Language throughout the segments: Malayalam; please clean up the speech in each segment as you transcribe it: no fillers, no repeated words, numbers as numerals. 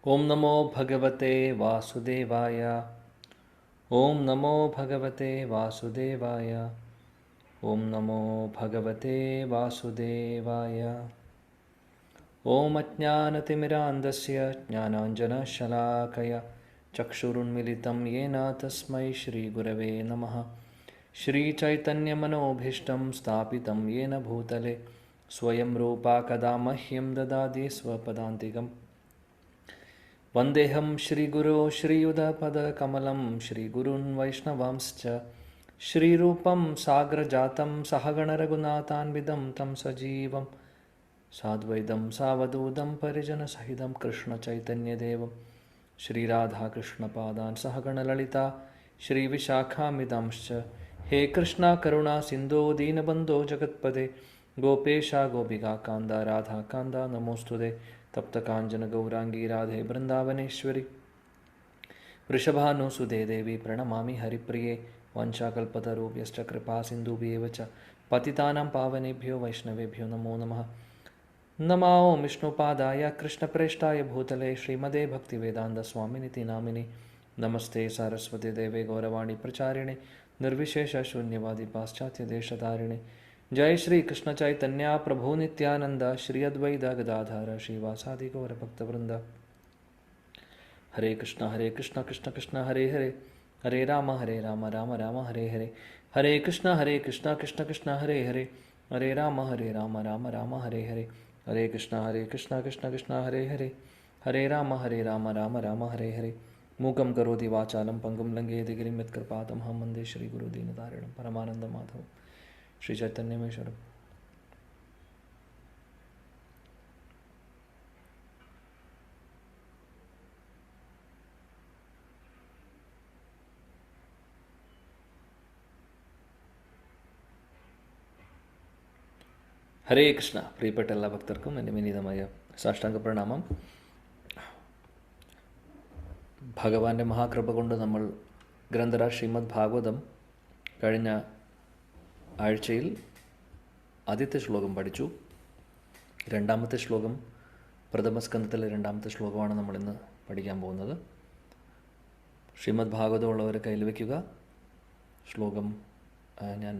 ओम नमो भगवते वासुदेवाय। ओम नमो भगवते वासुदेवाय। ओम नमो भगवते वासुदेवाय। ओम अज्ञानतिमिरान्धस्य ज्ञानाञ्जनशलाकया चक्षुरुन्मिलितं येन तस्मै श्रीगुरवे नमः। श्रीचैतन्यमनोभीष्टं स्थापितं येन भूतले स्वयं रूपा कदा मह्यं ददाति स्वपदान्तिकम्। वन्देऽहं श्रीगुरो श्रीयुधपदकमलं श्रीगुरून् वैष्णवांश्च श्रीरूपं साग्रजातं सहगणरघुनाथान्वितं तं सजीवं साद्वैतं सावधूतं परिजनसहितं कृष्णचैतन्यदेवं श्रीराधाकृष्णपादान् सहगणललिता श्रीविशाखामिदंश्च। हे कृष्णा करुणा सिन्धो दीनबन्धो जगत्पते गोपेशा गोपिकान्दा राधाकान्दा नमोऽस्तुते। तप्तकाञ्चनगौराङ्गी राधे वृन्दावनेश्वरि वृषभानुसुते देवी प्रणमामि हरिप्रिये। वंशाकल्पतरुभ्यश्च कृपासिन्धुभ्येव च पतितानां पावनेभ्यो वैष्णवेभ्यो नमो नमः। नमो विष्णुपादाय कृष्णप्रेष्ठाय भूतले श्रीमते भक्तिवेदान्तस्वामिनिति नामिने। नमस्ते सरस्वती देवे गौरवाणी प्रचारिणे निर्विशेषशून्यवादी पाश्चात्यदेशतारिणे। जय श्री कृष्ण चैतन्य प्रभु नित्यानंद श्री अद्वैत गदाधर श्रीवासादि गौरभक्तवृंद। हरे कृष्ण कृष्ण कृष्ण हरे हरे हरे राम राम राम हरे हरे। हरे कृष्ण कृष्ण कृष्ण हरे हरे हरे राम राम राम हरे हरे। हरे कृष्ण कृष्ण कृष्ण हरे हरे हरे राम राम राम हरे हरे। मूकं करोति वाचालं पंगुं लङ्घयति गिरिं यत्कृपातमहं वन्दे श्रीगुरुदीनतारिणं परमानन्दमाधवं श्रीचैतन्यमेश्वरम्। ഹരേ കൃഷ്ണ. പ്രിയപ്പെട്ട എല്ലാ ഭക്തർക്കും എൻ്റെ വിനീതമായ സാഷ്ടാംഗ പ്രണാമം. ഭഗവാന്റെ മഹാകൃപ കൊണ്ട് നമ്മൾ ഗ്രന്ഥരാജ് ശ്രീമദ് ഭാഗവതം കഴിഞ്ഞ ആഴ്ചയിൽ ആദ്യത്തെ ശ്ലോകം പഠിച്ചു. രണ്ടാമത്തെ ശ്ലോകം പ്രഥമസ്കന്ധത്തിലെ രണ്ടാമത്തെ ശ്ലോകമാണ് നമ്മളിന്ന് പഠിക്കാൻ പോകുന്നത്. ശ്രീമദ് ഭാഗവതം ഉള്ളവരെ കയ്യിൽ വയ്ക്കുക. ശ്ലോകം ഞാൻ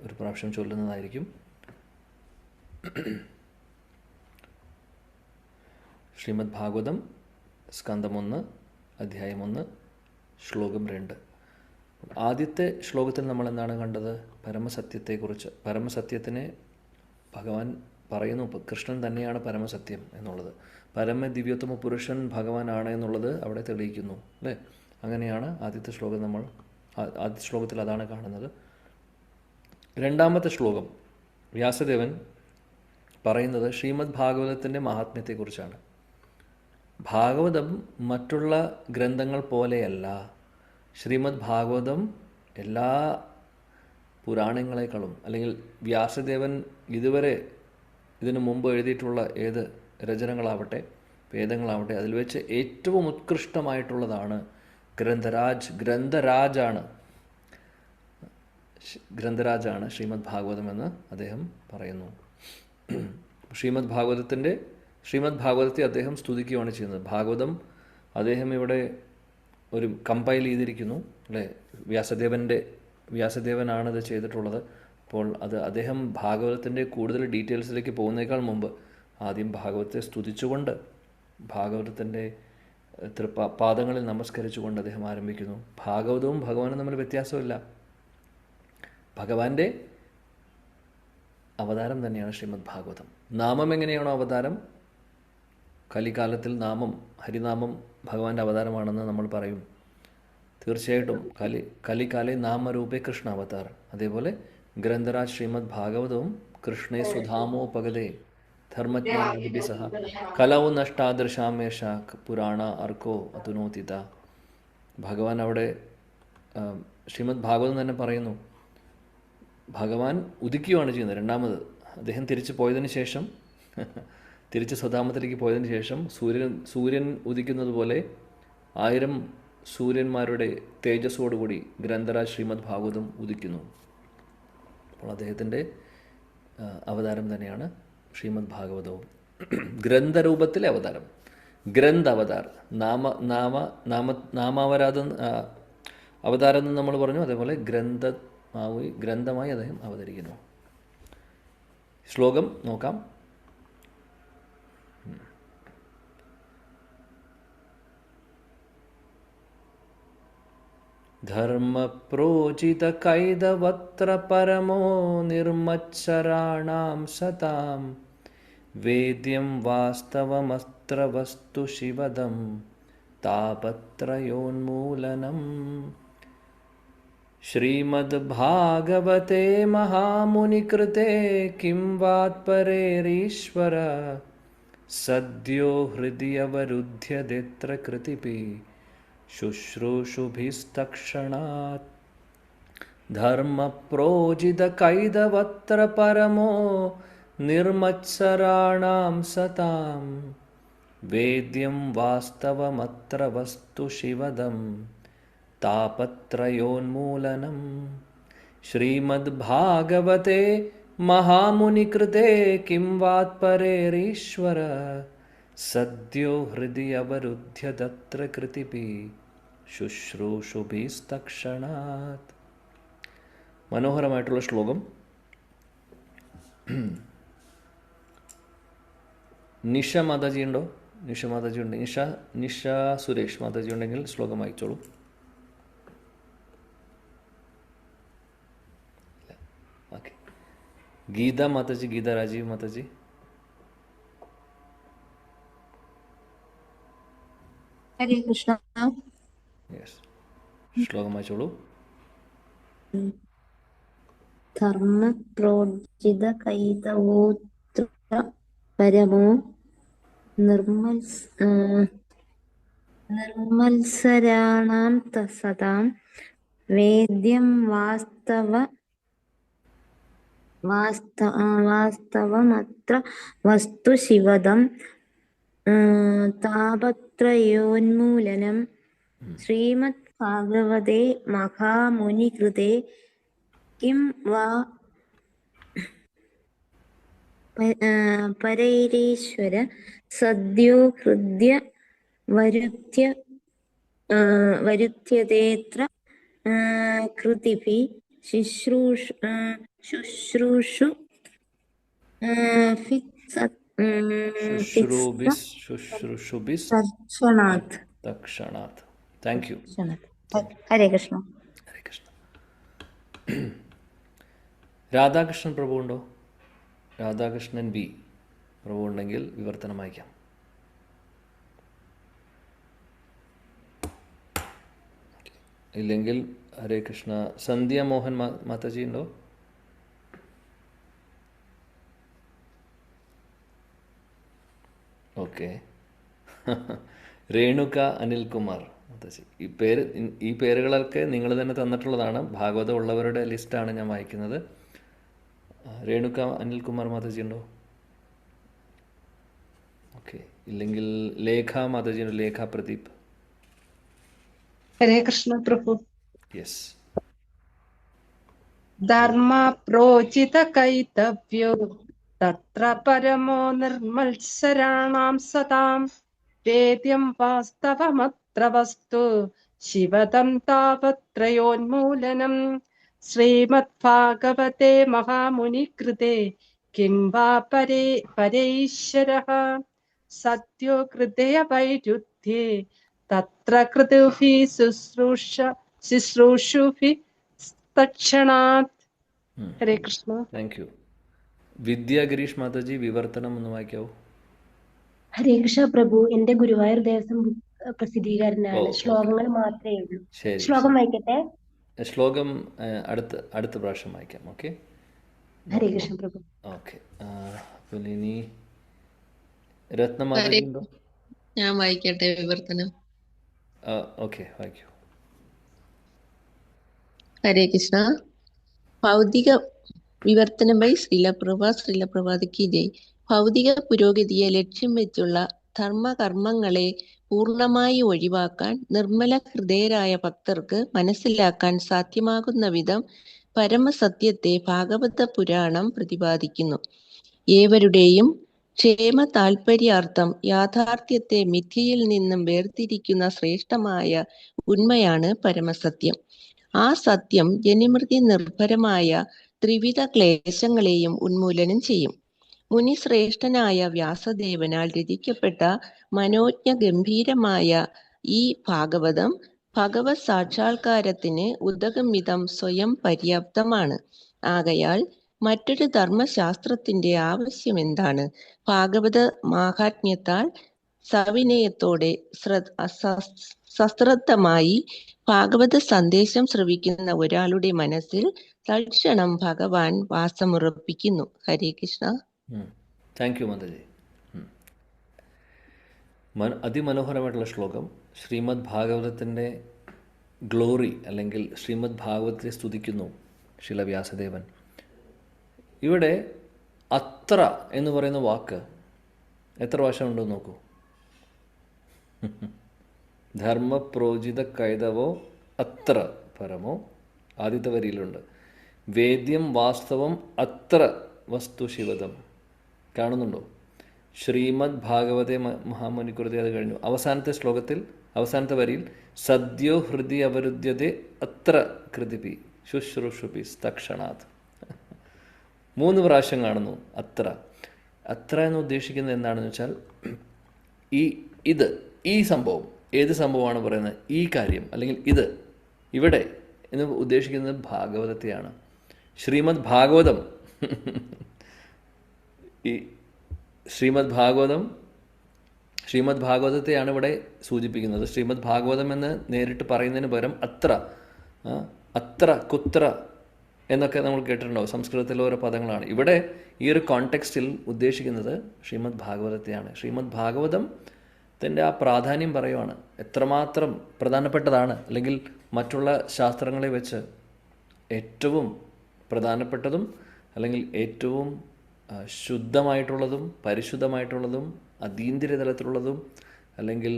ഒരു പ്രാവശ്യം ചൊല്ലുന്നതായിരിക്കും. ശ്രീമദ് ഭാഗവതം സ്കന്ധം 1 അധ്യായം 1 ശ്ലോകം 2. ആദ്യത്തെ ശ്ലോകത്തിൽ നമ്മൾ എന്താണ് കണ്ടത്? പരമസത്യത്തെക്കുറിച്ച്. പരമസത്യത്തിനെ ഭഗവാൻ പറയുന്നു, കൃഷ്ണൻ തന്നെയാണ് പരമസത്യം എന്നുള്ളത്. പരമദിവ്യോത്തമ പുരുഷൻ ഭഗവാനാണ് എന്നുള്ളത് അവിടെ തെളിയിക്കുന്നു അല്ലേ? അങ്ങനെയാണ് ആദ്യത്തെ ശ്ലോകം ആദ്യ ശ്ലോകത്തിൽ അതാണ് കാണുന്നത്. രണ്ടാമത്തെ ശ്ലോകം വ്യാസദേവൻ പറയുന്നത് ശ്രീമദ് ഭാഗവതത്തിൻ്റെ മഹാത്മ്യത്തെക്കുറിച്ചാണ്. ഭാഗവതം മറ്റുള്ള ഗ്രന്ഥങ്ങൾ പോലെയല്ല. ശ്രീമദ് ഭാഗവതം എല്ലാ പുരാണങ്ങളെക്കാളും, അല്ലെങ്കിൽ വ്യാസദേവൻ ഇതുവരെ ഇതിനു മുമ്പ് എഴുതിയിട്ടുള്ള ഏത് രചനകളാവട്ടെ വേദങ്ങളാവട്ടെ അതിൽ വെച്ച് ഏറ്റവും ഉത്കൃഷ്ടമായിട്ടുള്ളതാണ് ഗ്രന്ഥരാജാണ് ശ്രീമദ് ഭാഗവതം എന്ന് അദ്ദേഹം പറയുന്നു. ശ്രീമദ് ഭാഗവതത്തെ അദ്ദേഹം സ്തുതിക്കുകയാണ് ചെയ്യുന്നത്. ഭാഗവതം അദ്ദേഹം ഇവിടെ ഒരു കമ്പൈൽ ചെയ്തിരിക്കുന്നു അല്ലേ? വ്യാസദേവനാണ് ഇത് ചെയ്തിട്ടുള്ളത്. അപ്പോൾ അദ്ദേഹം ഭാഗവതത്തിൻ്റെ കൂടുതൽ ഡീറ്റെയിൽസിലേക്ക് പോകുന്നതിനേക്കാൾ മുമ്പ് ആദ്യം ഭാഗവതത്തെ സ്തുതിച്ചുകൊണ്ട് ഭാഗവതത്തിൻ്റെ പാദങ്ങളിൽ നമസ്കരിച്ചുകൊണ്ട് അദ്ദേഹം ആരംഭിക്കുന്നു. ഭാഗവതവും ഭഗവാനും തമ്മിൽ വ്യത്യാസമില്ല. ഭഗവാന്റെ അവതാരം തന്നെയാണ് ശ്രീമദ് ഭാഗവതം. നാമം എങ്ങനെയാണോ അവതാരം, കലികാലത്തിൽ ഹരിനാമം ഭഗവാന്റെ അവതാരമാണെന്ന് നമ്മൾ പറയും. തീർച്ചയായിട്ടും കലികാലെ നാമരൂപേ കൃഷ്ണ അവതാർ. അതേപോലെ ഗ്രന്ഥരാജ് ശ്രീമദ് ഭാഗവതവും കൃഷ്ണേ സുധാമോപഗതേ ധർമ്മജ്ഞാനാദിഭി സഹ കലൗ നഷ്ടാദർശാമേഷ പുരാണ അർക്കോ അതുനോതിത. ഭഗവാൻ അവിടെ ശ്രീമദ് ഭാഗവതം തന്നെ പറയുന്നു, ഭഗവാൻ ഉദിക്കുകയാണ് ചെയ്യുന്നത്. രണ്ടാമത് അദ്ദേഹം തിരിച്ച് സ്വധാമത്തിലേക്ക് പോയതിന് ശേഷം സൂര്യൻ ഉദിക്കുന്നത് പോലെ 1000 സൂര്യന്മാരുടെ തേജസ്സോടുകൂടി ഗ്രന്ഥരാജ് ശ്രീമദ് ഭാഗവതം ഉദിക്കുന്നു. അപ്പോൾ അദ്ദേഹത്തിൻ്റെ അവതാരം തന്നെയാണ് ശ്രീമദ് ഭാഗവതവും. ഗ്രന്ഥരൂപത്തിലെ അവതാരം. ഗ്രന്ഥ അവതാർ, നാമാവരാധം അവതാരം എന്ന് നമ്മൾ പറഞ്ഞു. അതേപോലെ ഗ്രന്ഥമായി അദ്ദേഹം അവതരിക്കുന്നു. ശ്ലോകം നോക്കാം. ധർമ്മപ്രോചിതകൈതവത്ര പരമോ നിർമ്മത്സരാണാം സതാം വേദ്യം വാസ്തവമസ്ത്ര വസ്തു ശിവദം താപത്രയോന്മൂലനം. ശ്രീമദ്ഭാഗവതേ മഹാമുനികൃതേ കിം വാത്പരേരീശ്വര സദ്യോ ഹൃദി അവരുധ്യതെത്ര കൃതിഭിः ശുശ്രൂഷുഭിസ്തക്ഷണാത്. ധർമ്മപ്രോചിതകൈതവത്ര പരമോ നിർമ്മത്സരാണാം സതാം വേദ്യം വാസ്തവമത്ര വസ്തു ശിവദം താപത്രയോന്മൂലനം. ശ്രീമദ്ഭാഗവതേ മഹാമുനികൃതേ കിം വാത്പരേരീശ്വര സദ്യോ ഹൃദി അവരുധ്യതത്ര കൃതിഭിः ശുശ്രൂഷുഭിസ്തക്ഷണാത്. മനോഹരമായിട്ടുള്ള ശ്ലോകം. നിഷ മാതാജി ഉണ്ടോ? നിഷ മാതാജി ഉണ്ട്. നിഷ സുരേഷ് മാതാജി ഉണ്ടെങ്കിൽ ശ്ലോകം വായിച്ചോളൂ. ഓക്കെ. ഗീത മാതാജി, ഗീത രാജീവ് മാതാജി. ഹരേ കൃഷ്ണ. യെസ്, ശ്ലോകം വായിച്ചോളൂ. ധർമ്മപ്രോചിതകൈതവോത്ര പരമോ നിർമ്മത്സരാണാം സതാം വേദ്യം വാസ്തവമത്ര വസ്തു ശിവദം താപത്രയോന്മൂലനം. ശ്രീമദ് ഭാഗവതേ മഹാമുനികൃതേ കിം വാ പരൈരീശ്വര സദ്യോ ഹൃദ്യ വരുത്യതേത്ര കൃതിഭിः തക്ഷണാത്. Thank you. ഹരേ കൃഷ്ണ. ഹരേ കൃഷ്ണ. രാധാകൃഷ്ണൻ പ്രഭു ഉണ്ടോ? രാധാകൃഷ്ണൻ ബി പ്രഭു ഉണ്ടെങ്കിൽ വിവർത്തനം വായിക്കാം. ഇല്ലെങ്കിൽ ഹരേ കൃഷ്ണ. സന്ധ്യ മോഹൻ മാതാജി ഉണ്ടോ? ഓക്കെ. രേണുക അനിൽകുമാർ മാതാജി. ഈ പേരുകളൊക്കെ നിങ്ങൾ തന്നെ തന്നിട്ടുള്ളതാണ്. ഭാഗവതം ഉള്ളവരുടെ ലിസ്റ്റാണ് ഞാൻ വായിക്കുന്നത്. രേണുക അനിൽകുമാർ മാതാജി ഉണ്ടോ? ഓക്കെ. ഇല്ലെങ്കിൽ ലേഖ മാതാജി ഉണ്ടോ? ലേഖ പ്രദീപ്. ഹരേ കൃഷ്ണ പ്രഭു. യെസ്. ധർമ്മ പ്രോചിത കൈതവ്യോ തത്ര പരമോ നിർമ്മത്സരാണാം സതാം വേദ്യം വാസ്തവമത്ര വസ്തു ശിവദം താപത്രയോന്മൂലനം. ശ്രീമദ് ഭാഗവതേ മഹാമുനികൃതേ കിം വാ പരൈശ്വരഃ സദ്യോ ഹൃദയ വൈരുദ്ധ്യേ തത്ര കൃതിഭിः ശുശ്രൂഷുഭിः തക്ഷണാത്. ഹരേ കൃഷ്ണ. Thank you. വിദ്യ ഗിരീഷ് മാതാജി വിവർത്തനം ഒന്ന് വായിക്കാവൂ. ഹരേ കൃഷ്ണ പ്രഭു. എന്റെ ഗുരുവായൂർ ദേവസ്വം പ്രസിദ്ധീകരണമാണ്. ശ്ലോകങ്ങൾ മാത്രമേ ഉള്ളൂ. ശ്ലോകം വായിക്കട്ടെ? ശ്ലോകം അടുത്ത പ്രാവശ്യം വായിക്കാം. ഓക്കെ. ഹരേ കൃഷ്ണ പ്രഭു. ഓക്കെ. ഇനി രത്നമാതാജി ഉണ്ടോ? ഞാൻ വായിക്കട്ടെ വിവർത്തനം? ഓക്കെ, വായിക്കൂ. ഹരേ കൃഷ്ണ. ഭൗതിക വിവർത്തനം ബൈ ശ്രീലപ്രഭാത് കി ജയ്. ഭൗതിക പുരോഗതിയെ ലക്ഷ്യം വെച്ചുള്ള ധർമ്മകർമ്മങ്ങളെ പൂർണ്ണമായി ഒഴിവാക്കാൻ നിർമ്മല ഹൃദയരായ ഭക്തർക്ക് മനസ്സിലാക്കാൻ സാധ്യമാകുന്ന വിധം പരമസത്യത്തെ ഭാഗവത പുരാണം പ്രതിപാദിക്കുന്നു. ഏവരുടെയും ക്ഷേമ താൽപര്യാർത്ഥം യാഥാർത്ഥ്യത്തെ മിഥ്യയിൽ നിന്നും വേർതിരിക്കുന്ന ശ്രേഷ്ഠമായ ഉണ്മയാണ് പരമസത്യം. ആ സത്യം ജനിമൃതി നിർഭരമായ ത്രിവിധ ക്ലേശങ്ങളെയും ഉന്മൂലനം ചെയ്യും. മുനിശ്രേഷ്ഠനായ വ്യാസദേവനാൽ രചിക്കപ്പെട്ട മനോജ്ഞ ഗംഭീരമായ ഈ ഭാഗവതം ഭഗവത് സാക്ഷാത്കാരത്തിന് ഉതകും വിധം സ്വയം പര്യാപ്തമാണ്. ആകയാൽ മറ്റൊരു ധർമ്മശാസ്ത്രത്തിന്റെ ആവശ്യം എന്താണ്? ഭാഗവത മാഹാത്മ്യത്താൽ സവിനയത്തോടെ സശ്രദ്ധമായി ഭാഗവത സന്ദേശം ശ്രവിക്കുന്ന ഒരാളുടെ മനസ്സിൽ തൽക്ഷണം ഭഗവാൻ വാസമുറപ്പിക്കുന്നു. ഹരേ കൃഷ്ണ. Thank you Mataji. അതിമനോഹരമായിട്ടുള്ള ശ്ലോകം. ശ്രീമദ് ഭാഗവതത്തിൻ്റെ ഗ്ലോറി അല്ലെങ്കിൽ ശ്രീമദ് ഭാഗവതത്തെ സ്തുതിക്കുന്നു ശ്രീല വ്യാസദേവൻ. ഇവിടെ അത്ര എന്ന് പറയുന്ന വാക്ക് എത്ര പ്രാവശ്യം ഉണ്ടെന്ന് നോക്കൂ. ധർമ്മപ്രോജിത കൈതവോ അത്ര പരമോ ആദ്യത്തെ വരിയിലുണ്ട്. വേദ്യം വാസ്തവം അത്ര വസ്തു ശിവദം. കാണുന്നുണ്ടോ? ശ്രീമദ് ഭാഗവതേ മഹാമുനികൃതി. അത് കഴിഞ്ഞു. അവസാനത്തെ ശ്ലോകത്തിൽ അവസാനത്തെ വരിയിൽ സദ്യോ ഹൃദി അവരുദ്ധ്യതേ അത്ര കൃതിപി ശുശ്രൂഷുപി തക്ഷണാത്. 3 പ്രാവശ്യം കാണുന്നു അത്ര. അത്ര എന്ന് ഉദ്ദേശിക്കുന്നത് എന്താണെന്ന് വെച്ചാൽ ഈ സംഭവം. ഏത് സംഭവമാണ് പറയുന്നത്? ഈ കാര്യം അല്ലെങ്കിൽ ഇത് ഇവിടെ എന്ന് ഉദ്ദേശിക്കുന്നത് ഭാഗവതത്തെയാണ്. ശ്രീമദ് ഭാഗവതം ഈ ശ്രീമദ് ഭാഗവതത്തെയാണ് ഇവിടെ സൂചിപ്പിക്കുന്നത്. ശ്രീമദ് ഭാഗവതം എന്ന് നേരിട്ട് പറയുന്നതിന് പകരം അത്ര കുത്ര എന്നൊക്കെ നമ്മൾ കേട്ടിട്ടുണ്ടാവും. സംസ്കൃതത്തിലെ ഓരോ പദങ്ങളാണ്. ഇവിടെ ഈ ഒരു കോണ്ടെക്സ്റ്റിൽ ഉദ്ദേശിക്കുന്നത് ശ്രീമദ് ഭാഗവതത്തെയാണ്. ശ്രീമദ് ഭാഗവതത്തിൻ്റെ ആ പ്രാധാന്യം പറയുവാണ്. എത്രമാത്രം പ്രധാനപ്പെട്ടതാണ്, അല്ലെങ്കിൽ മറ്റുള്ള ശാസ്ത്രങ്ങളെ വെച്ച് ഏറ്റവും പ്രധാനപ്പെട്ടതും അല്ലെങ്കിൽ ഏറ്റവും ശുദ്ധമായിട്ടുള്ളതും പരിശുദ്ധമായിട്ടുള്ളതും അതീന്ദ്രിയ തലത്തിലുള്ളതും അല്ലെങ്കിൽ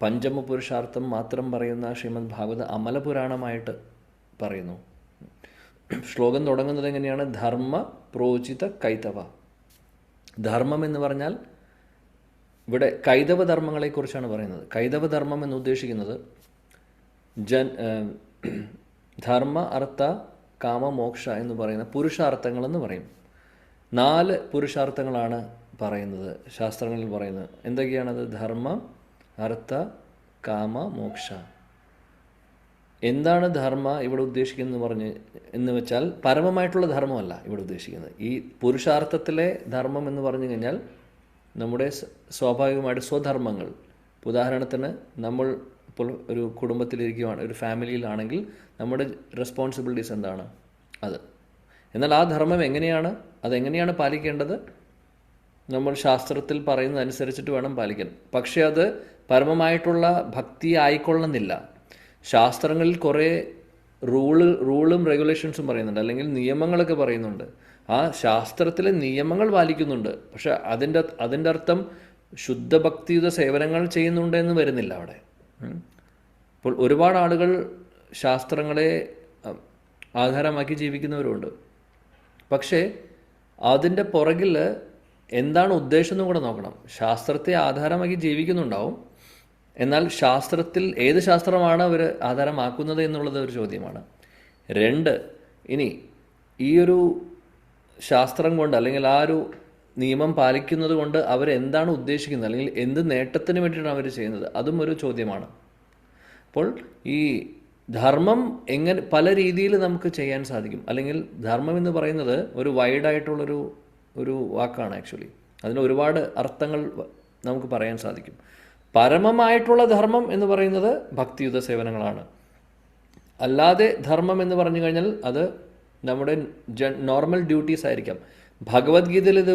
പഞ്ചമ പുരുഷാർത്ഥം മാത്രം പറയുന്ന ശ്രീമദ് ഭാഗവത അമലപുരാണമായിട്ട് പറയുന്നു. ശ്ലോകം തുടങ്ങുന്നത് എങ്ങനെയാണ്? ധർമ്മ പ്രോചിത കൈതവ. ധർമ്മം എന്ന് പറഞ്ഞാൽ ഇവിടെ കൈതവ ധർമ്മങ്ങളെക്കുറിച്ചാണ് പറയുന്നത്. കൈതവ ധർമ്മം എന്ന് ഉദ്ദേശിക്കുന്നത് ധർമ്മ അർത്ഥ കാമ മോക്ഷ എന്ന് പറയുന്ന പുരുഷാർത്ഥങ്ങളെന്ന് പറയും. 4 പുരുഷാർത്ഥങ്ങളാണ് പറയുന്നത്, ശാസ്ത്രങ്ങളിൽ പറയുന്നത്. എന്തൊക്കെയാണത്? ധർമ്മ അർത്ഥ കാമ മോക്ഷ. എന്താണ് ധർമ്മ ഇവിടെ ഉദ്ദേശിക്കുന്നത് എന്ന് വെച്ചാൽ പരമമായിട്ടുള്ള ധർമ്മമല്ല ഇവിടെ ഉദ്ദേശിക്കുന്നത്. ഈ പുരുഷാർത്ഥത്തിലെ ധർമ്മം എന്ന് പറഞ്ഞു കഴിഞ്ഞാൽ നമ്മുടെ സ്വാഭാവികമായിട്ട് സ്വധർമ്മങ്ങൾ. ഉദാഹരണത്തിന് നമ്മൾ ഇപ്പോൾ ഒരു കുടുംബത്തിലിരിക്കുകയാണ്, ഒരു ഫാമിലിയിലാണെങ്കിൽ നമ്മുടെ റെസ്പോൺസിബിലിറ്റീസ് എന്താണ്? അത്. എന്നാൽ ആ ധർമ്മം അതെങ്ങനെയാണ് പാലിക്കേണ്ടത്? നമ്മൾ ശാസ്ത്രത്തിൽ പറയുന്നതനുസരിച്ചിട്ട് വേണം പാലിക്കാൻ. പക്ഷേ അത് പരമമായിട്ടുള്ള ഭക്തി ആയിക്കൊള്ളുന്നില്ല. ശാസ്ത്രങ്ങളിൽ കുറേ റൂളും റെഗുലേഷൻസും പറയുന്നുണ്ട്, അല്ലെങ്കിൽ നിയമങ്ങളൊക്കെ പറയുന്നുണ്ട്. ആ ശാസ്ത്രത്തിലെ നിയമങ്ങൾ പാലിക്കുന്നുണ്ട്. പക്ഷെ അതിൻ്റെ അർത്ഥം ശുദ്ധഭക്തിയുത സേവനങ്ങൾ ചെയ്യുന്നുണ്ട് എന്ന് വരുന്നില്ല അവിടെ. ഇപ്പോൾ ഒരുപാട് ആളുകൾ ശാസ്ത്രങ്ങളെ ആധാരമാക്കി ജീവിക്കുന്നവരുണ്ട്. പക്ഷേ അതിൻ്റെ പുറകിൽ എന്താണ് ഉദ്ദേശം എന്നും കൂടെ നോക്കണം. ശാസ്ത്രത്തെ ആധാരമാക്കി ജീവിക്കുന്നുണ്ടാവും, എന്നാൽ ശാസ്ത്രത്തിൽ ഏത് ശാസ്ത്രമാണ് അവർ ആധാരമാക്കുന്നത് എന്നുള്ളത് ഒരു ചോദ്യമാണ്. 2, ഇനി ഈ ഒരു ശാസ്ത്രം കൊണ്ട് അല്ലെങ്കിൽ ആ ഒരു നിയമം പാലിക്കുന്നത് കൊണ്ട് അവരെന്താണ് ഉദ്ദേശിക്കുന്നത്, അല്ലെങ്കിൽ എന്ത് നേട്ടത്തിന് വേണ്ടിയിട്ടാണ് അവർ ചെയ്യുന്നത്, അതും ഒരു ചോദ്യമാണ്. അപ്പോൾ ഈ ധർമ്മം എങ്ങനെ പല രീതിയിൽ നമുക്ക് ചെയ്യാൻ സാധിക്കും. അല്ലെങ്കിൽ ധർമ്മം എന്ന് പറയുന്നത് ഒരു വൈഡായിട്ടുള്ളൊരു വാക്കാണ്. ആക്ച്വലി അതിന് ഒരുപാട് അർത്ഥങ്ങൾ നമുക്ക് പറയാൻ സാധിക്കും. പരമമായിട്ടുള്ള ധർമ്മം എന്ന് പറയുന്നത് ഭക്തിയുത സേവനങ്ങളാണ്. അല്ലാതെ ധർമ്മം എന്ന് പറഞ്ഞു കഴിഞ്ഞാൽ അത് നമ്മുടെ നോർമൽ ഡ്യൂട്ടീസ് ആയിരിക്കാം. ഭഗവത്ഗീതയിൽ ഇത്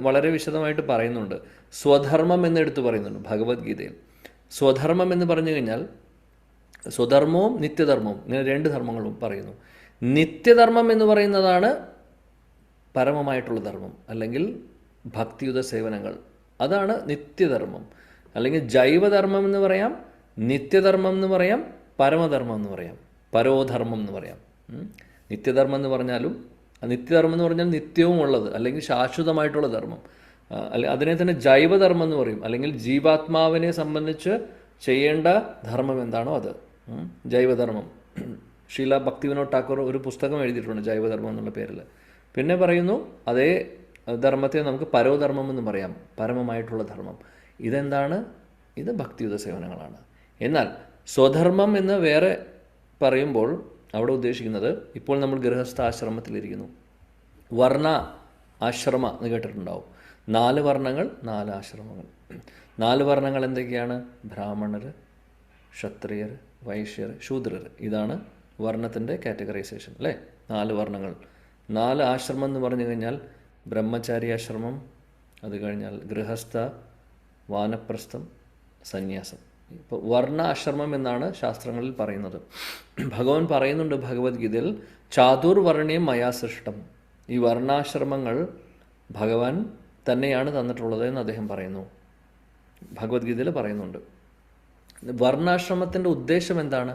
വളരെ വിശദമായിട്ട് പറയുന്നുണ്ട്. സ്വധർമ്മം എന്നെടുത്ത് പറയുന്നുണ്ട് ഭഗവത്ഗീതയിൽ. സ്വധർമ്മം എന്ന് പറഞ്ഞു കഴിഞ്ഞാൽ സ്വധർമ്മവും നിത്യധർമ്മവും, ഇങ്ങനെ 2 ധർമ്മങ്ങളും പറയുന്നു. നിത്യധർമ്മം എന്ന് പറയുന്നതാണ് പരമമായിട്ടുള്ള ധർമ്മം, അല്ലെങ്കിൽ ഭക്തിയുത സേവനങ്ങൾ. അതാണ് നിത്യധർമ്മം. അല്ലെങ്കിൽ ജൈവധർമ്മം എന്ന് പറയാം, നിത്യധർമ്മം എന്ന് പറയാം, പരമധർമ്മം എന്ന് പറയാം, പരോധർമ്മം എന്ന് പറയാം. നിത്യധർമ്മം എന്ന് പറഞ്ഞാലും, നിത്യധർമ്മം എന്ന് പറഞ്ഞാൽ നിത്യവും ഉള്ളത് അല്ലെങ്കിൽ ശാശ്വതമായിട്ടുള്ള ധർമ്മം. അല്ലെ അതിനെ തന്നെ ജൈവധർമ്മം എന്ന് പറയും. അല്ലെങ്കിൽ ജീവാത്മാവിനെ സംബന്ധിച്ച് ചെയ്യേണ്ട ധർമ്മം എന്താണോ അത്, ജൈവധർമ്മം. ശീല ഭക്തിവിനോദ് ടാക്കൂർ ഒരു പുസ്തകം എഴുതിയിട്ടുണ്ട് ജൈവധർമ്മം എന്നുള്ള പേരിൽ. പിന്നെ പറയുന്നു അതേ ധർമ്മത്തെ നമുക്ക് പരോധർമ്മം എന്ന് പറയാം, പരമമായിട്ടുള്ള ധർമ്മം. ഇതെന്താണ്? ഇത് ഭക്തിയുത സേവനങ്ങളാണ്. എന്നാൽ സ്വധർമ്മം എന്ന് വേറെ പറയുമ്പോൾ അവിടെ ഉദ്ദേശിക്കുന്നത്, ഇപ്പോൾ നമ്മൾ ഗൃഹസ്ഥാശ്രമത്തിലിരിക്കുന്നു, വർണ്ണ ആശ്രമ എന്ന് കേട്ടിട്ടുണ്ടാവും. 4 വർണ്ണങ്ങൾ 4 ആശ്രമങ്ങൾ. 4 വർണ്ണങ്ങൾ എന്തൊക്കെയാണ്? ബ്രാഹ്മണർ, ക്ഷത്രിയർ, വൈശ്യർ, ശൂദ്രർ. ഇതാണ് വർണ്ണത്തിൻ്റെ കാറ്റഗറൈസേഷൻ അല്ലേ? 4 വർണ്ണങ്ങൾ. 4 ആശ്രമം എന്ന് പറഞ്ഞു കഴിഞ്ഞാൽ ബ്രഹ്മചാരി ആശ്രമം, അത് കഴിഞ്ഞാൽ ഗൃഹസ്ഥ, വാനപ്രസ്ഥം, സന്യാസം. ഇപ്പോൾ വർണ്ണ ആശ്രമം എന്നാണ് ശാസ്ത്രങ്ങളിൽ പറയുന്നത്. ഭഗവാൻ പറയുന്നുണ്ട് ഭഗവത്ഗീതയിൽ, ചാതുർവർണ്ണയം മയാ സൃഷ്ടം. ഈ വർണ്ണാശ്രമങ്ങൾ ഭഗവാൻ തന്നെയാണ് തന്നിട്ടുള്ളത് എന്ന് അദ്ദേഹം പറയുന്നു, ഭഗവത്ഗീതയിൽ പറയുന്നുണ്ട്. വർണ്ണാശ്രമത്തിൻ്റെ ഉദ്ദേശം എന്താണ്?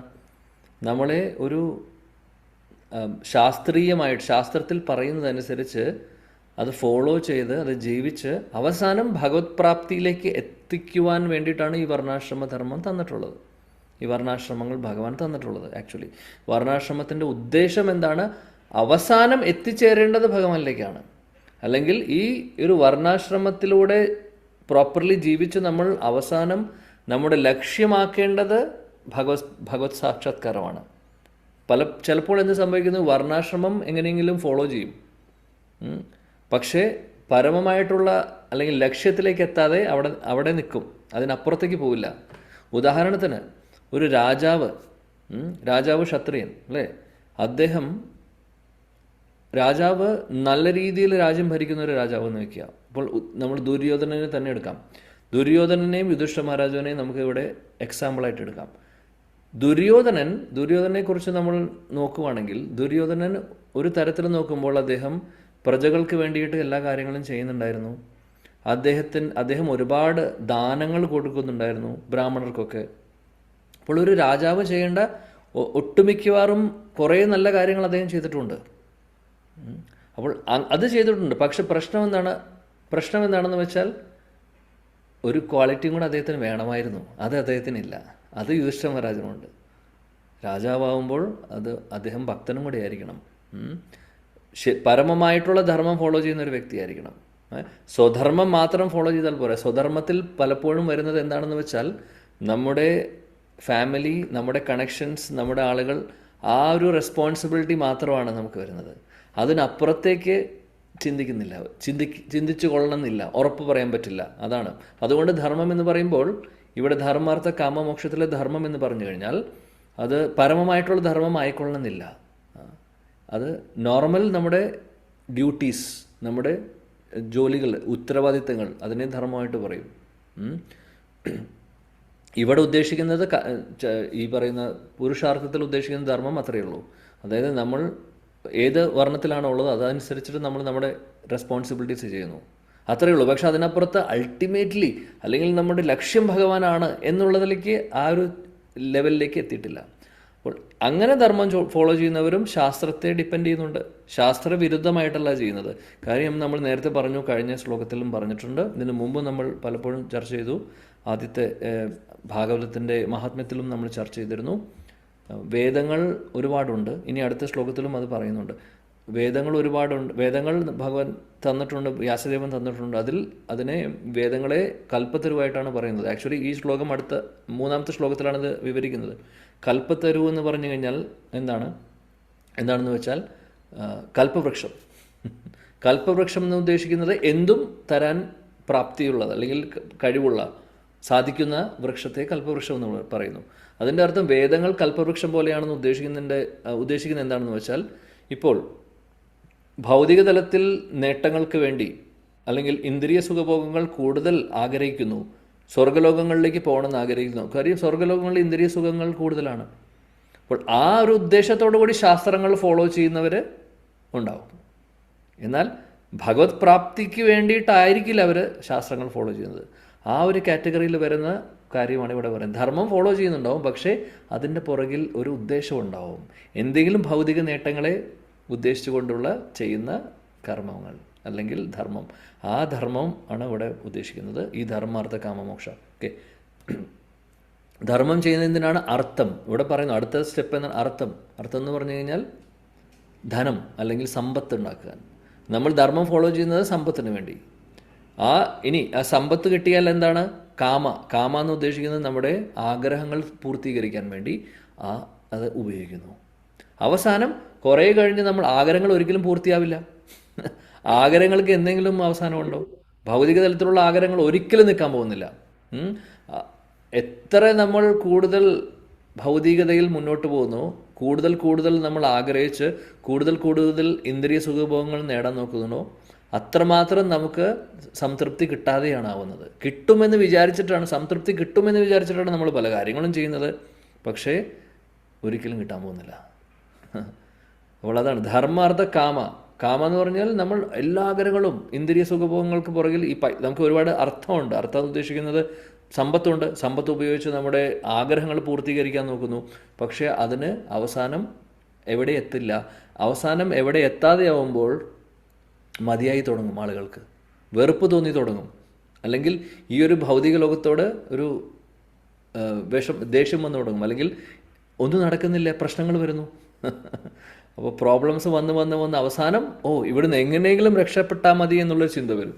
നമ്മളെ ഒരു ശാസ്ത്രീയമായിട്ട്, ശാസ്ത്രത്തിൽ പറയുന്നതനുസരിച്ച് അത് ഫോളോ ചെയ്ത് അത് ജീവിച്ച് അവസാനം ഭഗവത് പ്രാപ്തിയിലേക്ക് എത്തിക്കുവാൻ വേണ്ടിയിട്ടാണ് ഈ വർണ്ണാശ്രമ ധർമ്മം തന്നിട്ടുള്ളത്, ഈ വർണ്ണാശ്രമങ്ങൾ ഭഗവാൻ തന്നിട്ടുള്ളത്. ആക്ച്വലി വർണ്ണാശ്രമത്തിൻ്റെ ഉദ്ദേശം എന്താണ്? അവസാനം എത്തിച്ചേരേണ്ടത് ഭഗവാനിലേക്കാണ്. അല്ലെങ്കിൽ ഈ ഒരു വർണ്ണാശ്രമത്തിലൂടെ പ്രോപ്പർലി ജീവിച്ച് നമ്മൾ അവസാനം നമ്മുടെ ലക്ഷ്യമാക്കേണ്ടത് ഭഗവത് സാക്ഷാത്കാരമാണ്. ചിലപ്പോൾ എന്ത് സംഭവിക്കുന്നു? വർണ്ണാശ്രമം എങ്ങനെയെങ്കിലും ഫോളോ ചെയ്യും, പക്ഷേ പരമമായിട്ടുള്ള അല്ലെങ്കിൽ ലക്ഷ്യത്തിലേക്ക് എത്താതെ അവിടെ നിൽക്കും, അതിനപ്പുറത്തേക്ക് പോവില്ല. ഉദാഹരണത്തിന് ഒരു രാജാവ് ക്ഷത്രിയൻ അല്ലേ? രാജാവ് നല്ല രീതിയിൽ രാജ്യം ഭരിക്കുന്ന ഒരു രാജാവ് എന്ന് വയ്ക്കുക. അപ്പോൾ നമ്മൾ ദുര്യോധനനെ തന്നെ എടുക്കാം. ദുര്യോധനനെയും യുധിഷ്ഠിര മഹാരാജാവിനെയും നമുക്ക് ഇവിടെ എക്സാമ്പിളായിട്ട് എടുക്കാം. ദുര്യോധനനെ കുറിച്ച് നമ്മൾ നോക്കുവാണെങ്കിൽ, ദുര്യോധനൻ ഒരു തരത്തിൽ നോക്കുമ്പോൾ അദ്ദേഹം പ്രജകൾക്ക് വേണ്ടിയിട്ട് എല്ലാ കാര്യങ്ങളും ചെയ്യുന്നുണ്ടായിരുന്നു. അദ്ദേഹം ഒരുപാട് ദാനങ്ങൾ കൊടുക്കുന്നുണ്ടായിരുന്നു ബ്രാഹ്മണർക്കൊക്കെ. അപ്പോൾ ഒരു രാജാവ് ചെയ്യേണ്ട ഒട്ടുമിക്കവാറും കുറേ നല്ല കാര്യങ്ങൾ അദ്ദേഹം ചെയ്തിട്ടുണ്ട്. അപ്പോൾ അത് ചെയ്തിട്ടുണ്ട്. പക്ഷെ പ്രശ്നം എന്താണെന്ന് വെച്ചാൽ ഒരു ക്വാളിറ്റിയും കൂടെ അദ്ദേഹത്തിന് വേണമായിരുന്നു, അത് അദ്ദേഹത്തിനില്ല. അത് യുധിഷ്ഠിര മഹാരാജനുണ്ട്. രാജാവാകുമ്പോൾ അത് അദ്ദേഹം ഭക്തനും കൂടെ ആയിരിക്കണം, പരമമായിട്ടുള്ള ധർമ്മം ഫോളോ ചെയ്യുന്ന ഒരു വ്യക്തിയായിരിക്കണം. സ്വധർമ്മം മാത്രം ഫോളോ ചെയ്താൽ പോരാ. സ്വധർമ്മത്തിൽ പലപ്പോഴും വരുന്നത് എന്താണെന്ന് വെച്ചാൽ നമ്മുടെ ഫാമിലി, നമ്മുടെ കണക്ഷൻസ്, നമ്മുടെ ആളുകൾ, ആ ഒരു റെസ്പോൺസിബിലിറ്റി മാത്രമാണ് നമുക്ക് വരുന്നത്. അതിനപ്പുറത്തേക്ക് ചിന്തിച്ചു കൊള്ളണമെന്നില്ല, ഉറപ്പ് പറയാൻ പറ്റില്ല. അതാണ്. അതുകൊണ്ട് ധർമ്മം എന്ന് പറയുമ്പോൾ ഇവിടെ ധർമാർത്ഥ കാമമോക്ഷത്തിലെ ധർമ്മം എന്ന് പറഞ്ഞു കഴിഞ്ഞാൽ അത് പരമമായിട്ടുള്ള ധർമ്മം ആയിക്കൊള്ളണമെന്നില്ല. അത് നോർമൽ നമ്മുടെ ഡ്യൂട്ടീസ്, നമ്മുടെ ജോലികൾ, ഉത്തരവാദിത്തങ്ങൾ, അതിനെ ധർമ്മമായിട്ട് പറയും. ഇവിടെ ഉദ്ദേശിക്കുന്നത് ഈ പറയുന്ന പുരുഷാർത്ഥത്തിൽ ഉദ്ദേശിക്കുന്ന ധർമ്മം അത്രയേ ഉള്ളൂ. അതായത് നമ്മൾ ഏത് വർണ്ണത്തിലാണോ ഉള്ളത് അതനുസരിച്ചിട്ട് നമ്മൾ നമ്മുടെ റെസ്പോൺസിബിലിറ്റീസ് ചെയ്യുന്നു, അത്രയേ ഉള്ളൂ. പക്ഷെ അതിനപ്പുറത്ത് അൾട്ടിമേറ്റ്ലി അല്ലെങ്കിൽ നമ്മുടെ ലക്ഷ്യം ഭഗവാനാണ് എന്നുള്ളതിലേക്ക് ആ ഒരു ലെവലിലേക്ക് എത്തിയിട്ടില്ല. അപ്പോൾ അങ്ങനെ ധർമ്മം ഫോളോ ചെയ്യുന്നവരും ശാസ്ത്രത്തെ ഡിപ്പെൻഡ് ചെയ്യുന്നുണ്ട്, ശാസ്ത്രവിരുദ്ധമായിട്ടല്ല ചെയ്യുന്നത്. കാര്യം നമ്മൾ നേരത്തെ പറഞ്ഞു, കഴിഞ്ഞ ശ്ലോകത്തിലും പറഞ്ഞിട്ടുണ്ട്, ഇതിനു മുമ്പ് നമ്മൾ പലപ്പോഴും ചർച്ച ചെയ്തു. ആദ്യത്തെ ഭാഗവതത്തിൻ്റെ മഹാത്മ്യത്തിലും നമ്മൾ ചർച്ച ചെയ്തിരുന്നു. വേദങ്ങൾ ഒരുപാടുണ്ട്, ഇനി അടുത്ത ശ്ലോകത്തിലും അത് പറയുന്നുണ്ട്. വേദങ്ങൾ ഒരുപാടുണ്ട്, വേദങ്ങൾ ഭഗവാൻ തന്നിട്ടുണ്ട്, വ്യാസദേവൻ തന്നിട്ടുണ്ട്. അതിനെ വേദങ്ങളെ കൽപ്പത്തരുവായിട്ടാണ് പറയുന്നത്. ആക്ച്വലി ഈ ശ്ലോകം അടുത്ത 3-ാമത്തെ ശ്ലോകത്തിലാണ് ഇത് വിവരിക്കുന്നത്. കൽപ്പത്തരു എന്ന് പറഞ്ഞു കഴിഞ്ഞാൽ എന്താണെന്ന് വെച്ചാൽ കൽപ്പവൃക്ഷം. കൽപ്പവൃക്ഷം എന്ന് ഉദ്ദേശിക്കുന്നത് എന്തും തരാൻ പ്രാപ്തിയുള്ളത് അല്ലെങ്കിൽ കഴിവുള്ള, സാധിക്കുന്ന വൃക്ഷത്തെ കൽപ്പവൃക്ഷം എന്ന് പറയുന്നു. അതിൻ്റെ അർത്ഥം വേദങ്ങൾ കൽപ്പവൃക്ഷം പോലെയാണെന്ന് ഉദ്ദേശിക്കുന്നത് എന്താണെന്ന് വെച്ചാൽ, ഇപ്പോൾ ഭൗതിക തലത്തിൽ നേട്ടങ്ങൾക്ക് വേണ്ടി അല്ലെങ്കിൽ ഇന്ദ്രിയ സുഖഭോഗങ്ങൾ കൂടുതൽ ആഗ്രഹിക്കുന്നു, സ്വർഗ്ഗലോകങ്ങളിലേക്ക് പോകണമെന്ന് ആഗ്രഹിക്കുന്നു. കാര്യം സ്വർഗ്ഗലോകങ്ങളിൽ ഇന്ദ്രിയ സുഖങ്ങൾ കൂടുതലാണ്. അപ്പോൾ ആ ഒരു ഉദ്ദേശത്തോടു കൂടി ശാസ്ത്രങ്ങൾ ഫോളോ ചെയ്യുന്നവർ ഉണ്ടാവും. എന്നാൽ ഭഗവത് പ്രാപ്തിക്ക് വേണ്ടിയിട്ടായിരിക്കില്ല അവർ ശാസ്ത്രങ്ങൾ ഫോളോ ചെയ്യുന്നത്. ആ ഒരു കാറ്റഗറിയിൽ വരുന്ന കാര്യമാണ് ഇവിടെ പറയുന്നത്. ധർമ്മം ഫോളോ ചെയ്യുന്നുണ്ടാവും, പക്ഷേ അതിൻ്റെ പുറകിൽ ഒരു ഉദ്ദേശം ഉണ്ടാവും, എന്തെങ്കിലും ഭൗതിക നേട്ടങ്ങളെ ഉദ്ദേശിച്ചുകൊണ്ടുള്ള ചെയ്യുന്ന കർമ്മങ്ങൾ. അല്ലെങ്കിൽ ധർമ്മം. ആ ധർമ്മം ആണ് ഇവിടെ ഉദ്ദേശിക്കുന്നത്, ഈ ധർമാർത്ഥ കാമമോക്ഷ. ഓക്കെ, ധർമ്മം ചെയ്യുന്നതിനാണ് അർത്ഥം ഇവിടെ പറയുന്നു. അടുത്ത സ്റ്റെപ്പ് എന്നാണ് അർത്ഥം. അർത്ഥം എന്ന് പറഞ്ഞു കഴിഞ്ഞാൽ ധനം അല്ലെങ്കിൽ സമ്പത്ത് ഉണ്ടാക്കുക. നമ്മൾ ധർമ്മം ഫോളോ ചെയ്യുന്നത് സമ്പത്തിന് വേണ്ടി. ഇനി ആ സമ്പത്ത് കിട്ടിയാൽ എന്താണ്? കാമ എന്ന് ഉദ്ദേശിക്കുന്നത് നമ്മുടെ ആഗ്രഹങ്ങൾ പൂർത്തീകരിക്കാൻ വേണ്ടി അത് ഉപയോഗിക്കുന്നു. അവസാനം കുറേ കഴിഞ്ഞ് നമ്മൾ ആഗ്രഹങ്ങൾ ഒരിക്കലും പൂർത്തിയാവില്ല. ആഗ്രഹങ്ങൾക്ക് എന്തെങ്കിലും അവസാനമുണ്ടോ? ഭൗതിക തലത്തിലുള്ള ആഗ്രഹങ്ങൾ ഒരിക്കലും നിൽക്കാൻ പോകുന്നില്ല. എത്ര നമ്മൾ കൂടുതൽ ഭൗതികതയിൽ മുന്നോട്ട് പോകുന്നു, കൂടുതൽ നമ്മൾ ആഗ്രഹിച്ച് കൂടുതൽ ഇന്ദ്രിയ സുഖഭോഗങ്ങൾ നേടാൻ നോക്കുന്നുണ്ടോ, അത്രമാത്രം നമുക്ക് സംതൃപ്തി കിട്ടാതെയാണ് ആവുന്നത്. സംതൃപ്തി കിട്ടുമെന്ന് വിചാരിച്ചിട്ടാണ് നമ്മൾ പല കാര്യങ്ങളും ചെയ്യുന്നത്. പക്ഷേ ഒരിക്കലും കിട്ടാൻ പോകുന്നില്ല. അപ്പോൾ അതാണ് ധർമാർത്ഥ കാമ എന്ന് പറഞ്ഞാൽ നമ്മൾ എല്ലാ ആഗ്രഹങ്ങളും ഇന്ദ്രിയ സുഖഭോഗങ്ങൾക്ക് പുറകിൽ നമുക്ക് ഒരുപാട് അർത്ഥമുണ്ട്. അർത്ഥം ഉദ്ദേശിക്കുന്നത് സമ്പത്തുണ്ട്. സമ്പത്ത് ഉപയോഗിച്ച് നമ്മുടെ ആഗ്രഹങ്ങൾ പൂർത്തീകരിക്കാൻ നോക്കുന്നു. പക്ഷേ അതിന് അവസാനം എവിടെ എത്തില്ല. അവസാനം എവിടെ എത്താതെയാവുമ്പോൾ മതിയായി തുടങ്ങും, ആളുകൾക്ക് വെറുപ്പ് തോന്നി തുടങ്ങും. അല്ലെങ്കിൽ ഈ ഒരു ഭൗതിക ലോകത്തോട് ഒരു ദേഷ്യം വന്നു തുടങ്ങും. അല്ലെങ്കിൽ ഒന്നും നടക്കുന്നില്ല, പ്രശ്നങ്ങൾ വരുന്നു. അപ്പോൾ പ്രോബ്ലംസ് വന്ന് അവസാനം ഇവിടുന്ന് എങ്ങനെയെങ്കിലും രക്ഷപ്പെട്ടാൽ മതി എന്നുള്ളൊരു ചിന്ത വരും.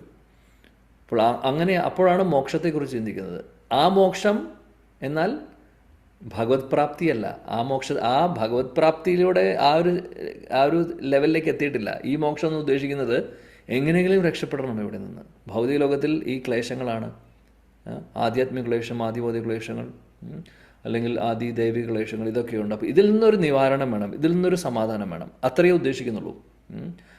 അപ്പോഴാണ് മോക്ഷത്തെക്കുറിച്ച് ചിന്തിക്കുന്നത്. ആ മോക്ഷം എന്നാൽ ഭഗവത് പ്രാപ്തിയല്ല. ആ ഭഗവത് പ്രാപ്തിയിലൂടെ ആ ഒരു ലെവലിലേക്ക് എത്തിയിട്ടില്ല. ഈ മോക്ഷം എന്ന് ഉദ്ദേശിക്കുന്നത് എങ്ങനെയെങ്കിലും രക്ഷപ്പെടണം ഇവിടെ നിന്ന്. ഭൗതിക ലോകത്തിൽ ഈ ക്ലേശങ്ങളാണ്, ആധ്യാത്മിക ക്ലേശം, ആദിഭൗതിക ക്ലേശങ്ങൾ, അല്ലെങ്കിൽ ആദി ദൈവിക ക്ലേശങ്ങൾ, ഇതൊക്കെയുണ്ട്. അപ്പോൾ ഇതിൽ നിന്നൊരു നിവാരണം വേണം, ഇതിൽ നിന്നൊരു സമാധാനം വേണം, അത്രയേ ഉദ്ദേശിക്കുന്നുള്ളൂ.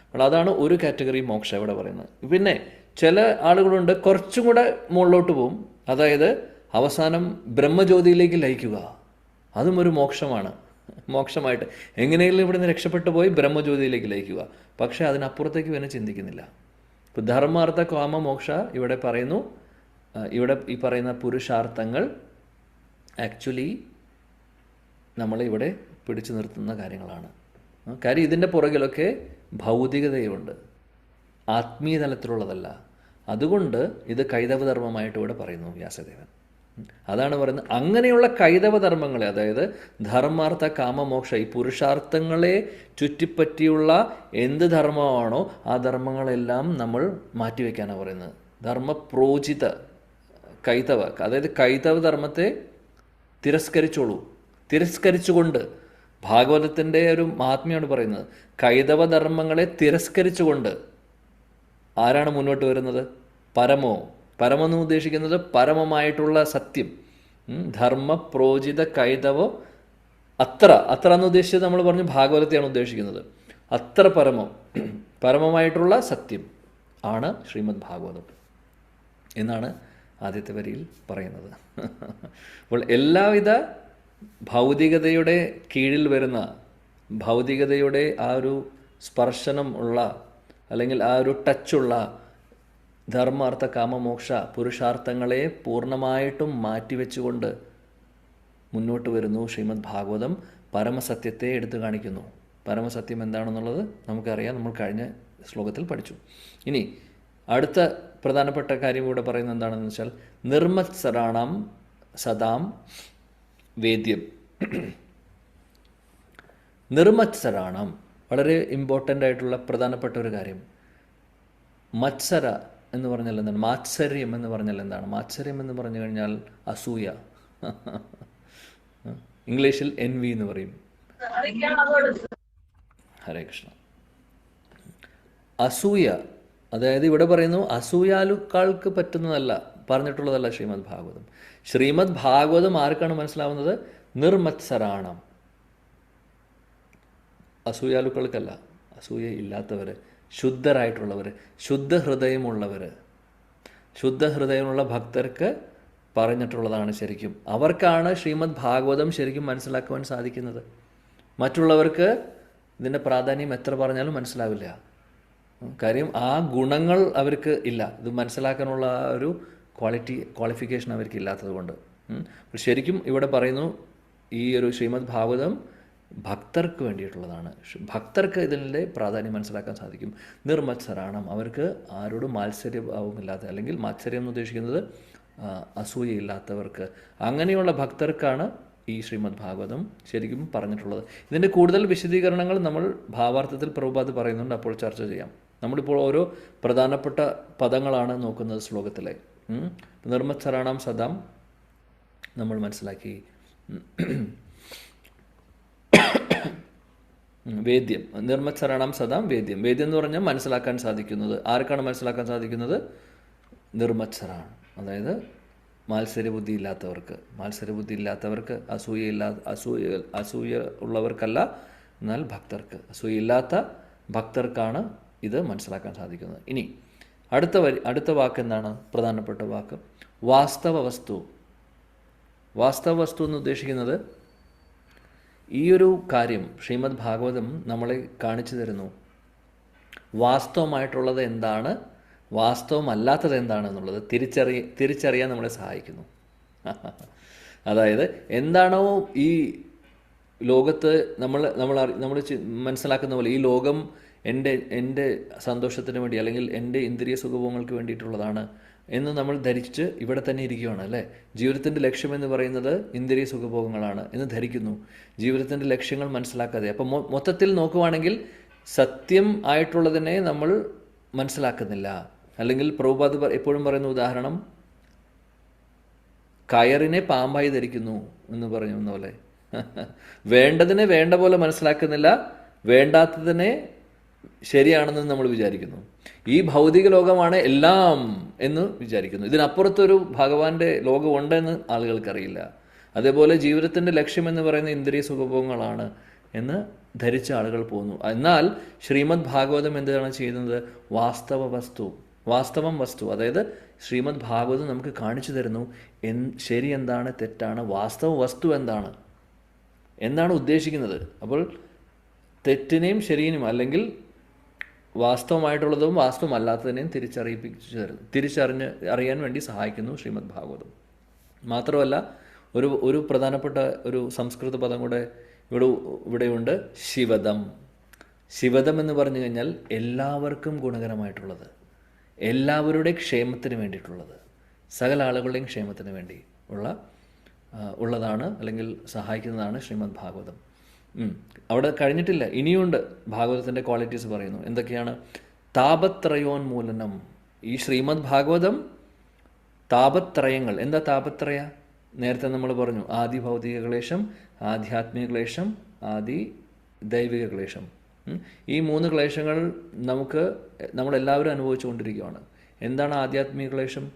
അപ്പോൾ അതാണ് ഒരു കാറ്റഗറി മോക്ഷം ഇവിടെ പറയുന്നത്. പിന്നെ ചില ആളുകളുണ്ട് കുറച്ചും കൂടെ മുകളിലോട്ട് പോവും. അതായത് അവസാനം ബ്രഹ്മജ്യോതിയിലേക്ക് ലയിക്കുക. അതും ഒരു മോക്ഷമായിട്ട് എങ്ങനെയെങ്കിലും ഇവിടെ നിന്ന് രക്ഷപ്പെട്ടു പോയി ബ്രഹ്മജ്യോതിയിലേക്ക് ലയിക്കുക. പക്ഷേ അതിനപ്പുറത്തേക്ക് പിന്നെ ചിന്തിക്കുന്നില്ല. ഇപ്പോൾ ധർമാർത്ഥ കാമ മോക്ഷ ഇവിടെ പറയുന്നു. ഇവിടെ ഈ പറയുന്ന പുരുഷാർത്ഥങ്ങൾ ആക്ച്വലി നമ്മളെ ഇവിടെ പിടിച്ചു നിർത്തുന്ന കാര്യങ്ങളാണ്. കാര്യം ഇതിൻ്റെ പുറകിലൊക്കെ ഭൗതികതയുണ്ട്, ആത്മീയ തലത്തിലുള്ളതല്ല. അതുകൊണ്ട് ഇത് കൈതവധർമ്മമായിട്ട് ഇവിടെ പറയുന്നു വ്യാസദേവൻ. അതാണ് പറയുന്നത്, അങ്ങനെയുള്ള കൈതവധർമ്മങ്ങളെ, അതായത് ധർമാർത്ഥ കാമമോക്ഷ, ഈ പുരുഷാർത്ഥങ്ങളെ ചുറ്റിപ്പറ്റിയുള്ള എന്ത് ധർമ്മമാണോ ആ ധർമ്മങ്ങളെല്ലാം നമ്മൾ മാറ്റിവെക്കാനാണ് പറയുന്നത്. ധർമ്മപ്രോചിത കൈതവ, അതായത് കൈതവ ധർമ്മത്തെ തിരസ്കരിച്ചുകൊണ്ട്, ഭാഗവതത്തിൻ്റെ ഒരു മഹാത്മ്യമാണ് പറയുന്നത്. കൈതവ ധർമ്മങ്ങളെ തിരസ്കരിച്ചുകൊണ്ട് ആരാണ് മുന്നോട്ട് വരുന്നത്? പരമം എന്ന് ഉദ്ദേശിക്കുന്നത് പരമമായിട്ടുള്ള സത്യം. ധർമ്മപ്രോചിത കൈതവോ അത്ര എന്ന് ഉദ്ദേശിച്ചത് നമ്മൾ പറഞ്ഞു ഭാഗവതത്തെയാണ് ഉദ്ദേശിക്കുന്നത്. അത്ര പരമമായിട്ടുള്ള സത്യം ആണ് ശ്രീമദ് ഭാഗവതം എന്നാണ് ആദ്യത്തെ വരിയിൽ പറയുന്നത്. അപ്പോൾ എല്ലാവിധ ഭൗതികതയുടെ കീഴിൽ വരുന്ന, ഭൗതികതയുടെ ആ ഒരു സ്പർശനം ഉള്ള, അല്ലെങ്കിൽ ആ ഒരു ടച്ചുള്ള ധർമാർത്ഥ കാമമോക്ഷ പുരുഷാർത്ഥങ്ങളെ പൂർണ്ണമായിട്ടും മാറ്റിവെച്ചുകൊണ്ട് മുന്നോട്ട് വരുന്നു ശ്രീമദ് ഭാഗവതം. പരമസത്യത്തെ എടുത്തു കാണിക്കുന്നു. പരമസത്യം എന്താണെന്നുള്ളത് നമുക്കറിയാം, നമ്മൾ കഴിഞ്ഞ ശ്ലോകത്തിൽ പഠിച്ചു. ഇനി അടുത്ത പ്രധാനപ്പെട്ട കാര്യം ഇവിടെ പറയുന്നത് എന്താണെന്ന് വെച്ചാൽ നിർമത്സരാണാം സദാം വേദ്യം. നിർമത്സരാണം വളരെ ഇമ്പോർട്ടൻ്റ് ആയിട്ടുള്ള പ്രധാനപ്പെട്ട ഒരു കാര്യം. മത്സര എന്ന് പറഞ്ഞാൽ എന്താണ്? മാത്സര്യം എന്ന് പറഞ്ഞാൽ എന്താണ്? മാത്സര്യം എന്ന് പറഞ്ഞു കഴിഞ്ഞാൽ അസൂയ. ഇംഗ്ലീഷിൽ എൻവി എന്ന് പറയും. ഹരേ കൃഷ്ണ. അസൂയ, അതായത് ഇവിടെ പറയുന്നു അസൂയാലുക്കൾക്ക് പറ്റുന്നതല്ല, പറഞ്ഞിട്ടുള്ളതല്ല ശ്രീമദ് ഭാഗവതം. ശ്രീമദ് ഭാഗവതം ആർക്കാണ് മനസ്സിലാവുന്നത്? നിർമത്സരാണം, അസൂയാലുക്കൾക്കല്ല. അസൂയ ഇല്ലാത്തവർ, ശുദ്ധരായിട്ടുള്ളവർ, ശുദ്ധഹൃദയമുള്ള ഭക്തർക്ക് പറഞ്ഞിട്ടുള്ളതാണ്. ശരിക്കും അവർക്കാണ് ശ്രീമദ് ഭാഗവതം ശരിക്കും മനസ്സിലാക്കുവാൻ സാധിക്കുന്നത്. മറ്റുള്ളവർക്ക് ഇതിൻ്റെ പ്രാധാന്യം എത്ര പറഞ്ഞാലും മനസ്സിലാവില്ല. കാര്യം ആ ഗുണങ്ങൾ അവർക്ക് ഇല്ല, ഇത് മനസ്സിലാക്കാനുള്ള ആ ഒരു ക്വാളിഫിക്കേഷൻ അവർക്ക് ഇല്ലാത്തത് കൊണ്ട്. ശരിക്കും ഇവിടെ പറയുന്നു ഈ ഒരു ശ്രീമദ് ഭാഗവതം ഭക്തർക്ക് വേണ്ടിയിട്ടുള്ളതാണ്. ഭക്തർക്ക് ഇതിൻ്റെ പ്രാധാന്യം മനസ്സിലാക്കാൻ സാധിക്കും. നിർമത്സരാണം, അവർക്ക് ആരോടും മാത്സര്യഭാവമില്ലാത്ത, അല്ലെങ്കിൽ മാത്സര്യം എന്ന് ഉദ്ദേശിക്കുന്നത് അസൂയയില്ലാത്തവർക്ക്, അങ്ങനെയുള്ള ഭക്തർക്കാണ് ഈ ശ്രീമദ് ഭാഗവതം ശരിക്കും പറഞ്ഞിട്ടുള്ളത്. ഇതിൻ്റെ കൂടുതൽ വിശദീകരണങ്ങൾ നമ്മൾ ഭാവാർത്ഥത്തിൽ പ്രഭുപാദ് പറയുന്നുണ്ട്, അപ്പോൾ ചർച്ച ചെയ്യാം. നമ്മളിപ്പോൾ ഓരോ പ്രധാനപ്പെട്ട പദങ്ങളാണ് നോക്കുന്നത് ശ്ലോകത്തിലെ. നിർമത്സരാണം സദാം നമ്മൾ മനസ്സിലാക്കി. വേദ്യം, നിർമത്സരാണം സദാം വേദ്യം. വേദ്യം എന്ന് പറഞ്ഞാൽ മനസ്സിലാക്കാൻ സാധിക്കുന്നത്. ആർക്കാണ് മനസ്സിലാക്കാൻ സാധിക്കുന്നത്? നിർമത്സരാണ്, അതായത് മാത്സര്യബുദ്ധി ഇല്ലാത്തവർക്ക്. മാത്സര്യബുദ്ധി ഇല്ലാത്തവർക്ക്, അസൂയ ഉള്ളവർക്കല്ല, എന്നാൽ ഭക്തർക്ക്, അസൂയയില്ലാത്ത ഭക്തർക്കാണ് ഇത് മനസ്സിലാക്കാൻ സാധിക്കുന്നത്. ഇനി അടുത്ത വാക്ക് എന്താണ്? പ്രധാനപ്പെട്ട വാക്ക് വാസ്തവ വസ്തു. വാസ്തവ വസ്തു എന്ന് ഉദ്ദേശിക്കുന്നത് ഈ ഒരു കാര്യം ശ്രീമദ് ഭാഗവതം നമ്മളെ കാണിച്ചു തരുന്നു. വാസ്തവമായിട്ടുള്ളത് എന്താണ്, വാസ്തവമല്ലാത്തത് എന്താണെന്നുള്ളത് തിരിച്ചറിയാൻ നമ്മളെ സഹായിക്കുന്നു. അതായത് എന്താണോ ഈ ലോകത്ത് നമ്മൾ മനസ്സിലാക്കുന്ന പോലെ ഈ ലോകം എൻ്റെ സന്തോഷത്തിന് വേണ്ടി, അല്ലെങ്കിൽ എൻ്റെ ഇന്ദ്രിയ സുഖഭോഗങ്ങൾക്ക് വേണ്ടിയിട്ടുള്ളതാണ് എന്ന് നമ്മൾ ധരിച്ച് ഇവിടെ തന്നെ ഇരിക്കുകയാണ്, അല്ലേ? ജീവിതത്തിൻ്റെ ലക്ഷ്യമെന്ന് പറയുന്നത് ഇന്ദ്രിയ സുഖഭോഗങ്ങളാണ് എന്ന് ധരിക്കുന്നു, ജീവിതത്തിൻ്റെ ലക്ഷ്യങ്ങൾ മനസ്സിലാക്കാതെ. അപ്പം മൊത്തത്തിൽ നോക്കുവാണെങ്കിൽ സത്യം ആയിട്ടുള്ളതിനെ നമ്മൾ മനസ്സിലാക്കുന്നില്ല. അല്ലെങ്കിൽ പ്രഭുപാദ് എപ്പോഴും പറയുന്ന ഉദാഹരണം, കയറിനെ പാമ്പായി ധരിക്കുന്നു എന്ന് പറയുന്ന പോലെ. വേണ്ടതിനെ വേണ്ട പോലെ മനസ്സിലാക്കുന്നില്ല, വേണ്ടാത്തതിനെ ശരിയാണെന്ന് നമ്മൾ വിചാരിക്കുന്നു. ഈ ഭൗതിക ലോകമാണ് എല്ലാം എന്ന് വിചാരിക്കുന്നു. ഇതിനപ്പുറത്തൊരു ഭഗവാന്റെ ലോകം ഉണ്ടെന്ന് ആളുകൾക്കറിയില്ല. അതേപോലെ ജീവിതത്തിൻ്റെ ലക്ഷ്യമെന്ന് പറയുന്ന ഇന്ദ്രിയ സുഖഭോഗങ്ങളാണ് എന്ന് ധരിച്ച ആളുകൾ പോകുന്നു. എന്നാൽ ശ്രീമദ് ഭാഗവതം എന്താണ് ചെയ്യുന്നത്? വാസ്തവം വസ്തു, അതായത് ശ്രീമദ് ഭാഗവതം നമുക്ക് കാണിച്ചു തരുന്നു ശരി എന്താണ്, തെറ്റാണ്, വാസ്തവ വസ്തു എന്താണ് ഉദ്ദേശിക്കുന്നത്. അപ്പോൾ തെറ്റിനെയും ശരിയിനും, അല്ലെങ്കിൽ വാസ്തവമായിട്ടുള്ളതും വാസ്തവമല്ലാത്തതിനെയും അറിയാൻ വേണ്ടി സഹായിക്കുന്നു ശ്രീമദ് ഭാഗവതം. മാത്രമല്ല ഒരു പ്രധാനപ്പെട്ട ഒരു സംസ്കൃത പദം കൂടെ ഇവിടെയുണ്ട്, ശിവദം. ശിവദം എന്ന് പറഞ്ഞു കഴിഞ്ഞാൽ എല്ലാവർക്കും ഗുണകരമായിട്ടുള്ളത്, എല്ലാവരുടെ ക്ഷേമത്തിന് വേണ്ടിയിട്ടുള്ളത്, സകല ആളുകളുടെയും ക്ഷേമത്തിന് വേണ്ടി ഉള്ളതാണ്, അല്ലെങ്കിൽ സഹായിക്കുന്നതാണ് ശ്രീമദ് ഭാഗവതം. അവിടെ കഴിഞ്ഞിട്ടില്ല, ഇനിയുണ്ട്. ഭാഗവതത്തിൻ്റെ ക്വാളിറ്റീസ് പറയുന്നു. എന്തൊക്കെയാണ്? താപത്രയോന്മൂലനം. ഈ ശ്രീമദ് ഭാഗവതം താപത്രയങ്ങൾ. എന്താ താപത്രയ? നേരത്തെ നമ്മൾ പറഞ്ഞു, ആദി ഭൗതിക ക്ലേശം, ആധ്യാത്മിക ക്ലേശം, ആദി ദൈവിക ക്ലേശം. ഈ 3 ക്ലേശങ്ങൾ നമ്മളെല്ലാവരും അനുഭവിച്ചുകൊണ്ടിരിക്കുകയാണ്. എന്താണ് ആധ്യാത്മിക ക്ലേശം?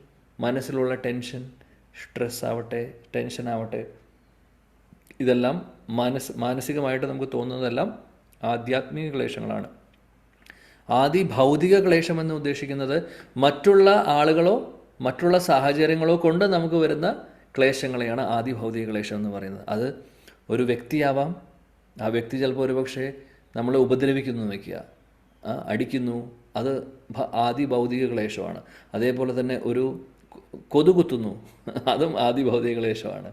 മനസ്സിലുള്ള ടെൻഷൻ, സ്ട്രെസ് ആവട്ടെ, ടെൻഷൻ ആവട്ടെ, ഇതെല്ലാം മാനസികമായിട്ട് നമുക്ക് തോന്നുന്നതെല്ലാം ആധ്യാത്മിക ക്ലേശങ്ങളാണ്. ആദി ഭൗതിക ക്ലേശം എന്ന് ഉദ്ദേശിക്കുന്നത് മറ്റുള്ള ആളുകളോ മറ്റുള്ള സാഹചര്യങ്ങളോ കൊണ്ട് നമുക്ക് വരുന്ന ക്ലേശങ്ങളെയാണ് ആദി ഭൗതിക ക്ലേശം എന്ന് പറയുന്നത്. അത് ഒരു വ്യക്തിയാവാം. ആ വ്യക്തി ചിലപ്പോൾ ഒരുപക്ഷെ നമ്മളെ ഉപദ്രവിക്കുന്നു വയ്ക്കുക, അടിക്കുന്നു, അത് ആദി ഭൗതിക ക്ലേശമാണ്. അതേപോലെ തന്നെ ഒരു കൊതുകുത്തുന്നു, അതും ആദി ഭൗതിക ക്ലേശമാണ്.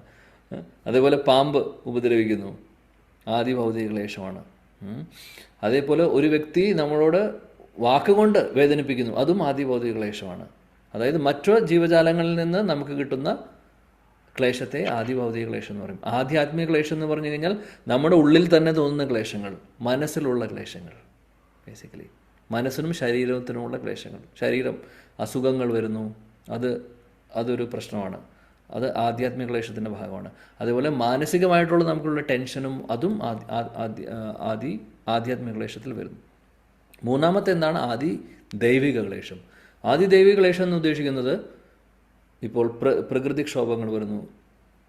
അതേപോലെ പാമ്പ് ഉപദ്രവിക്കുന്നു, ആദി ഭൗതിക ക്ലേശമാണ്. അതേപോലെ ഒരു വ്യക്തി നമ്മളോട് വാക്കുകൊണ്ട് വേദനിപ്പിക്കുന്നു, അതും ആദി ഭൗതിക ക്ലേശമാണ്. അതായത് മറ്റു ജീവജാലങ്ങളിൽ നിന്ന് നമുക്ക് കിട്ടുന്ന ക്ലേശത്തെ ആദി ഭൗതിക ക്ലേശം എന്ന് പറയും. ആധ്യാത്മിക ക്ലേശം എന്ന് പറഞ്ഞു കഴിഞ്ഞാൽ നമ്മുടെ ഉള്ളിൽ തന്നെ തോന്നുന്ന ക്ലേശങ്ങൾ, മനസ്സിലുള്ള ക്ലേശങ്ങൾ. ബേസിക്കലി മനസ്സിനും ശരീരത്തിനുമുള്ള ക്ലേശങ്ങൾ. ശരീരം അസുഖങ്ങൾ വരുന്നു, അതൊരു പ്രശ്നമാണ്, അത് ആധ്യാത്മിക ക്ലേശത്തിൻ്റെ ഭാഗമാണ്. അതേപോലെ മാനസികമായിട്ടുള്ള നമുക്കുള്ള ടെൻഷനും അതും ആധ്യാത്മിക ക്ലേശത്തിൽ വരുന്നു. മൂന്നാമത്തെ എന്താണ്? ആദി ദൈവിക ക്ലേശം. ആദി ദൈവിക ക്ലേശം എന്ന് ഉദ്ദേശിക്കുന്നത് ഇപ്പോൾ പ്രകൃതിക്ഷോഭങ്ങൾ വരുന്നു,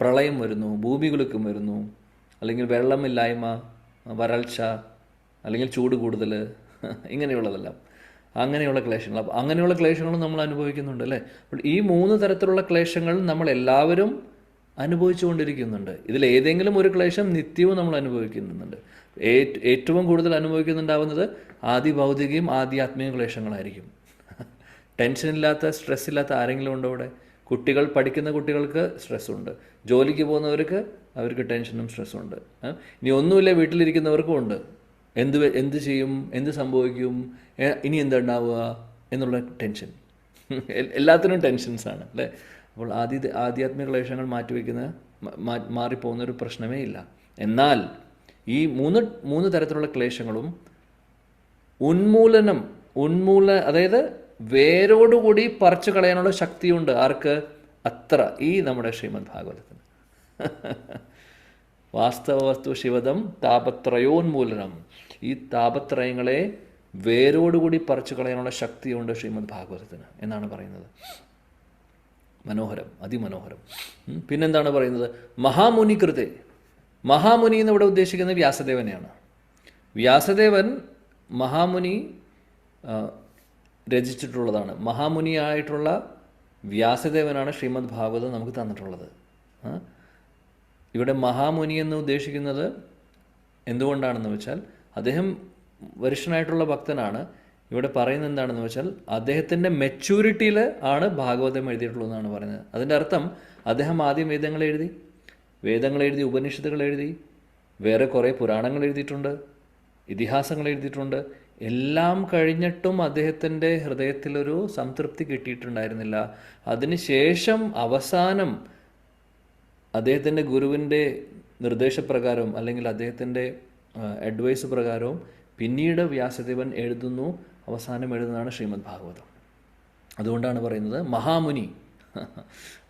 പ്രളയം വരുന്നു, ഭൂമികുലുക്കം വരുന്നു, അല്ലെങ്കിൽ വെള്ളമില്ലായ്മ, വരൾച്ച, അല്ലെങ്കിൽ ചൂട് കൂടുതൽ, ഇങ്ങനെയുള്ളതെല്ലാം അങ്ങനെയുള്ള ക്ലേശങ്ങൾ. അപ്പോൾ അങ്ങനെയുള്ള ക്ലേശങ്ങളും നമ്മൾ അനുഭവിക്കുന്നുണ്ട്, അല്ലേ? അപ്പോൾ ഈ 3 തരത്തിലുള്ള ക്ലേശങ്ങൾ നമ്മളെല്ലാവരും അനുഭവിച്ചു കൊണ്ടിരിക്കുന്നുണ്ട്. ഇതിലേതെങ്കിലും ഒരു ക്ലേശം നിത്യവും നമ്മൾ അനുഭവിക്കുന്നുണ്ട്. ഏറ്റവും കൂടുതൽ അനുഭവിക്കുന്നുണ്ടാവുന്നത് ആദി ഭൗതികയും ആധ്യാത്മിക ക്ലേശങ്ങളായിരിക്കും. ടെൻഷനില്ലാത്ത, സ്ട്രെസ്സില്ലാത്ത ആരെങ്കിലും ഉണ്ടോ ഇവിടെ? പഠിക്കുന്ന കുട്ടികൾക്ക് സ്ട്രെസ്സുണ്ട്, ജോലിക്ക് പോകുന്നവർക്ക് അവർക്ക് ടെൻഷനും സ്ട്രെസ്സും ഉണ്ട്. ഇനി ഒന്നുമില്ല വീട്ടിലിരിക്കുന്നവർക്കും ഉണ്ട്. എന്ത് ചെയ്യും, എന്ത് സംഭവിക്കും, ഇനി എന്താ ഉണ്ടാവുക എന്നുള്ള ടെൻഷൻ. എല്ലാത്തിനും ടെൻഷൻസാണ് അല്ലേ. അപ്പോൾ ആധ്യാത്മിക ക്ലേശങ്ങൾ മാറിപ്പോകുന്നൊരു പ്രശ്നമേ ഇല്ല. എന്നാൽ ഈ മൂന്ന് തരത്തിലുള്ള ക്ലേശങ്ങളും അതായത് വേരോടുകൂടി പറിച്ചു കളയാനുള്ള ശക്തിയുണ്ട്. ആർക്ക്? അത്ര ഈ നമ്മുടെ ശ്രീമദ് ഭാഗവതത്തിന്. വാസ്തവവസ്തു ശിവദം താപത്രയോന്മൂലനം. ഈ താപത്രയങ്ങളെ വേരോടുകൂടി പറിച്ചു കളയാനുള്ള ശക്തിയുണ്ട് ശ്രീമദ് ഭാഗവതത്തിന് എന്നാണ് പറയുന്നത്. മനോഹരം, അതിമനോഹരം. പിന്നെന്താണ് പറയുന്നത്? മഹാമുനി കൃതേ. മഹാമുനി എന്നിവിടെ ഉദ്ദേശിക്കുന്നത് വ്യാസദേവനെയാണ്. വ്യാസദേവൻ മഹാമുനി രചിച്ചിട്ടുള്ളതാണ്. മഹാമുനിയായിട്ടുള്ള വ്യാസദേവനാണ് ശ്രീമദ് ഭാഗവതം നമുക്ക് തന്നിട്ടുള്ളത്. ഇവിടെ മഹാമുനി എന്ന് ഉദ്ദേശിക്കുന്നത് എന്തുകൊണ്ടാണെന്ന് വെച്ചാൽ അദ്ദേഹം വരിഷ്ഠനായിട്ടുള്ള ഭക്തനാണ്. ഇവിടെ പറയുന്നത് എന്താണെന്ന് വെച്ചാൽ അദ്ദേഹത്തിൻ്റെ മെച്യൂരിറ്റിയിൽ ആണ് ഭാഗവതം എഴുതിയിട്ടുള്ളതെന്നാണ് പറയുന്നത്. അതിൻ്റെ അർത്ഥം അദ്ദേഹം ആദ്യം വേദങ്ങൾ എഴുതി, ഉപനിഷത്തുകൾ എഴുതി, വേറെ കുറേ പുരാണങ്ങൾ എഴുതിയിട്ടുണ്ട്, ഇതിഹാസങ്ങൾ എഴുതിയിട്ടുണ്ട്. എല്ലാം കഴിഞ്ഞിട്ടും അദ്ദേഹത്തിൻ്റെ ഹൃദയത്തിലൊരു സംതൃപ്തി കിട്ടിയിട്ടുണ്ടായിരുന്നില്ല. അതിനുശേഷം അവസാനം അദ്ദേഹത്തിൻ്റെ ഗുരുവിൻ്റെ നിർദ്ദേശപ്രകാരവും അല്ലെങ്കിൽ അദ്ദേഹത്തിൻ്റെ അഡ്വൈസ് പ്രകാരവും പിന്നീട് വ്യാസദേവൻ അവസാനം എഴുതുന്നതാണ് ശ്രീമദ് ഭാഗവതം. അതുകൊണ്ടാണ് പറയുന്നത് മഹാമുനി,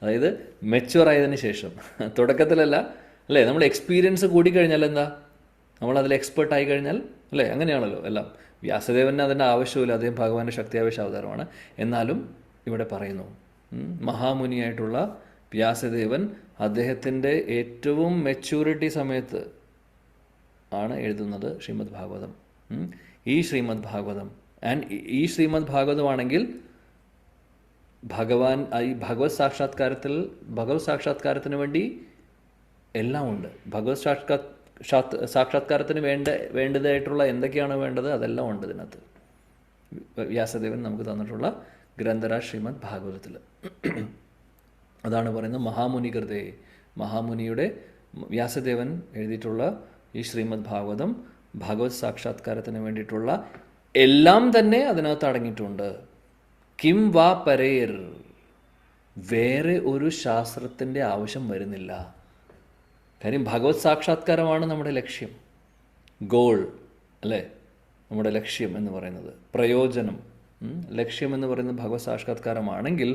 അതായത് മെച്യൂർ ആയതിനു ശേഷം. തുടക്കത്തിലല്ല അല്ലേ, നമ്മൾ എക്സ്പീരിയൻസ് കൂടിക്കഴിഞ്ഞാൽ എന്താ, നമ്മളതിൽ എക്സ്പേർട്ടായി കഴിഞ്ഞാൽ അല്ലേ, അങ്ങനെയാണല്ലോ എല്ലാം. വ്യാസദേവന് അതിൻ്റെ ആവശ്യമില്ല, അദ്ദേഹം ഭഗവാന്റെ ശക്തിയാവേശ അവതാരമാണ്. എന്നാലും ഇവിടെ പറയുന്നു മഹാമുനിയായിട്ടുള്ള വ്യാസദേവൻ അദ്ദേഹത്തിൻ്റെ ഏറ്റവും മെച്യൂരിറ്റി സമയത്ത് ആണ് എഴുതുന്നത് ശ്രീമദ് ഭാഗവതം. ഈ ശ്രീമദ് ഭാഗവതം ഈ ശ്രീമദ് ഭാഗവതമാണെങ്കിൽ ഈ ഭഗവത് സാക്ഷാത്കാരത്തിന് വേണ്ടി എല്ലാം ഉണ്ട്. ഭഗവത് സാക്ഷാത്കാരത്തിന് വേണ്ടതായിട്ടുള്ള എന്തൊക്കെയാണ് വേണ്ടത് അതെല്ലാം ഉണ്ട് ഇതിനകത്ത്. വ്യാസദേവൻ നമുക്ക് തന്നിട്ടുള്ള ഗ്രന്ഥരാജ് ശ്രീമദ് ഭാഗവതത്തിൽ. അതാണ് പറയുന്നത് മഹാമുനി കൃതേ. മഹാമുനിയുടെ വ്യാസദേവൻ എഴുതിയിട്ടുള്ള ഈ ശ്രീമദ് ഭാഗവതം ഭഗവത് സാക്ഷാത്കാരത്തിന് വേണ്ടിയിട്ടുള്ള എല്ലാം തന്നെ അതിനകത്ത് അടങ്ങിയിട്ടുണ്ട്. കിം വാ പരേർ, വേറെ ഒരു ശാസ്ത്രത്തിൻ്റെ ആവശ്യം വരുന്നില്ല. കാര്യം ഭഗവത് സാക്ഷാത്കാരമാണ് നമ്മുടെ ലക്ഷ്യം, ഗോൾ അല്ലേ, നമ്മുടെ ലക്ഷ്യം എന്ന് പറയുന്നത്, പ്രയോജനം. ലക്ഷ്യം എന്ന് പറയുന്നത് ഭഗവത് സാക്ഷാത്കാരമാണെങ്കിൽ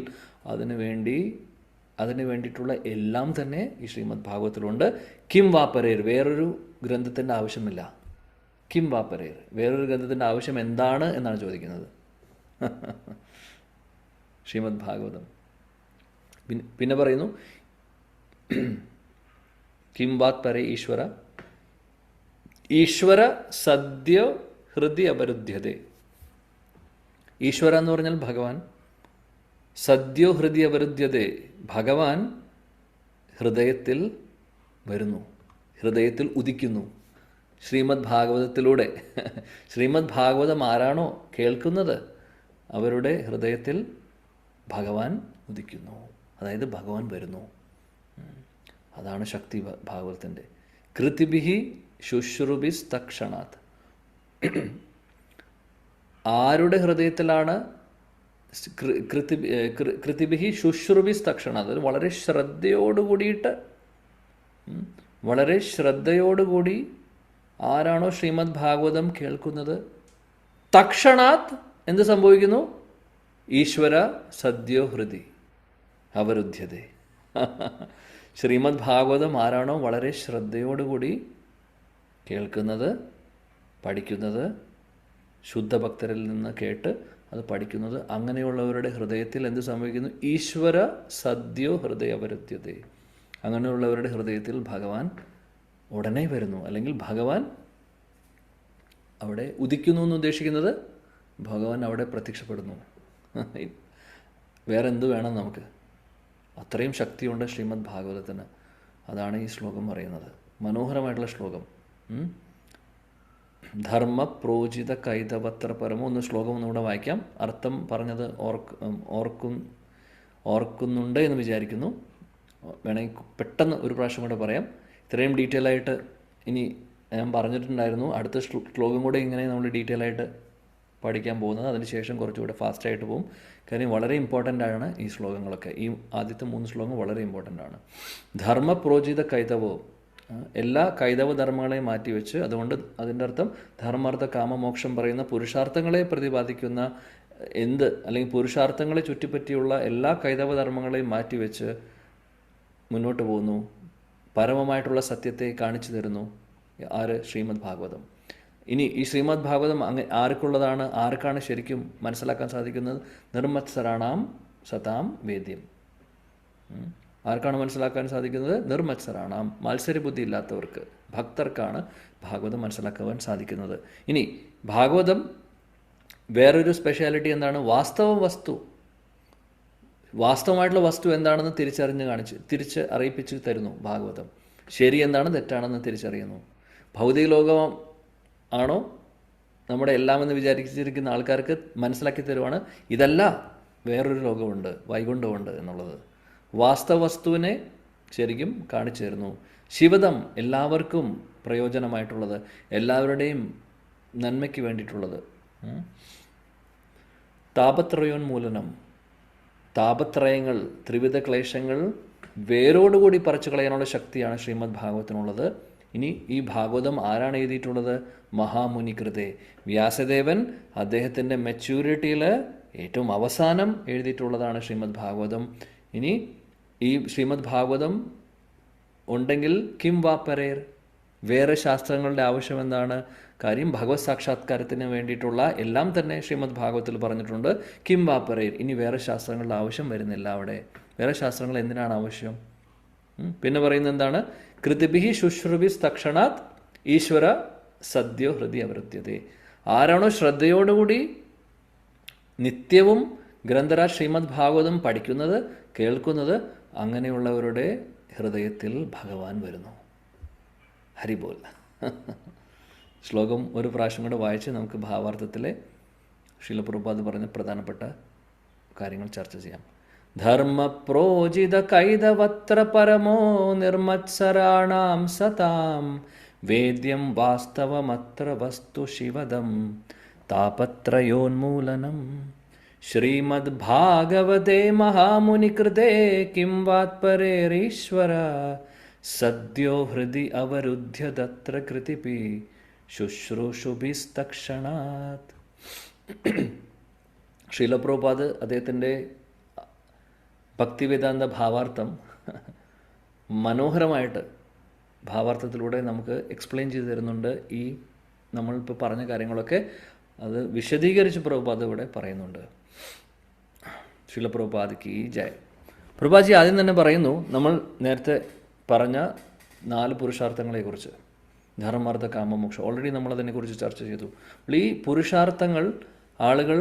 അതിനു വേണ്ടിയിട്ടുള്ള എല്ലാം തന്നെ ഈ ശ്രീമദ് ഭാഗവതത്തിലുണ്ട്. കിം വാ പരേർ, വേറൊരു ഗ്രന്ഥത്തിൻ്റെ ആവശ്യമില്ല. കിം വാ പരേർ, വേറൊരു ഗ്രന്ഥത്തിൻ്റെ ആവശ്യം എന്താണ് എന്നാണ് ചോദിക്കുന്നത് ശ്രീമദ് ഭാഗവതം. പിന്നെ പറയുന്നു കിം വാത് പരേ ഈശ്വര സദ്യ ഹൃദയ അപരുദ്ധ്യതേ. ഈശ്വര എന്ന് പറഞ്ഞാൽ ഭഗവാൻ. സദ്യോ ഹൃദയ അപരുദ്ധ്യതേ, ഭഗവാൻ ഹൃദയത്തിൽ വരുന്നു, ഹൃദയത്തിൽ ഉദിക്കുന്നു ശ്രീമദ് ഭാഗവതത്തിലൂടെ. ശ്രീമദ് ഭാഗവതം ആരാണോ കേൾക്കുന്നത് അവരുടെ ഹൃദയത്തിൽ ഭഗവാൻ ഉദിക്കുന്നു, അതായത് ഭഗവാൻ വരുന്നു. അതാണ് ശക്തി ഭാഗവതത്തിൻ്റെ. കൃതിഭിഹി ശുശ്രുഭിസ് തക്ഷണാത്. ആരുടെ ഹൃദയത്തിലാണ് കൃതിഭിഹി ശുശ്രുഭിസ് തക്ഷണാത്, അത് വളരെ ശ്രദ്ധയോടുകൂടി ആരാണോ ശ്രീമദ് ഭാഗവതം കേൾക്കുന്നത് തക്ഷണാത് എന്ത് സംഭവിക്കുന്നു? ഈശ്വര സദ്യോ ഹൃദി അവരുദ്ധ്യതേ. ശ്രീമദ് ഭാഗവതം ആരാണോ വളരെ ശ്രദ്ധയോടുകൂടി കേൾക്കുന്നത്, പഠിക്കുന്നത്, ശുദ്ധഭക്തരിൽ നിന്ന് കേട്ട് അത് പഠിക്കുന്നത്, അങ്ങനെയുള്ളവരുടെ ഹൃദയത്തിൽ എന്ത് സംഭവിക്കുന്നു? ഈശ്വര സദ്യോ ഹൃദയ അവരുദ്ധ്യതേ. അങ്ങനെയുള്ളവരുടെ ഹൃദയത്തിൽ ഭഗവാൻ ഉടനെ വരുന്നു, അല്ലെങ്കിൽ ഭഗവാൻ അവിടെ ഉദിക്കുന്നു എന്ന് ഉദ്ദേശിക്കുന്നത് ഭഗവാൻ അവിടെ പ്രത്യക്ഷപ്പെടുന്നു. വേറെ എന്ത് വേണം നമുക്ക്? അത്രയും ശക്തിയുണ്ട് ശ്രീമദ് ഭാഗവതത്തിന്. അതാണ് ഈ ശ്ലോകം പറയുന്നത്. മനോഹരമായിട്ടുള്ള ശ്ലോകം. ധർമ്മ പ്രോചിത കൈതവത്ര പരമോ എന്ന ശ്ലോകം ഒന്നുകൂടെ വായിക്കാം. അർത്ഥം പറഞ്ഞത് ഓർക്കുന്നുണ്ട് എന്ന് വിചാരിക്കുന്നു. വേണമെങ്കിൽ പെട്ടെന്ന് ഒരു പ്രാവശ്യം കൂടെ പറയാം. ഇത്രയും ഡീറ്റെയിൽ ആയിട്ട് ഇനി ഞാൻ പറഞ്ഞിട്ടുണ്ടായിരുന്നു, അടുത്ത ശ്ലോകം കൂടെ ഇങ്ങനെ നമ്മൾ ഡീറ്റെയിൽ ആയിട്ട് പഠിക്കാൻ പോകുന്നത്. അതിനുശേഷം കുറച്ചുകൂടെ ഫാസ്റ്റായിട്ട് പോകും. കാര്യം വളരെ ഇമ്പോർട്ടൻ്റ് ആണ് ഈ ശ്ലോകങ്ങളൊക്കെ. ഈ ആദ്യത്തെ 3 ശ്ലോകം വളരെ ഇമ്പോർട്ടൻ്റ് ആണ്. ധർമ്മപ്രോചിത കൈതവവും, എല്ലാ കൈതവ ധർമ്മങ്ങളെയും മാറ്റിവെച്ച്, അതുകൊണ്ട് അതിൻ്റെ അർത്ഥം ധർമാർത്ഥ കാമമോക്ഷം പറയുന്ന പുരുഷാർത്ഥങ്ങളെ പ്രതിപാദിക്കുന്ന അല്ലെങ്കിൽ പുരുഷാർത്ഥങ്ങളെ ചുറ്റിപ്പറ്റിയുള്ള എല്ലാ കൈതവ ധർമ്മങ്ങളെയും മാറ്റിവെച്ച് മുന്നോട്ട് പോകുന്നു. പരമമായിട്ടുള്ള സത്യത്തെ കാണിച്ചു തരുന്നു ആര്? ശ്രീമദ് ഭാഗവതം. ഇനി ഈ ശ്രീമദ് ഭാഗവതം ആർക്കുള്ളതാണ്? ആർക്കാണ് ശരിക്കും മനസ്സിലാക്കാൻ സാധിക്കുന്നത്? നിർമത്സരാണാം സതാം വേദ്യം. ആർക്കാണ് മനസ്സിലാക്കാൻ സാധിക്കുന്നത്? നിർമത്സരാണാം, മത്സരബുദ്ധി ഇല്ലാത്തവർക്ക്, ഭക്തർക്കാണ് ഭാഗവതം മനസ്സിലാക്കുവാൻ സാധിക്കുന്നത്. ഇനി ഭാഗവതം വേറൊരു സ്പെഷ്യാലിറ്റി എന്താണ്? വാസ്തവമായിട്ടുള്ള വസ്തു എന്താണെന്ന് തിരിച്ച് അറിയിപ്പിച്ച് തരുന്നു ഭാഗവതം. ശരി എന്താണ്, തെറ്റാണെന്ന് തിരിച്ചറിയുന്നു. ഭൗതിക ലോകം ആണോ നമ്മുടെ എല്ലാമെന്ന് വിചാരിച്ചിരിക്കുന്ന ആൾക്കാർക്ക് മനസ്സിലാക്കി തരുവാണ്, ഇതല്ല, വേറൊരു ലോകമുണ്ട്, വൈകുണ്ഠമുണ്ട് എന്നുള്ളത്. വാസ്തവ വസ്തുവിനെ ശരിക്കും കാണിച്ചു തരുന്നു. ശിവദം, എല്ലാവർക്കും പ്രയോജനമായിട്ടുള്ളത്, എല്ലാവരുടെയും നന്മയ്ക്ക് വേണ്ടിയിട്ടുള്ളത്. താപത്രയോന്മൂലനം, താപത്രയങ്ങൾ, ത്രിവിധ ക്ലേശങ്ങൾ വേരോടുകൂടി പറിച്ചു കളയാനുള്ള ശക്തിയാണ് ശ്രീമദ് ഭാഗവതത്തിനുള്ളത്. ഇനി ഈ ഭാഗവതം ആരാണ് എഴുതിയിട്ടുള്ളത്? മഹാമുനി കൃതേ. വ്യാസദേവൻ അദ്ദേഹത്തിൻ്റെ മെച്യൂരിറ്റിയിൽ ഏറ്റവും അവസാനം എഴുതിയിട്ടുള്ളതാണ് ശ്രീമദ് ഭാഗവതം. ഇനി ഈ ശ്രീമദ് ഭാഗവതം ഉണ്ടെങ്കിൽ കിം വാപ്പരേർ, വേറെ ശാസ്ത്രങ്ങളുടെ ആവശ്യം എന്താണ്? കാര്യം ഭഗവത് സാക്ഷാത്കാരത്തിന് വേണ്ടിയിട്ടുള്ള എല്ലാം തന്നെ ശ്രീമദ് ഭാഗവതത്തിൽ പറഞ്ഞിട്ടുണ്ട്. കിം വാപ്പരേർ, ഇനി വേറെ ശാസ്ത്രങ്ങളുടെ ആവശ്യം വരുന്നില്ല അവിടെ. വേറെ ശാസ്ത്രങ്ങൾ എന്തിനാണ് ആവശ്യം? പിന്നെ പറയുന്നത് എന്താണ്? കൃതിഭിഹി ശുശ്രുഭിസ് തക്ഷണാത് ഈശ്വര സദ്യോ ഹൃദി അവൃത്യതേ. ആരാണോ ശ്രദ്ധയോടുകൂടി നിത്യവും ഗ്രന്ഥരാജ് ശ്രീമദ് ഭാഗവതം പഠിക്കുന്നത്, കേൾക്കുന്നത്, അങ്ങനെയുള്ളവരുടെ ഹൃദയത്തിൽ ഭഗവാൻ വരുന്നു. ഹരിബോൽ. ശ്ലോകം ഒരു പ്രാവശ്യം കൂടെ വായിച്ച് നമുക്ക് ഭാവാർത്ഥത്തിലെ ശ്രീല പ്രഭുപാദ് പറഞ്ഞ പ്രധാനപ്പെട്ട കാര്യങ്ങൾ ചർച്ച ചെയ്യാം. ധർമ്മപ്രോജിത കൈതവത്ര പരമോ നിർമത്സരാണാം സതാം വേദ്യം വാസ്തവമത്ര വസ്തു ശിവദം താപത്രയോന്മൂലനം ശ്രീമദ് ഭാഗവതേ മഹാമുനികൃതേ കിം വാത്പരേരീശ്വര സദ്യോ ഹൃദി അവരുദ്ധ്യ തത്ര കൃതിപി ശുശ്രൂഷുഭിസ്തക്ഷണാത്. ശ്രീല പ്രഭുപാദ് അദ്ദേഹത്തിൻ്റെ ഭക്തിവേദാന്ത ഭാവാർത്ഥം മനോഹരമായിട്ട് ഭാവാർത്ഥത്തിലൂടെ നമുക്ക് എക്സ്പ്ലെയിൻ ചെയ്തു തരുന്നുണ്ട്. ഈ നമ്മളിപ്പോൾ പറഞ്ഞ കാര്യങ്ങളൊക്കെ അത് വിശദീകരിച്ച് പ്രഭുപാദ് ഇവിടെ പറയുന്നുണ്ട്. ശ്രീല പ്രഭുപാദ്ക്ക് ജയ്. പ്രഭുപാദ്ജി ആദ്യം തന്നെ പറയുന്നു, നമ്മൾ നേരത്തെ പറഞ്ഞ 4 പുരുഷാർത്ഥങ്ങളെക്കുറിച്ച്, ധർമാർത്ഥ കാമമോക്ഷം, ഓൾറെഡി നമ്മളതിനെക്കുറിച്ച് ചർച്ച ചെയ്തു. ഈ പുരുഷാർത്ഥങ്ങൾ ആളുകൾ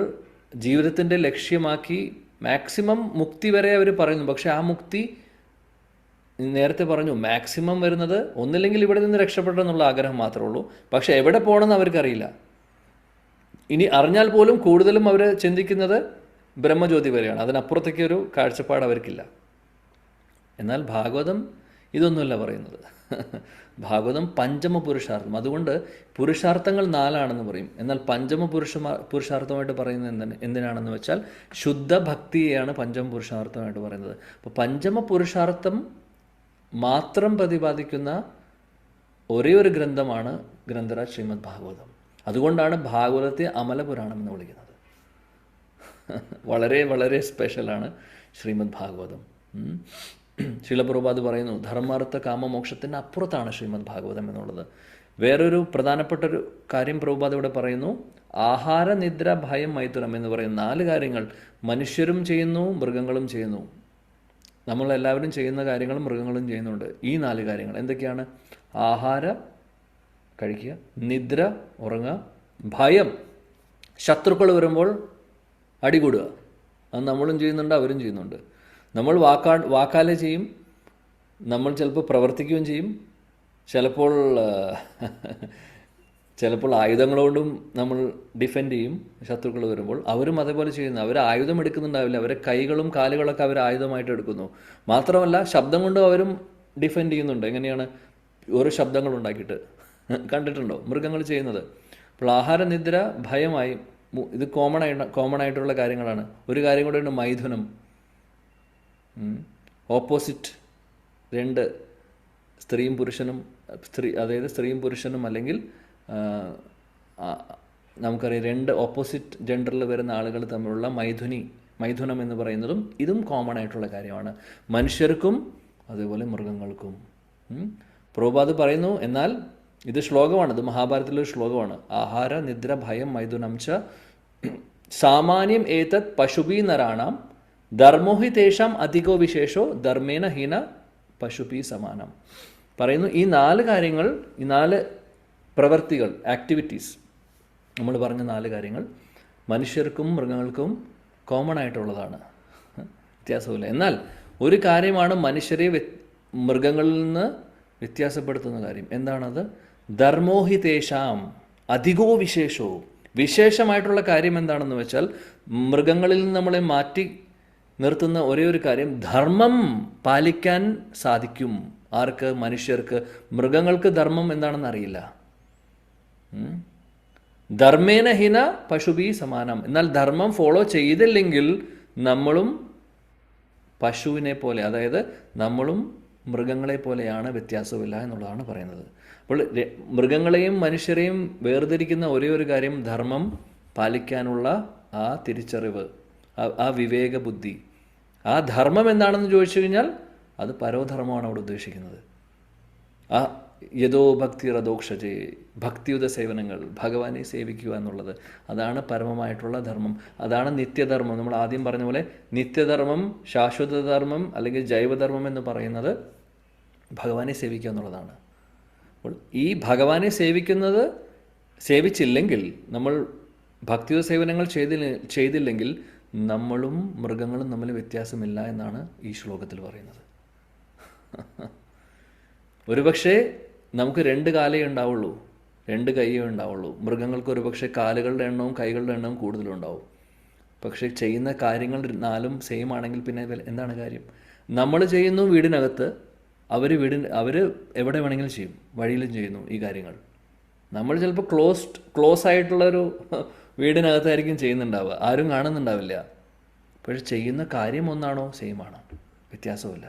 ജീവിതത്തിൻ്റെ ലക്ഷ്യമാക്കി മാക്സിമം മുക്തി വരെ അവർ പറയുന്നു. പക്ഷെ ആ മുക്തി നേരത്തെ പറഞ്ഞു മാക്സിമം വരുന്നത് ഒന്നില്ലെങ്കിൽ ഇവിടെ നിന്ന് രക്ഷപ്പെടണമെന്നുള്ള ആഗ്രഹം മാത്രമേ ഉള്ളൂ. പക്ഷെ എവിടെ പോകണമെന്ന് അവർക്കറിയില്ല. ഇനി അറിഞ്ഞാൽ പോലും കൂടുതലും അവർ ചിന്തിക്കുന്നത് ബ്രഹ്മജ്യോതി വരെയാണ്. അതിനപ്പുറത്തേക്ക് ഒരു കാഴ്ചപ്പാട് അവർക്കില്ല. എന്നാൽ ഭാഗവതം ഇതൊന്നുമല്ല പറയുന്നത്. ഭാഗവതം പഞ്ചമ പുരുഷാർത്ഥം. അതുകൊണ്ട് പുരുഷാർത്ഥങ്ങൾ 4 പറയും. എന്നാൽ പഞ്ചമ പുരുഷാർത്ഥമായിട്ട് പറയുന്നത് എന്തിനാണെന്ന് വെച്ചാൽ ശുദ്ധ ഭക്തിയെയാണ് പഞ്ചമ പുരുഷാർത്ഥമായിട്ട് പറയുന്നത്. അപ്പോൾ പഞ്ചമ പുരുഷാർത്ഥം മാത്രം പ്രതിപാദിക്കുന്ന ഒരേ ഒരു ഗ്രന്ഥമാണ് ഗ്രന്ഥരാജ് ശ്രീമദ് ഭാഗവതം. അതുകൊണ്ടാണ് ഭാഗവതത്തെ അമലപുരാണം എന്ന് വിളിക്കുന്നത്. വളരെ വളരെ സ്പെഷ്യലാണ് ശ്രീമദ് ഭാഗവതം. ശ്രീല പ്രഭുപാദ് പറയുന്നു ധർമാർത്ഥ കാമമോക്ഷത്തിന് അപ്പുറത്താണ് ശ്രീമദ് ഭാഗവതം എന്നുള്ളത്. വേറൊരു പ്രധാനപ്പെട്ട ഒരു കാര്യം പ്രഭുപാദ് ഇവിടെ പറയുന്നു. ആഹാര, നിദ്ര, ഭയം, മൈഥുനം എന്ന് പറയുന്ന 4 കാര്യങ്ങൾ മനുഷ്യരും ചെയ്യുന്നു, മൃഗങ്ങളും ചെയ്യുന്നു. നമ്മളെല്ലാവരും ചെയ്യുന്ന കാര്യങ്ങളും മൃഗങ്ങളും ചെയ്യുന്നുണ്ട്. ഈ 4 കാര്യങ്ങൾ എന്തൊക്കെയാണ്? ആഹാര കഴിക്കുക, നിദ്ര ഉറങ്ങുക, ഭയം ശത്രുക്കൾ വരുമ്പോൾ അടികൂടുക. അത് നമ്മളും ചെയ്യുന്നുണ്ട്, അവരും ചെയ്യുന്നുണ്ട്. നമ്മൾ വാക്കാലെ ചെയ്യും, നമ്മൾ ചിലപ്പോൾ പ്രവർത്തിക്കുകയും ചെയ്യും. ചിലപ്പോൾ ആയുധങ്ങളോടും നമ്മൾ ഡിഫെൻഡ് ചെയ്യും ശത്രുക്കൾ വരുമ്പോൾ. അവരും അതേപോലെ ചെയ്യുന്നു. അവർ ആയുധം എടുക്കുന്നുണ്ടാവില്ല, അവരെ കൈകളും കാലുകളൊക്കെ അവർ ആയുധമായിട്ട് എടുക്കുന്നു. മാത്രമല്ല ശബ്ദം കൊണ്ടും അവരും ഡിഫെൻഡ് ചെയ്യുന്നുണ്ട്. എങ്ങനെയാണ്? ഓരോ ശബ്ദങ്ങൾ ഉണ്ടാക്കിയിട്ട് കണ്ടിട്ടുണ്ടോ മൃഗങ്ങൾ ചെയ്യുന്നത്? അപ്പോൾ ആഹാരനിദ്ര ഭയമായി, ഇത് കോമൺ ആയിട്ടുള്ള കാര്യങ്ങളാണ്. ഒരു കാര്യം കൂടെ ഉണ്ട്, മൈഥുനം. ഓപ്പോസിറ്റ് രണ്ട് സ്ത്രീയും പുരുഷനും, അതായത് സ്ത്രീയും പുരുഷനും, അല്ലെങ്കിൽ നമുക്കറിയാം രണ്ട് ഓപ്പോസിറ്റ് ജെൻഡറിൽ വരുന്ന ആളുകൾ തമ്മിലുള്ള മൈഥുനം എന്ന് പറയുന്നതും ഇതും കോമൺ ആയിട്ടുള്ള കാര്യമാണ്, മനുഷ്യർക്കും അതേപോലെ മൃഗങ്ങൾക്കും. പ്രഭുപാദ് പറയുന്നു, എന്നാൽ ഇത് ശ്ലോകമാണ്, ഇത് മഹാഭാരതത്തിലൊരു ശ്ലോകമാണ്. ആഹാര നിദ്ര ഭയം മൈഥുനം ച സാമാന്യം ഏതത് പശുഭി നരാണാം ധർമ്മോഹി തേഷാം അധികോ വിശേഷോ ധർമ്മേന ഹീന പശുഭി സമാനം. പറയുന്നു, ഈ 4 കാര്യങ്ങൾ, ഈ 4 പ്രവൃത്തികൾ, ആക്ടിവിറ്റീസ്, നമ്മൾ പറഞ്ഞ 4 കാര്യങ്ങൾ മനുഷ്യർക്കും മൃഗങ്ങൾക്കും കോമൺ ആയിട്ടുള്ളതാണ്, വ്യത്യാസമില്ല. എന്നാൽ ഒരു കാര്യമാണ് മനുഷ്യരെ മൃഗങ്ങളിൽ നിന്ന് വ്യത്യാസപ്പെടുത്തുന്ന കാര്യം. എന്താണത്? ധർമ്മോഹിതേഷാം അധികോ വിശേഷോ. വിശേഷമായിട്ടുള്ള കാര്യം എന്താണെന്ന് വെച്ചാൽ, മൃഗങ്ങളിൽ നിന്ന് നമ്മളെ മാറ്റി നിർത്തുന്ന ഒരേ ഒരു കാര്യം, ധർമ്മം പാലിക്കാൻ സാധിക്കും. ആർക്ക്? മനുഷ്യർക്ക്. മൃഗങ്ങൾക്ക് ധർമ്മം എന്താണെന്ന് അറിയില്ല. ധർമ്മേന ഹിന പശുഭി സമാനം. എന്നാൽ ധർമ്മം ഫോളോ ചെയ്തില്ലെങ്കിൽ നമ്മളും പശുവിനെ പോലെ, അതായത് നമ്മളും മൃഗങ്ങളെ പോലെയാണ്, വ്യത്യാസമില്ല എന്നുള്ളതാണ് പറയുന്നത്. അപ്പോൾ മൃഗങ്ങളെയും മനുഷ്യരെയും വേർതിരിക്കുന്ന ഒരേ ഒരു കാര്യം ധർമ്മം പാലിക്കാനുള്ള ആ തിരിച്ചറിവ്, ആ വിവേക ബുദ്ധി. ആ ധർമ്മം എന്താണെന്ന് ചോദിച്ചു കഴിഞ്ഞാൽ അത് പരോധർമ്മമാണ് അവിടെ ഉദ്ദേശിക്കുന്നത്. ആ യഥോ ഭക്തി രഥോക്ഷജേ, ഭക്തിയുത സേവനങ്ങൾ, ഭഗവാനെ സേവിക്കുക എന്നുള്ളത്, അതാണ് പരമമായിട്ടുള്ള ധർമ്മം, അതാണ് നിത്യധർമ്മം. നമ്മൾ ആദ്യം പറഞ്ഞ പോലെ നിത്യധർമ്മം, ശാശ്വതധർമ്മം അല്ലെങ്കിൽ ജൈവധർമ്മം എന്ന് പറയുന്നത് ഭഗവാനെ സേവിക്കുക എന്നുള്ളതാണ്. അപ്പോൾ ഈ ഭഗവാനെ സേവിച്ചില്ലെങ്കിൽ, നമ്മൾ ഭക്തിയുത സേവനങ്ങൾ ചെയ്തില്ലെങ്കിൽ നമ്മളും മൃഗങ്ങളും തമ്മിൽ വ്യത്യാസമില്ല എന്നാണ് ഈ ശ്ലോകത്തിൽ പറയുന്നത്. ഒരുപക്ഷെ നമുക്ക് 2 കാലേ ഉണ്ടാവുള്ളൂ, 2 കൈയേ ഉണ്ടാവുള്ളൂ. മൃഗങ്ങൾക്ക് ഒരുപക്ഷെ കാലുകളുടെ എണ്ണവും കൈകളുടെ എണ്ണവും കൂടുതലുണ്ടാവും. പക്ഷേ ചെയ്യുന്ന കാര്യങ്ങൾ 4ഉം സെയിം ആണെങ്കിൽ പിന്നെ എന്താണ് കാര്യം? നമ്മൾ ചെയ്യുന്നു വീടിനകത്ത്, അവർ എവിടെ വേണമെങ്കിലും ചെയ്യും, വഴിയിലും ചെയ്യുന്നു ഈ കാര്യങ്ങൾ. നമ്മൾ ചിലപ്പോൾ ക്ലോസ് ആയിട്ടുള്ളൊരു വീടിനകത്തായിരിക്കും ചെയ്യുന്നുണ്ടാവുക, ആരും കാണുന്നുണ്ടാവില്ല. പക്ഷെ ചെയ്യുന്ന കാര്യം ഒന്നാണോ? സെയിം ആണ്, വ്യത്യാസമില്ല.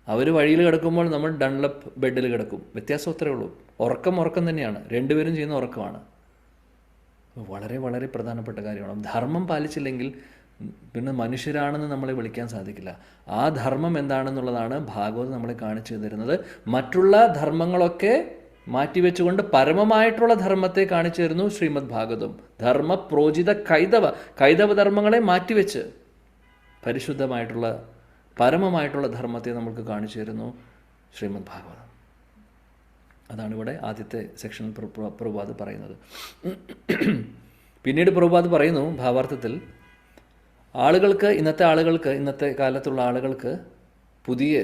അവർ വഴിയിൽ കിടക്കുമ്പോൾ നമ്മൾ ഡൺലപ്പ് ബെഡിൽ കിടക്കും, വ്യത്യാസം അത്രേ ഉള്ളൂ. ഉറക്കം തന്നെയാണ്, രണ്ടുപേരും ചെയ്യുന്ന ഉറക്കമാണ്. വളരെ വളരെ പ്രധാനപ്പെട്ട കാര്യമാണ്. ധർമ്മം പാലിച്ചില്ലെങ്കിൽ പിന്നെ മനുഷ്യരാണെന്ന് നമ്മളെ വിളിക്കാൻ സാധിക്കില്ല. ആ ധർമ്മം എന്താണെന്നുള്ളതാണ് ഭാഗവതം നമ്മളെ കാണിച്ചു തരുന്നത്. മറ്റുള്ള ധർമ്മങ്ങളൊക്കെ മാറ്റിവെച്ചുകൊണ്ട് പരമമായിട്ടുള്ള ധർമ്മത്തെ കാണിച്ചു തരുന്നു ശ്രീമദ് ഭാഗവതം. ധർമ്മ പ്രോജിത കൈതവ ധർമ്മങ്ങളെ മാറ്റിവെച്ച് പരിശുദ്ധമായിട്ടുള്ള പരമമായിട്ടുള്ള ധർമ്മത്തെ നമുക്ക് കാണിച്ചു തരുന്നു ശ്രീമദ് ഭാഗവതം. അതാണ് ഇവിടെ ആദ്യത്തെ സെക്ഷനിൽ പ്രഭുപാദ് പറയുന്നത്. പിന്നീട് പ്രഭുപാദ് പറയുന്നു ഭാവാർത്ഥത്തിൽ, ഇന്നത്തെ കാലത്തുള്ള ആളുകൾക്ക് പുതിയ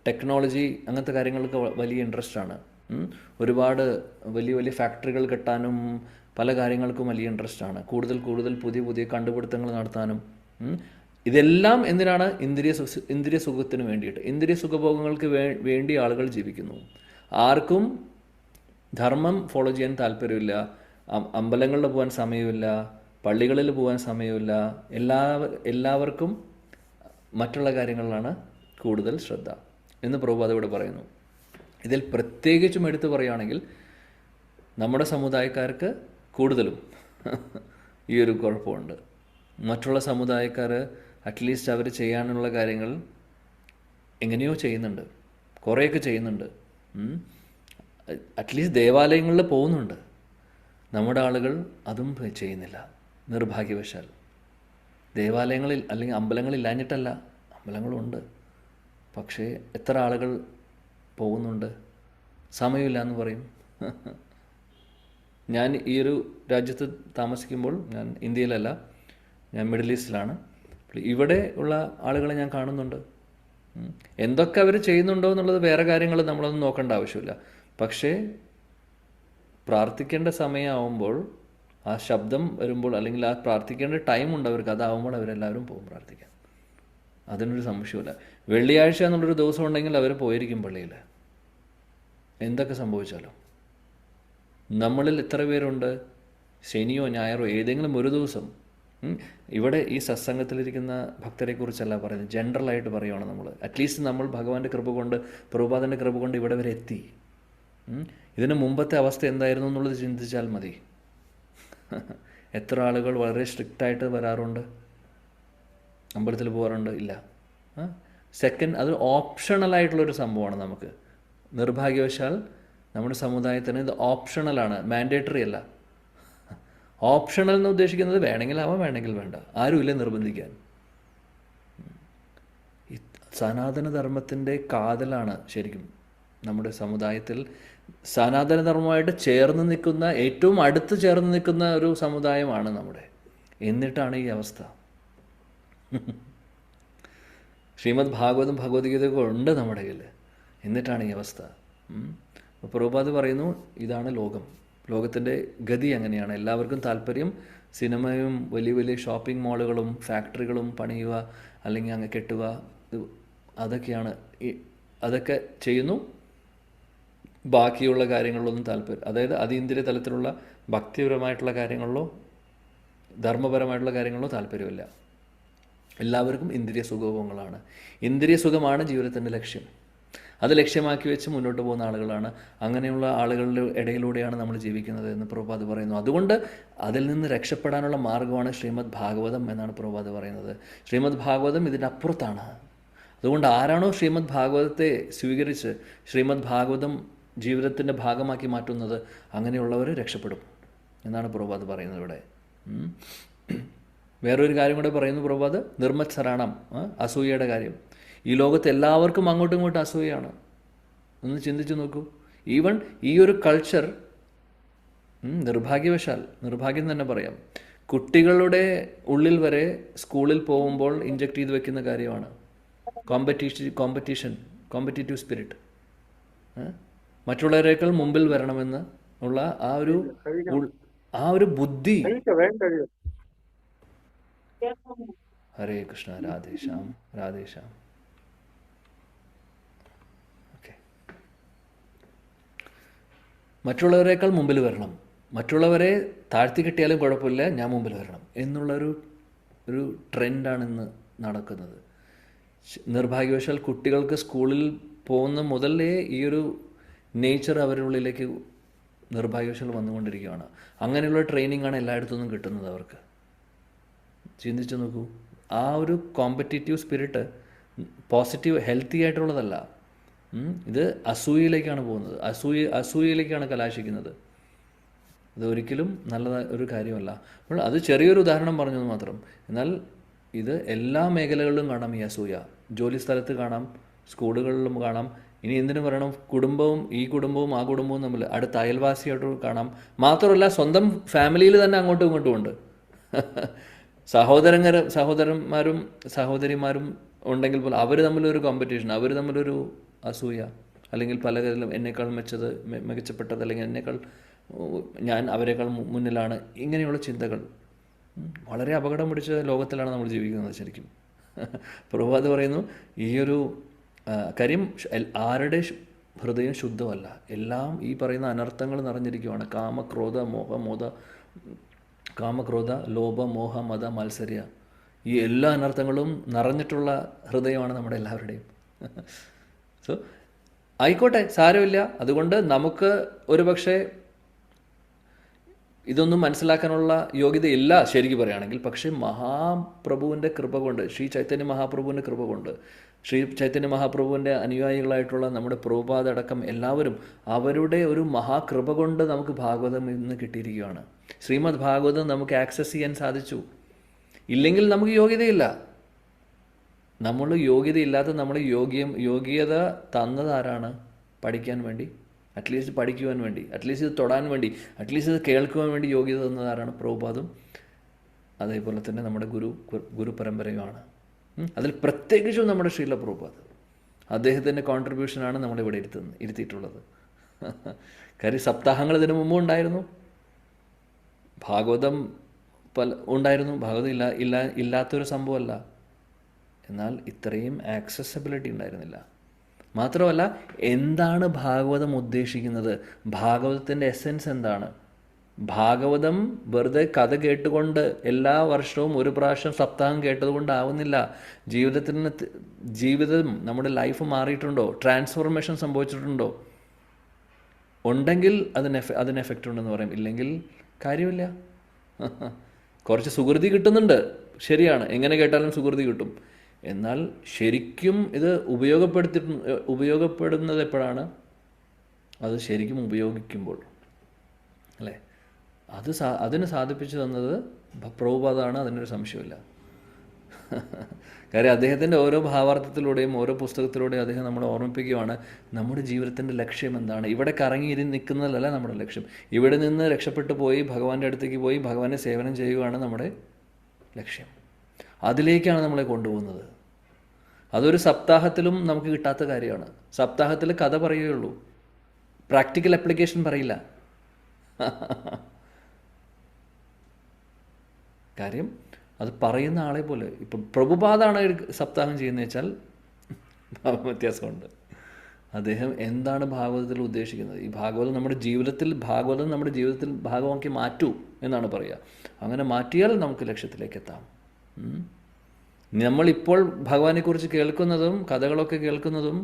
ടെക്നോളജി അങ്ങനത്തെ കാര്യങ്ങൾക്ക് വലിയ ഇൻട്രസ്റ്റ് ആണ്. ഒരുപാട് വലിയ ഫാക്ടറികൾ കെട്ടാനും പല കാര്യങ്ങൾക്കും വലിയ ഇൻട്രസ്റ്റ് ആണ്. കൂടുതൽ പുതിയ കണ്ടുപിടുത്തങ്ങൾ നടത്താനും. ഇതെല്ലാം എന്തിനാണ്? ഇന്ദ്രിയ സുഖത്തിന് വേണ്ടിയിട്ട്, ഇന്ദ്രിയ സുഖഭോഗങ്ങൾക്ക് വേണ്ടി ആളുകൾ ജീവിക്കുന്നു. ആർക്കും ധർമ്മം ഫോളോ ചെയ്യാൻ താല്പര്യമില്ല. അമ്പലങ്ങളിൽ പോകാൻ സമയമില്ല, പള്ളികളിൽ പോകാൻ സമയമില്ല. എല്ലാവർക്കും മറ്റുള്ള കാര്യങ്ങളിലാണ് കൂടുതൽ ശ്രദ്ധ എന്ന് പ്രഭുപാദ് ഇവിടെ പറയുന്നു. ഇതിൽ പ്രത്യേകിച്ചും എടുത്തു പറയുകയാണെങ്കിൽ നമ്മുടെ സമുദായക്കാർക്ക് കൂടുതലും ഈ ഒരു കുഴപ്പമുണ്ട്. മറ്റുള്ള സമുദായക്കാർ അറ്റ്ലീസ്റ്റ് അവർ ചെയ്യാനുള്ള കാര്യങ്ങൾ എങ്ങനെയോ ചെയ്യുന്നുണ്ട്, കുറേയൊക്കെ ചെയ്യുന്നുണ്ട്. അറ്റ്ലീസ്റ്റ് ദേവാലയങ്ങളിൽ പോകുന്നുണ്ട്. നമ്മുടെ ആളുകൾ അതും ചെയ്യുന്നില്ല, നിർഭാഗ്യവശാൽ. ദേവാലയങ്ങളിൽ അല്ലെങ്കിൽ അമ്പലങ്ങളില്ലാഞ്ഞിട്ടല്ല, അമ്പലങ്ങളുണ്ട്. പക്ഷേ എത്ര ആളുകൾ പോകുന്നുണ്ട്? സമയമില്ല എന്ന് പറയും. ഞാൻ ഈ ഒരു രാജ്യത്ത് താമസിക്കുമ്പോൾ, ഞാൻ ഇന്ത്യയിലല്ല, ഞാൻ മിഡിൽ ഈസ്റ്റിലാണ്. ഇവിടെ ഉള്ള ആളുകളെ ഞാൻ കാണുന്നുണ്ട്. എന്തൊക്കെ അവർ ചെയ്യുന്നുണ്ടോ എന്നുള്ളത് വേറെ കാര്യങ്ങൾ നമ്മളൊന്നും നോക്കേണ്ട ആവശ്യമില്ല. പക്ഷേ പ്രാർത്ഥിക്കേണ്ട സമയമാവുമ്പോൾ, ആ ശബ്ദം വരുമ്പോൾ, അല്ലെങ്കിൽ ആ പ്രാർത്ഥിക്കേണ്ട ടൈം ഉണ്ട് അവർക്ക്, അതാവുമ്പോൾ അവരെല്ലാവരും പോകും പ്രാർത്ഥിക്കാൻ. അതിനൊരു സംശയമില്ല. വെള്ളിയാഴ്ച എന്നുള്ളൊരു ദിവസം ഉണ്ടെങ്കിൽ അവർ പോയിരിക്കും പള്ളിയിൽ. എന്തൊക്കെ സംഭവിച്ചാലും. നമ്മളിൽ എത്ര പേരുണ്ട് ശനിയോ ഞായറോ ഏതെങ്കിലും ഒരു ദിവസം, ഇവിടെ ഈ സത്സംഗത്തിലിരിക്കുന്ന ഭക്തരെക്കുറിച്ചല്ല പറയുന്നത്, ജനറലായിട്ട് പറയുകയാണ് നമ്മൾ. അറ്റ്ലീസ്റ്റ് നമ്മൾ ഭഗവാന്റെ കൃപ കൊണ്ട്, പ്രഭുപാദൻ്റെ കൃപ കൊണ്ട് ഇവിടെ വരെ എത്തി. ഇതിന് മുമ്പത്തെ അവസ്ഥ എന്തായിരുന്നു എന്നുള്ളത് ചിന്തിച്ചാൽ മതി. എത്ര ആളുകൾ വളരെ സ്ട്രിക്റ്റായിട്ട് വരാറുണ്ട്, അമ്പലത്തിൽ പോകാറുണ്ട്? ഇല്ല. സെക്കൻഡ്, അത് ഓപ്ഷണലായിട്ടുള്ളൊരു സംഭവമാണ് നമുക്ക്. നിർഭാഗ്യവശാൽ നമ്മുടെ സമുദായത്തിന് ഇത് ഓപ്ഷണലാണ്, മാൻഡേറ്ററി അല്ല. ഓപ്ഷണൽ എന്ന് ഉദ്ദേശിക്കുന്നത് വേണമെങ്കിൽ ആവാം, വേണമെങ്കിൽ വേണ്ട, ആരുമില്ല നിർബന്ധിക്കാൻ. സനാതനധർമ്മത്തിൻ്റെ കാതലാണ് ശരിക്കും നമ്മുടെ സമുദായത്തിൽ. സനാതനധർമ്മമായിട്ട് ചേർന്ന് നിൽക്കുന്ന, ഏറ്റവും അടുത്ത് ചേർന്ന് നിൽക്കുന്ന ഒരു സമുദായമാണ് നമ്മുടെ. എന്നിട്ടാണ് ഈ അവസ്ഥ. ശ്രീമദ് ഭാഗവതം ഭഗവത്ഗീതയൊക്കെ ഉണ്ട് നമ്മുടെ കയ്യിൽ, എന്നിട്ടാണ് ഈ അവസ്ഥ. പ്രഭുപാദ് പറയുന്നു, ഇതാണ് ലോകം, ലോകത്തിൻ്റെ ഗതി അങ്ങനെയാണ്. എല്ലാവർക്കും താല്പര്യം സിനിമയും വലിയ വലിയ ഷോപ്പിംഗ് മാളുകളും ഫാക്ടറികളും പണിയുക, അല്ലെങ്കിൽ അങ്ങ് കെട്ടുക, അതൊക്കെയാണ്. അതൊക്കെ ചെയ്യുന്നു. ബാക്കിയുള്ള കാര്യങ്ങളിലൊന്നും താല്പര്യം, അതായത് അതീന്ദ്രിയ തലത്തിലുള്ള ഭക്തിപരമായിട്ടുള്ള കാര്യങ്ങളിലോ ധർമ്മപരമായിട്ടുള്ള കാര്യങ്ങളിലോ താല്പര്യമില്ല. എല്ലാവർക്കും ഇന്ദ്രിയ സുഖഭോഗങ്ങളാണ്. ഇന്ദ്രിയ സുഖമാണ് ജീവിതത്തിൻ്റെ ലക്ഷ്യം. അത് ലക്ഷ്യമാക്കി വെച്ച് മുന്നോട്ട് പോകുന്ന ആളുകളാണ്. അങ്ങനെയുള്ള ആളുകളുടെ ഇടയിലൂടെയാണ് നമ്മൾ ജീവിക്കുന്നത് എന്ന് പ്രഭുപാദ് പറയുന്നു. അതുകൊണ്ട് അതിൽ നിന്ന് രക്ഷപ്പെടാനുള്ള മാർഗ്ഗമാണ് ശ്രീമദ് ഭാഗവതം എന്നാണ് പ്രഭുപാദ് പറയുന്നത്. ശ്രീമദ് ഭാഗവതം ഇതിൻ്റെ അപ്പുറത്താണ്. അതുകൊണ്ട് ആരാണോ ശ്രീമദ് ഭാഗവതത്തെ സ്വീകരിച്ച് ശ്രീമദ് ഭാഗവതം ജീവിതത്തിൻ്റെ ഭാഗമാക്കി മാറ്റുന്നത്, അങ്ങനെയുള്ളവർ രക്ഷപ്പെടും എന്നാണ് പ്രഭുപാദ് പറയുന്നത് ഇവിടെ. വേറൊരു കാര്യം കൂടെ പറയുന്നു പ്രഭുപാദ്, നിർമ്മത്സരണം, അസൂയയുടെ കാര്യം. ഈ ലോകത്ത് എല്ലാവർക്കും അങ്ങോട്ടും ഇങ്ങോട്ടും അസൂയാണ്. ഒന്ന് ചിന്തിച്ചു നോക്കൂ. ഈവൻ ഈ ഒരു കൾച്ചർ നിർഭാഗ്യം തന്നെ പറയാം, കുട്ടികളുടെ ഉള്ളിൽ വരെ സ്കൂളിൽ പോകുമ്പോൾ ഇൻജക്റ്റ് ചെയ്ത് വെക്കുന്ന കാര്യമാണ് കോമ്പറ്റീറ്റീവ് സ്പിരിറ്റ്. മറ്റുള്ളവരേക്കാൾ മുമ്പിൽ വരണമെന്ന് ഉള്ള ആ ഒരു ബുദ്ധി. ഹരേ കൃഷ്ണ. രാധേശ്യാം രാധേശ്യാം. ഓക്കെ, മറ്റുള്ളവരേക്കാൾ മുമ്പിൽ വരണം, മറ്റുള്ളവരെ താഴ്ത്തി കിട്ടിയാലും കുഴപ്പമില്ല, ഞാൻ മുമ്പിൽ വരണം എന്നുള്ളൊരു ട്രെൻഡാണ് ഇന്ന് നടക്കുന്നത്. നിർഭാഗ്യവശാൽ കുട്ടികൾക്ക് സ്കൂളിൽ പോകുന്ന മുതലേ ഈ ഒരു നേച്ചർ അവരുടെ ഉള്ളിലേക്ക് നിർഭാഗ്യവശാൽ വന്നുകൊണ്ടിരിക്കുകയാണ്. അങ്ങനെയുള്ള ട്രെയിനിങ് ആണ് എല്ലായിടത്തു നിന്നും കിട്ടുന്നത് അവർക്ക്. ചിന്തിച്ചു നോക്കൂ. ആ ഒരു കോമ്പറ്റീറ്റീവ് സ്പിരിറ്റ് പോസിറ്റീവ് ഹെൽത്തി ആയിട്ടുള്ളതല്ല. ഇത് അസൂയയിലേക്കാണ് പോകുന്നത്, അസൂയയിലേക്കാണ് കലാശിക്കുന്നത്. അതൊരിക്കലും നല്ല ഒരു കാര്യമല്ല. അപ്പോൾ അത് ചെറിയൊരു ഉദാഹരണം പറഞ്ഞത് മാത്രം. എന്നാൽ ഇത് എല്ലാ മേഖലകളിലും കാണാം ഈ അസൂയ. ജോലി സ്ഥലത്ത് കാണാം, സ്കൂളുകളിലും കാണാം. ഇനി എന്തിനു പറയണം, ഈ കുടുംബവും ആ കുടുംബവും തമ്മിൽ, അടുത്ത അയൽവാസിയായിട്ട് കാണാം. മാത്രമല്ല സ്വന്തം ഫാമിലിയിൽ തന്നെ അങ്ങോട്ടും ഇങ്ങോട്ടും ഉണ്ട്. സഹോദരന്മാരും സഹോദരിമാരും ഉണ്ടെങ്കിൽ പോലും അവർ തമ്മിലൊരു കോമ്പറ്റീഷൻ, അവർ തമ്മിലൊരു അസൂയ, അല്ലെങ്കിൽ പല കാര്യത്തിലും എന്നേക്കാൾ മികച്ചപ്പെട്ടത്, അല്ലെങ്കിൽ ഞാൻ അവരെക്കാൾ മുന്നിലാണ്, ഇങ്ങനെയുള്ള ചിന്തകൾ. വളരെ അപകടം പിടിച്ച ലോകത്തിലാണ് നമ്മൾ ജീവിക്കുന്നത് ശരിക്കും. പ്രഭുപാദ് പറയുന്നു, ഈയൊരു കാര്യം ആരുടെ ഹൃദയം ശുദ്ധമല്ല, എല്ലാം ഈ പറയുന്ന അനർത്ഥങ്ങൾ നിറഞ്ഞിരിക്കുകയാണ്. കാമക്രോധ ലോഭ മോഹ മത മത്സര്യ, ഈ എല്ലാ അനർത്ഥങ്ങളും നിറഞ്ഞിട്ടുള്ള ഹൃദയമാണ് നമ്മുടെ എല്ലാവരുടെയും. സോ ആയിക്കോട്ടെ, സാരമില്ല. അതുകൊണ്ട് നമുക്ക് ഒരുപക്ഷെ ഇതൊന്നും മനസ്സിലാക്കാനുള്ള യോഗ്യതയില്ല ശരിക്കും പറയുകയാണെങ്കിൽ. പക്ഷേ മഹാപ്രഭുവിൻ്റെ കൃപ കൊണ്ട്, ശ്രീ ചൈതന്യ മഹാപ്രഭുവിൻ്റെ കൃപ കൊണ്ട്, ശ്രീ ചൈതന്യ മഹാപ്രഭുവിൻ്റെ അനുയായികളായിട്ടുള്ള നമ്മുടെ പ്രഭുപാദ് അടക്കം എല്ലാവരും അവരുടെ ഒരു മഹാകൃപ കൊണ്ട് നമുക്ക് ഭാഗവതം ഇന്ന് കിട്ടിയിരിക്കുകയാണ്. ശ്രീമദ് ഭാഗവതം നമുക്ക് ആക്സസ് ചെയ്യാൻ സാധിച്ചു. ഇല്ലെങ്കിൽ നമുക്ക് യോഗ്യതയില്ല. നമ്മൾ യോഗ്യതയില്ലാത്ത നമ്മൾ യോഗ്യത തന്നത് ആരാണ്? പഠിക്കാൻ വേണ്ടി, അറ്റ്ലീസ്റ്റ് പഠിക്കുവാൻ വേണ്ടി, അറ്റ്ലീസ്റ്റ് ഇത് തൊടാൻ വേണ്ടി, അറ്റ്ലീസ്റ്റ് ഇത് കേൾക്കുവാൻ വേണ്ടി യോഗ്യത തന്നത് ആരാണ്? പ്രഭുപാദും അതേപോലെ തന്നെ നമ്മുടെ ഗുരു പരമ്പരയുമാണ്. അതിൽ പ്രത്യേകിച്ചും നമ്മുടെ ശ്രീല പ്രഭുപാദ്, അദ്ദേഹത്തിൻ്റെ കോൺട്രിബ്യൂഷനാണ് നമ്മളിവിടെ ഇരുത്തിയിട്ടുള്ളത്. കാര്യം സപ്താഹങ്ങൾ ഇതിനു മുമ്പും ഉണ്ടായിരുന്നു, ഭാഗവതം ഉണ്ടായിരുന്നു. ഭാഗവതം ഇല്ലാത്തൊരു സംഭവമല്ല. എന്നാൽ ഇത്രയും ആക്സസിബിലിറ്റി ഉണ്ടായിരുന്നില്ല. മാത്രമല്ല, എന്താണ് ഭാഗവതം ഉദ്ദേശിക്കുന്നത്, ഭാഗവതത്തിൻ്റെ എസെൻസ് എന്താണ്? ഭാഗവതം വെറുതെ കഥ കേട്ടുകൊണ്ട് എല്ലാ വർഷവും ഒരു പ്രാവശ്യം സപ്താഹം കേട്ടതുകൊണ്ടാവുന്നില്ല. ജീവിതം നമ്മുടെ ലൈഫ് മാറിയിട്ടുണ്ടോ? ട്രാൻസ്ഫോർമേഷൻ സംഭവിച്ചിട്ടുണ്ടോ? ഉണ്ടെങ്കിൽ അതിന് എഫക്റ്റ് ഉണ്ടെന്ന് പറയും, ഇല്ലെങ്കിൽ കാര്യമില്ല. കുറച്ച് സുകൃതി കിട്ടുന്നുണ്ട്, ശരിയാണ്, എങ്ങനെ കേട്ടാലും സുകൃതി കിട്ടും. എന്നാൽ ശരിക്കും ഇത് ഉപയോഗപ്പെടുന്നത് എപ്പോഴാണ്? അത് ശരിക്കും ഉപയോഗിക്കുമ്പോൾ, അല്ലേ? അതിന് സാധിപ്പിച്ചു തന്നത് പ്രഭുപാദാണ്, അതിനൊരു സംശയമില്ല. കാര്യം അദ്ദേഹത്തിൻ്റെ ഓരോ ഭാവാർത്ഥത്തിലൂടെയും ഓരോ പുസ്തകത്തിലൂടെയും അദ്ദേഹം നമ്മളെ ഓർമ്മിപ്പിക്കുകയാണ് നമ്മുടെ ജീവിതത്തിൻ്റെ ലക്ഷ്യം എന്താണ്. ഇവിടെ കറങ്ങി നിൽക്കുന്നതല്ല നമ്മുടെ ലക്ഷ്യം. ഇവിടെ നിന്ന് രക്ഷപ്പെട്ടു പോയി ഭഗവാന്റെ അടുത്തേക്ക് പോയി ഭഗവാനെ സേവനം ചെയ്യുകയാണ് നമ്മുടെ ലക്ഷ്യം. അതിലേക്കാണ് നമ്മളെ കൊണ്ടുപോകുന്നത്. അതൊരു സപ്താഹത്തിലും നമുക്ക് കിട്ടാത്ത കാര്യമാണ്. സപ്താഹത്തിൽ കഥ പറയുകയുള്ളൂ, പ്രാക്ടിക്കൽ ആപ്ലിക്കേഷൻ പറയില്ല. കാര്യം അത് പറയുന്ന ആളെ പോലെ. ഇപ്പം പ്രഭുപാദാണ് സപ്താഹം ചെയ്യുന്നത് വെച്ചാൽ വ്യത്യാസമുണ്ട്. അദ്ദേഹം എന്താണ് ഭാഗവതത്തിൽ ഉദ്ദേശിക്കുന്നത്? ഈ ഭാഗവതം നമ്മുടെ ജീവിതത്തിൽ ഭാഗമാക്കി മാറ്റൂ എന്നാണ് പറയുക. അങ്ങനെ മാറ്റിയാൽ നമുക്ക് ലക്ഷ്യത്തിലേക്ക് എത്താം. നമ്മളിപ്പോൾ ഭഗവാനെക്കുറിച്ച് കേൾക്കുന്നതും കഥകളൊക്കെ കേൾക്കുന്നതും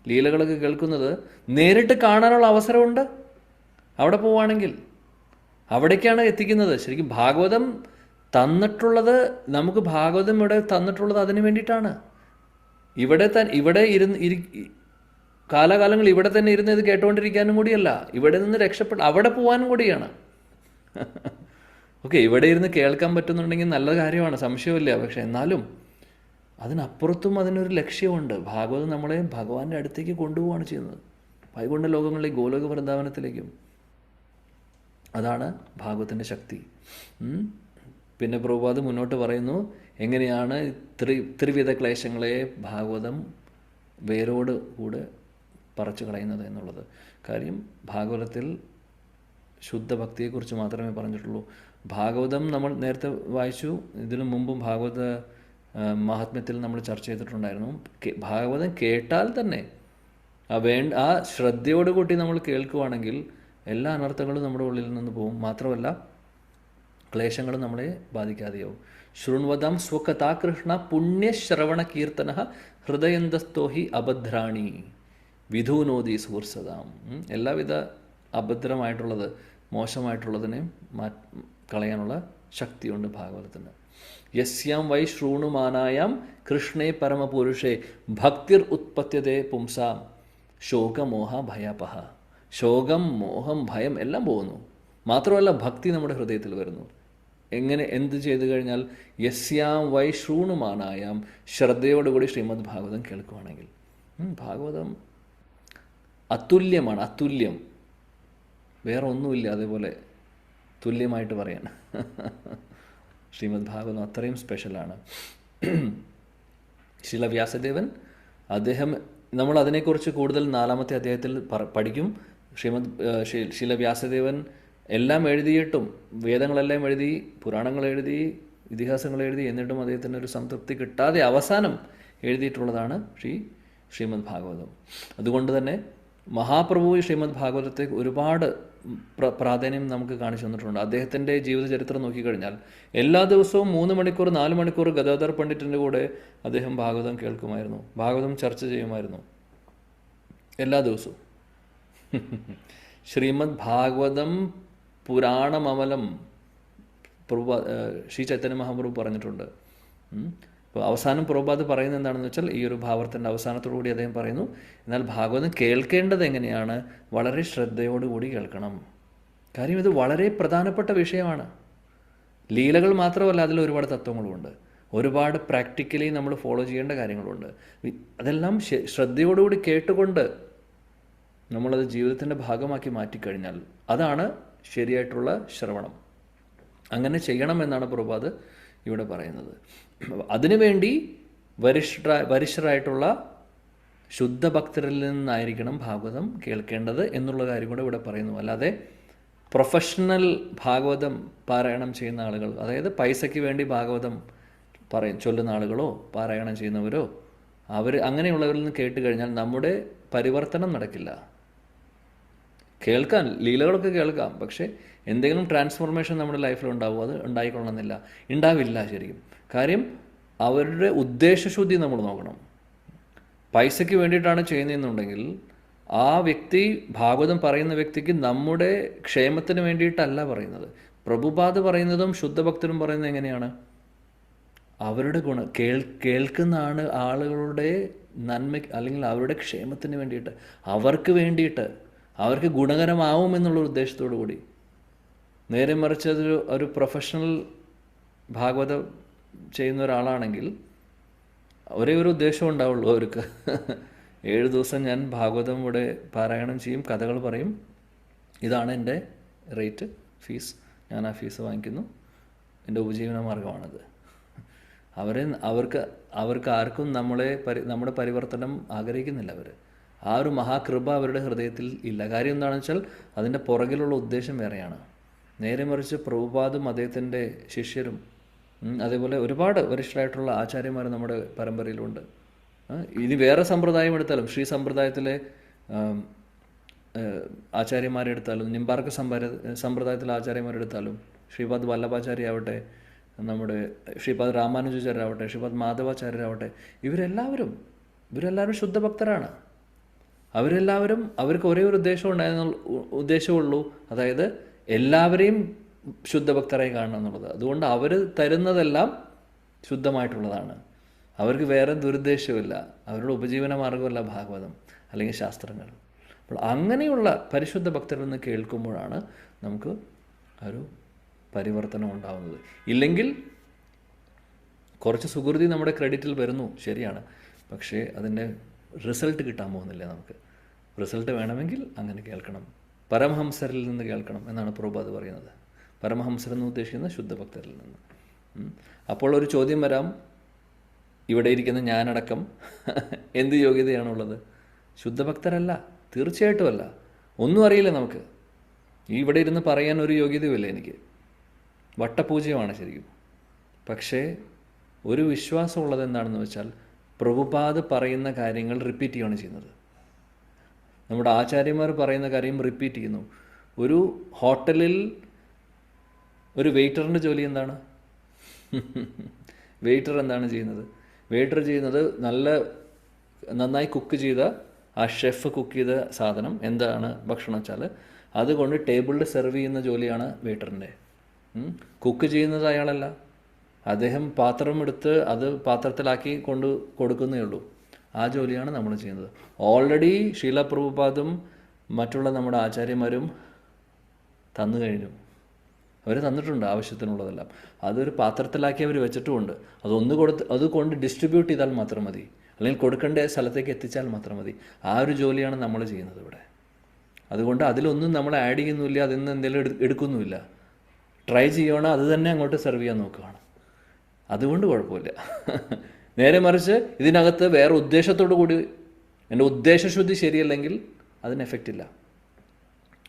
ലീലകളൊക്കെ കേൾക്കുന്നത് നേരിട്ട് കാണാനുള്ള അവസരമുണ്ട്. അവിടെ പോവുകയാണെങ്കിൽ അവിടേക്കാണ് എത്തിക്കുന്നത്. ശരിക്കും ഭാഗവതം തന്നിട്ടുള്ളത്, നമുക്ക് ഭാഗവതം ഇവിടെ തന്നിട്ടുള്ളത് അതിന് വേണ്ടിയിട്ടാണ്. ഇവിടെ കാലാകാലങ്ങൾ ഇവിടെ തന്നെ ഇരുന്ന് ഇത് കേട്ടുകൊണ്ടിരിക്കാനും കൂടിയല്ല, ഇവിടെ നിന്ന് രക്ഷപ്പെട്ട് അവിടെ പോകാനും കൂടിയാണ്. ഓക്കെ, ഇവിടെ ഇരുന്ന് കേൾക്കാൻ പറ്റുന്നുണ്ടെങ്കിൽ നല്ല കാര്യമാണ്, സംശയമില്ല. പക്ഷെ എന്നാലും അതിനപ്പുറത്തും അതിനൊരു ലക്ഷ്യമുണ്ട്. ഭാഗവതം നമ്മളെ ഭഗവാന്റെ അടുത്തേക്ക് കൊണ്ടുപോവുകയാണ് ചെയ്യുന്നത്, വൈകുണ്ഠ ലോകങ്ങളിലേക്ക്, ഗോലോക വൃന്ദാവനത്തിലേക്കും. അതാണ് ഭാഗവതത്തിൻ്റെ ശക്തി. പിന്നെ പ്രഭുപാദ് മുന്നോട്ട് പറയുന്നു എങ്ങനെയാണ് ത്രിവിധ ക്ലേശങ്ങളെ ഭാഗവതം വേരോട് കൂടെ പറിച്ചു കളയുന്നത് എന്നുള്ളത്. കാര്യം ഭാഗവതത്തിൽ ശുദ്ധഭക്തിയെക്കുറിച്ച് മാത്രമേ പറഞ്ഞിട്ടുള്ളൂ. ഭാഗവതം നമ്മൾ നേരത്തെ വായിച്ചു, ഇതിനു മുമ്പും ഭാഗവത മഹാത്മ്യത്തിൽ നമ്മൾ ചർച്ച ചെയ്തിട്ടുണ്ടായിരുന്നു. ഭാഗവതം കേട്ടാൽ തന്നെ ആ ശ്രദ്ധയോടുകൂട്ടി നമ്മൾ കേൾക്കുവാണെങ്കിൽ എല്ലാ അനർത്ഥങ്ങളും നമ്മുടെ ഉള്ളിൽ നിന്ന് പോകും. മാത്രമല്ല ക്ലേശങ്ങളും നമ്മളെ ബാധിക്കാതെയാവും. ശൃണ്വതാം സ്വകഥാ കൃഷ്ണ പുണ്യശ്രവണ കീർത്തന ഹൃദയന്തസ്തോ ഹി അഭദ്രാണി വിധൂനോദി സുഹൃസതാം. എല്ലാവിധ അഭദ്രമായിട്ടുള്ളത്, മോശമായിട്ടുള്ളതിനെ കളയാനുള്ള ശക്തിയുണ്ട് ഭാഗവതത്തിന്. യസ്യാം വൈ ശൃണുമാനായാം കൃഷ്ണേ പരമപുരുഷേ ഭക്തിർ ഉത്പത്യതേ പുംസാം ശോകമോഹ ഭയാപഹ. ശോകം, മോഹം, ഭയം എല്ലാം പോകുന്നു. മാത്രമല്ല ഭക്തി നമ്മുടെ ഹൃദയത്തിൽ വരുന്നു. എന്ത് ചെയ്തു കഴിഞ്ഞാൽ യസ്യാം വൈ ശൃണുമാനായാം, ശ്രദ്ധയോടുകൂടി ശ്രീമദ് ഭാഗവതം കേൾക്കുവാണെങ്കിൽ. ഭാഗവതം അതുല്യമാണ്, അതുല്യം, വേറെ ഒന്നുമില്ല അതേപോലെ തുല്യമായിട്ട് പറയാൻ. ശ്രീമദ് ഭാഗവതം അത്രയും സ്പെഷ്യലാണ്. ശ്രീല വ്യാസദേവൻ, അദ്ദേഹം, നമ്മൾ അതിനെക്കുറിച്ച് കൂടുതൽ 4ാമത്തെ അധ്യായത്തിൽ പഠിക്കും. ശ്രീല വ്യാസദേവൻ എല്ലാം എഴുതിയിട്ടും, വേദങ്ങളെല്ലാം എഴുതി, പുരാണങ്ങൾ എഴുതി, ഇതിഹാസങ്ങൾ എഴുതി, എന്നിട്ടും അദ്ദേഹത്തിന് ഒരു സംതൃപ്തി കിട്ടാതെ അവസാനം എഴുതിയിട്ടുള്ളതാണ് ശ്രീമദ് ഭാഗവതം. അതുകൊണ്ട് തന്നെ മഹാപ്രഭു ശ്രീമദ് ഭാഗവതത്തെ ഒരുപാട് പ്രാധാന്യം നമുക്ക് കാണിച്ചു തന്നിട്ടുണ്ട്. അദ്ദേഹത്തിൻ്റെ ജീവിതചരിത്രം നോക്കിക്കഴിഞ്ഞാൽ എല്ലാ ദിവസവും 3 മണിക്കൂർ 4 മണിക്കൂർ ഗദാധർ പണ്ഡിറ്റിൻ്റെ കൂടെ അദ്ദേഹം ഭാഗവതം കേൾക്കുമായിരുന്നു, ഭാഗവതം ചർച്ച ചെയ്യുമായിരുന്നു എല്ലാ ദിവസവും. ശ്രീമദ് ഭാഗവതം പുരാണമമലം ശ്രീ ചൈതന്യ മഹാപ്രഭു പറഞ്ഞിട്ടുണ്ട്. അപ്പോൾ അവസാനം പ്രഭുപാദ് പറയുന്നത് എന്താണെന്ന് വെച്ചാൽ, ഈ ഒരു ഭാവാർത്ഥത്തിൻ്റെ അവസാനത്തോടുകൂടി അദ്ദേഹം പറയുന്നു, എന്നാൽ ഭാഗവതം കേൾക്കേണ്ടത് എങ്ങനെയാണ്? വളരെ ശ്രദ്ധയോടുകൂടി കേൾക്കണം. കാര്യം ഇത് വളരെ പ്രധാനപ്പെട്ട വിഷയമാണ്. ലീലകൾ മാത്രമല്ല, അതിൽ ഒരുപാട് തത്വങ്ങളുമുണ്ട്, ഒരുപാട് പ്രാക്ടിക്കലി നമ്മൾ ഫോളോ ചെയ്യേണ്ട കാര്യങ്ങളുണ്ട്. അതെല്ലാം ശ്രദ്ധയോടുകൂടി കേട്ടുകൊണ്ട് നമ്മളത് ജീവിതത്തിൻ്റെ ഭാഗമാക്കി മാറ്റിക്കഴിഞ്ഞാൽ അതാണ് ശരിയായിട്ടുള്ള ശ്രവണം. അങ്ങനെ ചെയ്യണമെന്നാണ് പ്രഭുപാദ് ഇവിടെ പറയുന്നത്. അതിനുവേണ്ടി വരിഷ്ഠരായിട്ടുള്ള ശുദ്ധഭക്തരിൽ നിന്നായിരിക്കണം ഭാഗവതം കേൾക്കേണ്ടത് എന്നുള്ള കാര്യം കൂടെ ഇവിടെ പറയുന്നു. അല്ലാതെ പ്രൊഫഷണൽ ഭാഗവതം പാരായണം ചെയ്യുന്ന ആളുകൾ, അതായത് പൈസയ്ക്ക് വേണ്ടി ഭാഗവതം ചൊല്ലുന്ന ആളുകളോ പാരായണം ചെയ്യുന്നവരോ അങ്ങനെയുള്ളവരിൽ നിന്ന് കേട്ട് കഴിഞ്ഞാൽ നമ്മുടെ പരിവർത്തനം നടക്കില്ല. കേൾക്കാൻ, ലീലകളൊക്കെ കേൾക്കാം, പക്ഷേ എന്തെങ്കിലും ട്രാൻസ്ഫോർമേഷൻ നമ്മുടെ ലൈഫിൽ ഉണ്ടാവും, അത് ഉണ്ടാവില്ല ശരിക്കും. കാര്യം അവരുടെ ഉദ്ദേശശുദ്ധി നമ്മൾ നോക്കണം. പൈസയ്ക്ക് വേണ്ടിയിട്ടാണ് ചെയ്യുന്നതെന്നുണ്ടെങ്കിൽ ആ വ്യക്തി, ഭാഗവതം പറയുന്ന വ്യക്തിക്ക് നമ്മുടെ ക്ഷേമത്തിന് വേണ്ടിയിട്ടല്ല പറയുന്നത്. പ്രഭുപാദ് പറയുന്നതും ശുദ്ധഭക്തരും പറയുന്നത് എങ്ങനെയാണ്? അവരുടെ കേൾക്കുന്ന ആളുകളുടെ നന്മ അല്ലെങ്കിൽ അവരുടെ ക്ഷേമത്തിന് വേണ്ടിയിട്ട്, അവർക്ക് വേണ്ടിയിട്ട്, അവർക്ക് ഗുണകരമാവുമെന്നുള്ള ഉദ്ദേശത്തോടു കൂടി. നേരെ മറിച്ച് ഒരു പ്രൊഫഷണൽ ഭാഗവതം ചെയ്യുന്ന ഒരാളാണെങ്കിൽ ഒരേ ഒരു ഉദ്ദേശം ഉണ്ടാവുള്ളൂ അവർക്ക്. 7 ദിവസം ഞാൻ ഭാഗവതം ഇവിടെ പാരായണം ചെയ്യും, കഥകൾ പറയും, ഇതാണ് എൻ്റെ റേറ്റ്, ഫീസ്, ഞാൻ ആ ഫീസ് വാങ്ങിക്കുന്നു, എൻ്റെ ഉപജീവന മാർഗമാണത്. അവർക്ക് ആർക്കും നമ്മുടെ പരിവർത്തനം ആഗ്രഹിക്കുന്നില്ല. ആ ഒരു മഹാകൃപ അവരുടെ ഹൃദയത്തിൽ ഇല്ല. കാര്യം എന്താണെന്ന് വെച്ചാൽ അതിൻ്റെ പുറകിലുള്ള ഉദ്ദേശം വേറെയാണ്. നേരെ മറിച്ച് പ്രഭുപാദും അദ്ദേഹത്തിൻ്റെ ശിഷ്യരും അതേപോലെ ഒരുപാട് വരിഷ്ഠരായിട്ടുള്ള ആചാര്യന്മാർ നമ്മുടെ പരമ്പരയിലുണ്ട്. ഇനി വേറെ സമ്പ്രദായം എടുത്താലും, ശ്രീ സമ്പ്രദായത്തിലെ ആചാര്യന്മാരെടുത്താലും, നിംബാർക്ക് സമ്പ്രദായത്തിലെ ആചാര്യന്മാരെടുത്താലും, ശ്രീപാദ് വല്ലഭാചാര്യ ആവട്ടെ, നമ്മുടെ ശ്രീപാദ് രാമാനുജാചാര്യരാവട്ടെ, ശ്രീപാദ് മാധവാചാര്യരാവട്ടെ, ഇവരെല്ലാവരും ശുദ്ധഭക്തരാണ്. അവർക്ക് ഒരേ ഒരു ഉദ്ദേശമുള്ളൂ, അതായത് എല്ലാവരെയും ശുദ്ധഭക്തരായി കാണണം എന്നുള്ളത്. അതുകൊണ്ട് അവർ തരുന്നതെല്ലാം ശുദ്ധമായിട്ടുള്ളതാണ്. അവർക്ക് വേറെ ദുരുദ്ദേശമില്ല, അവരുടെ ഉപജീവന മാർഗമല്ല ഭാഗവതം അല്ലെങ്കിൽ ശാസ്ത്രങ്ങൾ. അപ്പോൾ അങ്ങനെയുള്ള പരിശുദ്ധ ഭക്തരിൽ നിന്ന് കേൾക്കുമ്പോഴാണ് നമുക്ക് ഒരു പരിവർത്തനം ഉണ്ടാകുന്നത്. ഇല്ലെങ്കിൽ കുറച്ച് സുഹൃതി നമ്മുടെ ക്രെഡിറ്റിൽ വരുന്നു, ശരിയാണ്, പക്ഷേ അതിൻ്റെ റിസൾട്ട് കിട്ടാൻ പോകുന്നില്ല. നമുക്ക് റിസൾട്ട് വേണമെങ്കിൽ അങ്ങനെ കേൾക്കണം, പരമഹംസരിൽ നിന്ന് കേൾക്കണം എന്നാണ് പ്രഭുപാദ് പറയുന്നത്. പരമഹംസർ എന്ന് ഉദ്ദേശിക്കുന്ന ശുദ്ധഭക്തരിൽ നിന്ന്. അപ്പോൾ ഒരു ചോദ്യം വരാം, ഇവിടെ ഇരിക്കുന്ന ഞാനടക്കം എന്ത് യോഗ്യതയാണുള്ളത്? ശുദ്ധഭക്തരല്ല, തീർച്ചയായിട്ടും അല്ല. ഒന്നും അറിയില്ല നമുക്ക്. ഇവിടെ ഇരുന്ന് പറയാൻ ഒരു യോഗ്യതയുമില്ല എനിക്ക്, വട്ടപൂജ്യമാണ് ശരിക്കും. പക്ഷേ ഒരു വിശ്വാസമുള്ളത് എന്താണെന്ന് വെച്ചാൽ പ്രഭുപാദ് പറയുന്ന കാര്യങ്ങൾ റിപ്പീറ്റ് ചെയ്യുകയാണ് ചെയ്യുന്നത്. നമ്മുടെ ആചാര്യന്മാർ പറയുന്ന കാര്യം റിപ്പീറ്റ് ചെയ്യുന്നു. ഒരു ഹോട്ടലിൽ ഒരു വെയിറ്ററിൻ്റെ ജോലി എന്താണ്? വെയിറ്റർ എന്താണ് ചെയ്യുന്നത്? വെയിറ്റർ ചെയ്യുന്നത് നന്നായി കുക്ക് ചെയ്ത, ആ ഷെഫ് കുക്ക് ചെയ്ത സാധനം എന്താണ് ഭക്ഷണം വെച്ചാൽ അതുകൊണ്ട് ടേബിളിൽ സെർവ് ചെയ്യുന്ന ജോലിയാണ് വെയിറ്ററിൻ്റെ. കുക്ക് ചെയ്യുന്നത് അയാളല്ല, അദ്ദേഹം പാത്രം എടുത്ത് അത് പാത്രത്തിലാക്കി കൊടുക്കുന്നേ ഉള്ളൂ. ആ ജോലിയാണ് നമ്മൾ ചെയ്യുന്നത്. ഓൾറെഡി ശീല പ്രഭുപാദും മറ്റുള്ള നമ്മുടെ ആചാര്യന്മാരും തന്നു കഴിഞ്ഞു. അവർ തന്നിട്ടുണ്ട് ആവശ്യത്തിനുള്ളതെല്ലാം. അതൊരു പാത്രത്തിലാക്കി അവർ വെച്ചിട്ടുമുണ്ട്. അതുകൊണ്ട് ഡിസ്ട്രിബ്യൂട്ട് ചെയ്താൽ മാത്രം മതി, അല്ലെങ്കിൽ കൊടുക്കേണ്ട സ്ഥലത്തേക്ക് എത്തിച്ചാൽ മാത്രം മതി. ആ ഒരു ജോലിയാണ് നമ്മൾ ചെയ്യുന്നത് ഇവിടെ. അതുകൊണ്ട് അതിലൊന്നും നമ്മൾ ആഡ് ചെയ്യുന്നില്ല, അതിൽ നിന്ന് എന്തെങ്കിലും എടുക്കുന്നുമില്ല. ട്രൈ ചെയ്യുകയാണ്, അത് തന്നെ അങ്ങോട്ട് സെർവ് ചെയ്യാൻ നോക്കുകയാണ്. അതുകൊണ്ട് കുഴപ്പമില്ല. നേരെ മറിച്ച് ഇതിനകത്ത് വേറെ ഉദ്ദേശത്തോടു കൂടി, എൻ്റെ ഉദ്ദേശശുദ്ധി ശരിയല്ലെങ്കിൽ അതിന് എഫക്റ്റ് ഇല്ല.